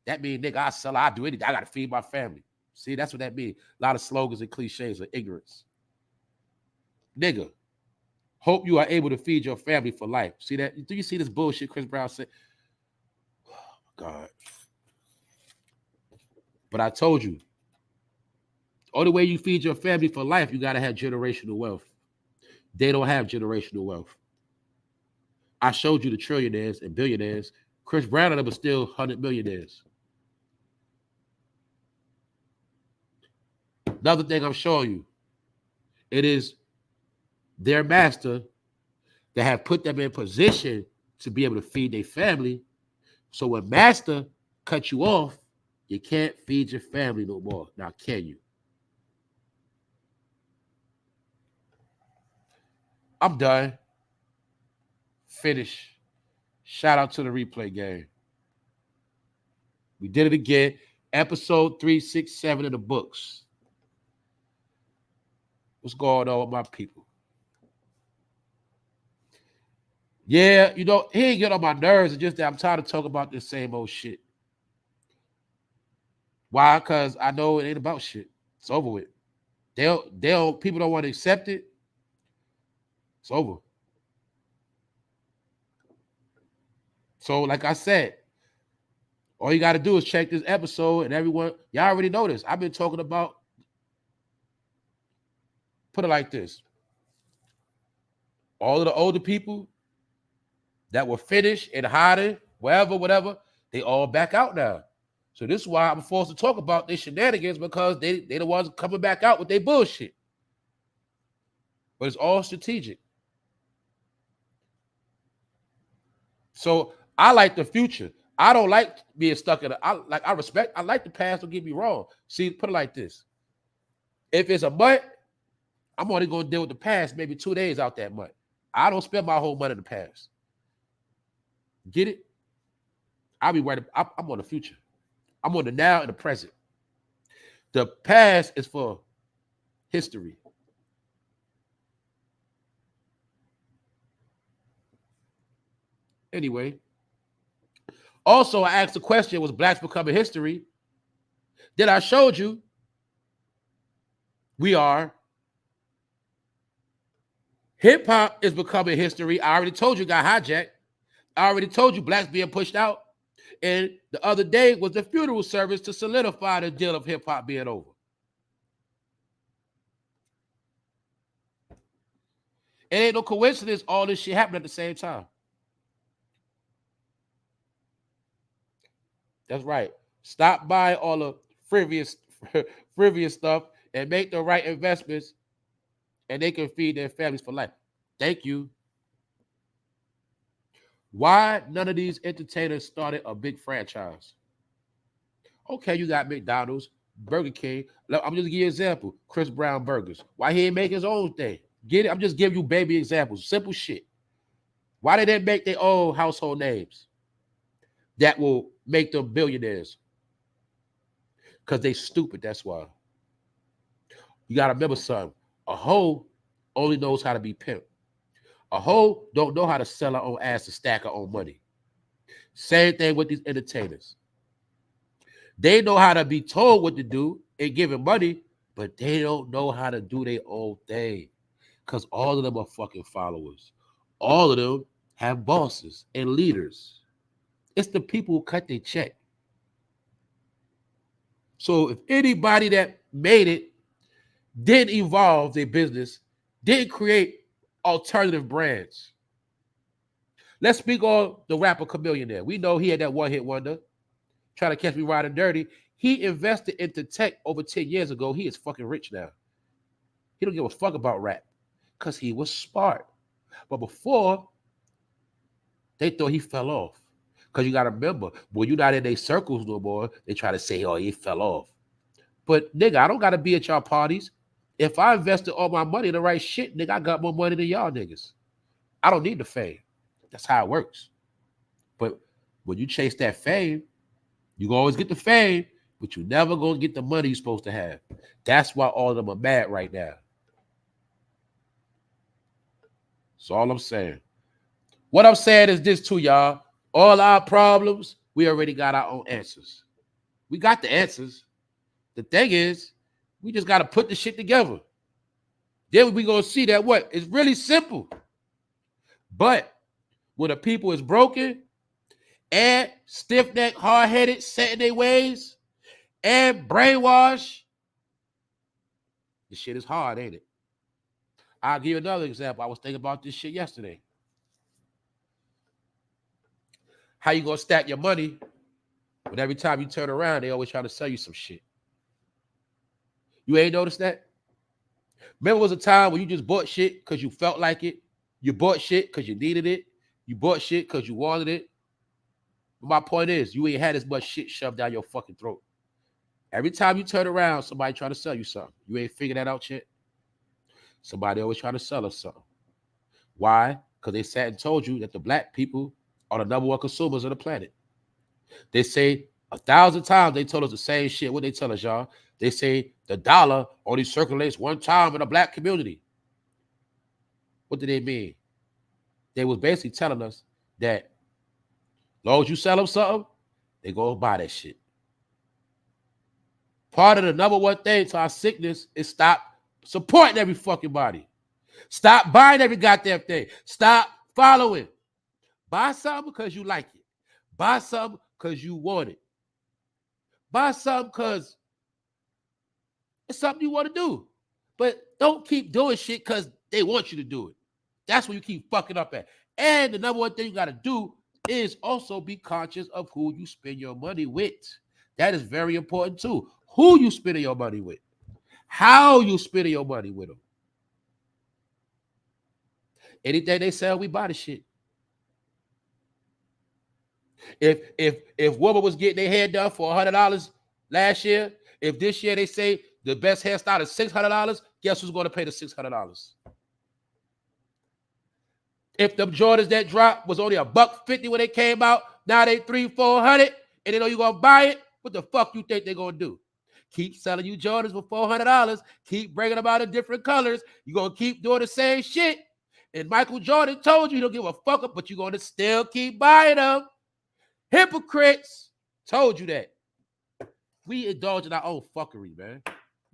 That means, nigga, I do anything. I got to feed my family. See, that's what that means. A lot of slogans and cliches of ignorance. Nigga, hope you are able to feed your family for life. See that? Do you see this bullshit Chris Brown said? Oh, my God. But I told you, the only way you feed your family for life, you got to have generational wealth. They don't have generational wealth. I showed you the trillionaires and billionaires. Chris Brown and them are still 100 millionaires. Another thing I'm showing you, it is their master that have put them in position to be able to feed their family. So when master cuts you off, you can't feed your family no more. Now, can you? I'm done. Finish. Shout out to the replay game. We did it again. Episode 367 of the books. What's going on with my people? Yeah, you know, he ain't get on my nerves. It's just that I'm tired of talking about this same old shit. Why? Because I know it ain't about shit. It's over with. People don't want to accept it. It's over. So, like I said, all you got to do is check this episode, and everyone, y'all already know this. I've been talking about, put it like this. All of the older people that were finished and hiding, whatever, they all back out now. So this is why I'm forced to talk about their shenanigans, because they the ones coming back out with their bullshit. But it's all strategic. So I like the future. I don't like being stuck in I like the past, don't get me wrong. See, put it like this. If it's a month, I'm only going to deal with the past maybe 2 days out that month. I don't spend my whole month in the past. Get it? I'll be right. I'm on the future. I'm on the now and the present. The past is for history. Anyway, also I asked the question, was blacks becoming history? Then I showed you we are. Hip hop is becoming history. I already told you got hijacked. I already told you blacks being pushed out. And the other day was the funeral service to solidify the deal of hip hop being over. It ain't no coincidence all this shit happened at the same time. That's right. Stop buying all the frivolous stuff and make the right investments, and they can feed their families for life. Thank you. Why none of these entertainers started a big franchise? Okay, you got McDonald's, Burger King. I'm just giving you an example. Chris Brown Burgers. Why he ain't make his own thing? Get it? I'm just giving you baby examples. Simple shit. Why did they make their own household names that will make them billionaires? Because they stupid, that's why. You got to remember something. A hoe only knows how to be pimp. A hoe don't know how to sell her own ass to stack her own money. Same thing with these entertainers. They know how to be told what to do and giving money, but they don't know how to do their own thing. Because all of them are fucking followers. All of them have bosses and leaders. It's the people who cut their check. So if anybody that made it didn't evolve their business, didn't create alternative brands. Let's speak on the rapper Chameleon. We know he had that one-hit wonder, trying to catch me riding dirty. He invested into tech over 10 years ago. He is fucking rich now. He don't give a fuck about rap because he was smart. But before, they thought he fell off. Because you got to remember, when you're not in their circles no more, they try to say, oh, he fell off. But, nigga, I don't got to be at y'all parties. If I invested all my money in the right shit, nigga, I got more money than y'all niggas. I don't need the fame. That's how it works. But when you chase that fame, you gonna always get the fame, but you never gonna get the money you're supposed to have. That's why all of them are mad right now. That's all I'm saying. What I'm saying is this too, y'all. All our problems, we already got our own answers. We got the answers. The thing is, we just got to put the shit together. Then we going to see that what? It's really simple. But when the people is broken and stiff-necked, hard-headed, set in their ways, and brainwashed, this shit is hard, ain't it? I'll give you another example. I was thinking about this shit yesterday. How you going to stack your money when every time you turn around, they always try to sell you some shit? You ain't noticed that? Remember, it was a time when you just bought shit because you felt like it. You bought shit because you needed it. You bought shit because you wanted it. But my point is, you ain't had as much shit shoved down your fucking throat. Every time you turn around, somebody trying to sell you something. You ain't figured that out yet? Somebody always trying to sell us something. Why? Because they sat and told you that the black people are the number one consumers of the planet. They say 1,000 times they told us the same shit. What they tell us, y'all? They say the dollar only circulates one time in the black community. What do they mean? They was basically telling us that as long as you sell them something, they go buy that shit. Part of the number one thing to our sickness is stop supporting every fucking body. Stop buying every goddamn thing. Stop following. Buy something because you like it. Buy something because you want it. Buy something because it's something you want to do. But don't keep doing shit because they want you to do it. That's what you keep fucking up at. And the number one thing you got to do is also be conscious of who you spend your money with. That is very important too. Who you spending your money with. How you spending your money with them. Anything they sell, we buy the shit. If woman was getting their hair done for $100 last year, if this year they say the best hairstyle is $600, guess who's going to pay the $600? If the Jordans that dropped was only $150 when they came out, now they $300-400, and they know you're gonna buy it, what the fuck you think they're gonna do? Keep selling you Jordans for $400, keep bringing them out in different colors, you're gonna keep doing the same shit. And Michael Jordan told you he don't give a fuck up, but you're gonna still keep buying them. Hypocrites. Told you that. We indulge in our own fuckery, man.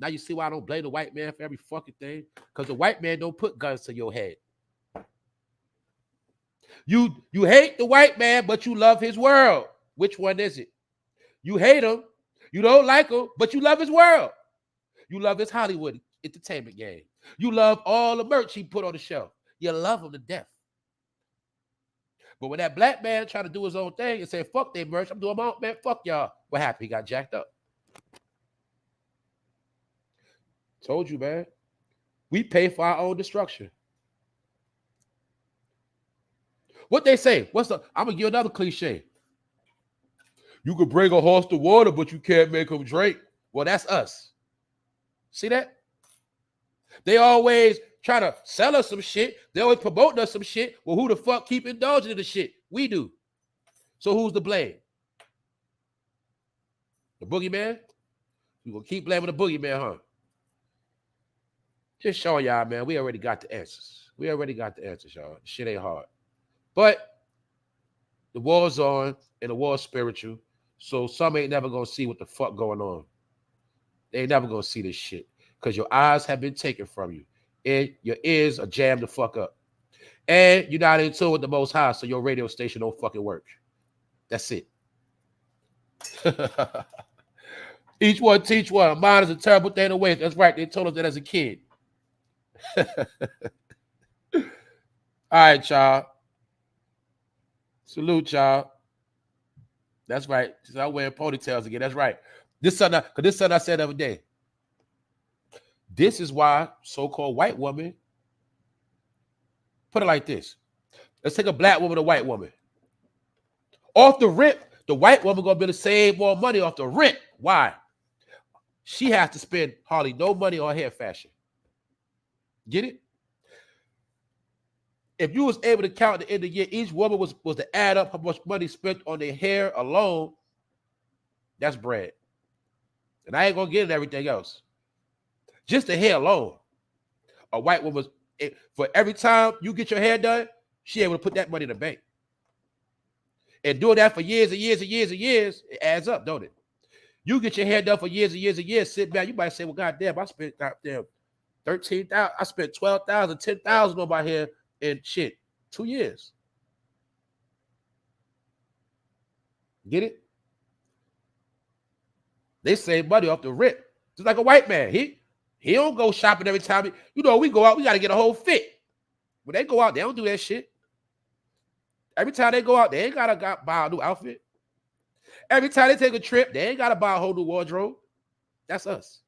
Now you see why I don't blame the white man for every fucking thing? Because the white man don't put guns to your head. You hate the white man, but you love his world. Which one is it? You hate him, you don't like him, but you love his world. You love his Hollywood entertainment game. You love all the merch he put on the shelf. You love him to death. But when that black man tried to do his own thing and say, fuck they merch, I'm doing my own, man, fuck y'all. What happened? He got jacked up. Told you, man. We pay for our own destruction. What they say? I'm going to give you another cliche. You could bring a horse to water, but you can't make him drink. Well, that's us. See that? They always try to sell us some shit. They always promote us some shit. Well, who the fuck keep indulging in the shit? We do. So who's to blame? The boogeyman? You gonna keep blaming the boogeyman, huh? Just showing y'all, man, we already got the answers. We already got the answers, y'all. Shit ain't hard. But the war's on, and the war's spiritual. So some ain't never gonna see what the fuck going on. They ain't never gonna see this shit. Because your eyes have been taken from you. And your ears are jammed the fuck up. And you're not in tune with the Most High, so your radio station don't fucking work. That's it. Each one teach one. Mine is a terrible thing to waste. That's right. They told us that as a kid. All right, y'all. Salute, y'all. That's right. I'm wearing ponytails again. That's right. This son I said the other day. This is why so-called white woman, put it like this. Let's take a black woman, a white woman. Off the rip, the white woman gonna be able to save more money off the rip. Why? She has to spend hardly no money on hair fashion. Get it? If you was able to count at the end of the year, each woman was to add up how much money spent on their hair alone, that's bread. And I ain't gonna get into everything else. Just the hair alone. A white woman, for every time you get your hair done, she able to put that money in the bank. And doing that for years and years and years and years, it adds up, don't it? You get your hair done for years and years and years, sit back, you might say, well, goddamn, I spent goddamn 13,000, I spent 12,000, 10,000 on my hair in shit, 2 years. Get it? They save money off the rip. Just like a white man. He don't go shopping every time. We go out, we got to get a whole fit. When they go out, they don't do that shit. Every time they go out, they ain't got to buy a new outfit. Every time they take a trip, they ain't got to buy a whole new wardrobe. That's us.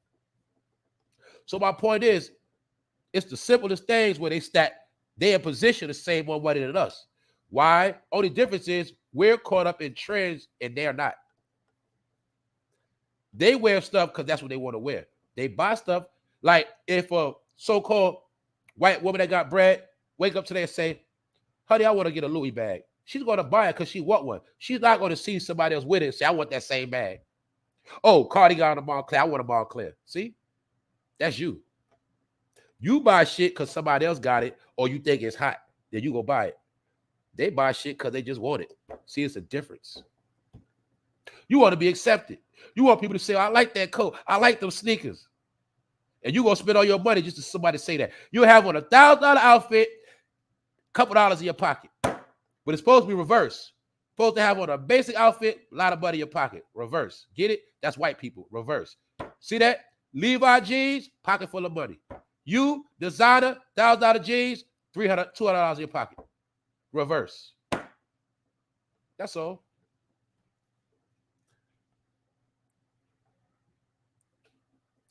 So my point is, it's the simplest things where they're in position to save more money than us. Why? Only difference is we're caught up in trends and they're not. They wear stuff because that's what they want to wear. They buy stuff. Like if a so-called white woman that got bread wake up today and say, honey, I want to get a Louis bag. She's going to buy it because she want one. She's not going to see somebody else with it and say, I want that same bag. Oh, Cardi got a Montclair. I want a Montclair. See? That's you. You buy shit because somebody else got it or you think it's hot. Then you go buy it. They buy shit because they just want it. See, it's a difference. You want to be accepted. You want people to say, I like that coat. I like those sneakers. And you're going to spend all your money just to somebody say that. You'll have on $1,000 outfit, a couple dollars in your pocket. But it's supposed to be reverse. Supposed to have on a basic outfit, a lot of money in your pocket. Reverse. Get it? That's white people. Reverse. See that? Levi jeans, pocket full of money. You, designer, $1,000 jeans, $200 in your pocket. Reverse. That's all.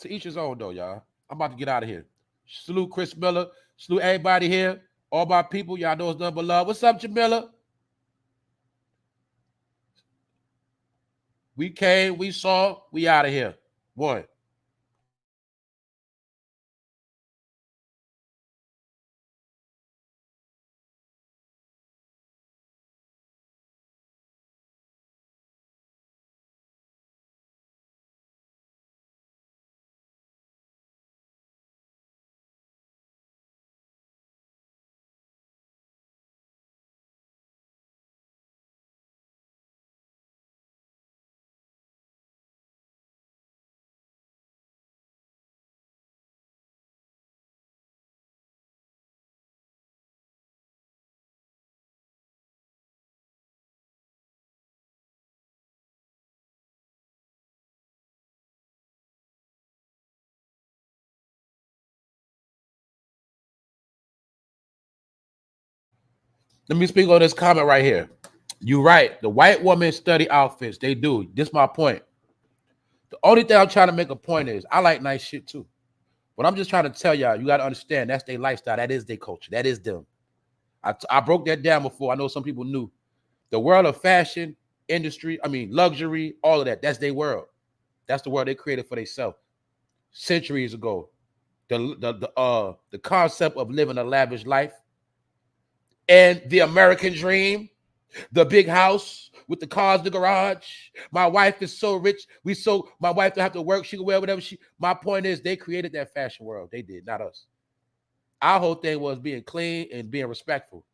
To each his own, though, y'all. I'm about to get out of here. Salute Chris Miller. Salute everybody here. All my people. Y'all know it's nothing but love. What's up, Jamila? We came, we saw, we out of here. One. Let me speak on this comment right here. You're right. The white women study outfits. They do. This is my point. The only thing I'm trying to make a point is I like nice shit too. But I'm just trying to tell y'all, you got to understand that's their lifestyle. That is their culture. That is them. I broke that down before. I know some people knew. The world of fashion, industry, luxury, all of that. That's their world. That's the world they created for themselves centuries ago. The concept of living a lavish life and the American dream, the big house with the cars in the garage. My wife is so rich. My wife don't have to work. She can wear whatever my point is, they created that fashion world. They did, not us. Our whole thing was being clean and being respectful.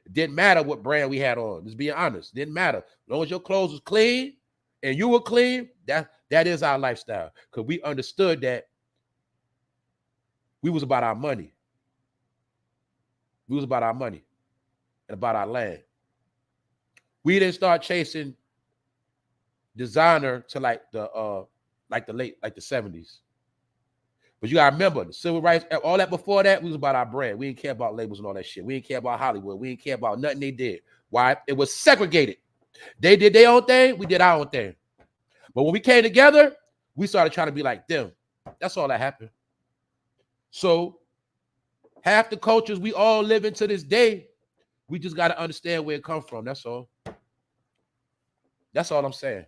It didn't matter what brand we had on. Just being honest. It didn't matter. As long as your clothes was clean and you were clean, that is our lifestyle. Because we understood that we was about our money. We was about our money and about our land. We didn't start chasing designer to like the 70s. But you gotta remember the civil rights, all that before that, we was about our brand. We didn't care about labels and all that shit. We didn't care about Hollywood. We didn't care about nothing they did. Why? It was segregated. They did their own thing, we did our own thing. But when we came together, we started trying to be like them. That's all that happened. So half the cultures we all live in to this day, we just got to understand where it comes from. That's all. That's all I'm saying.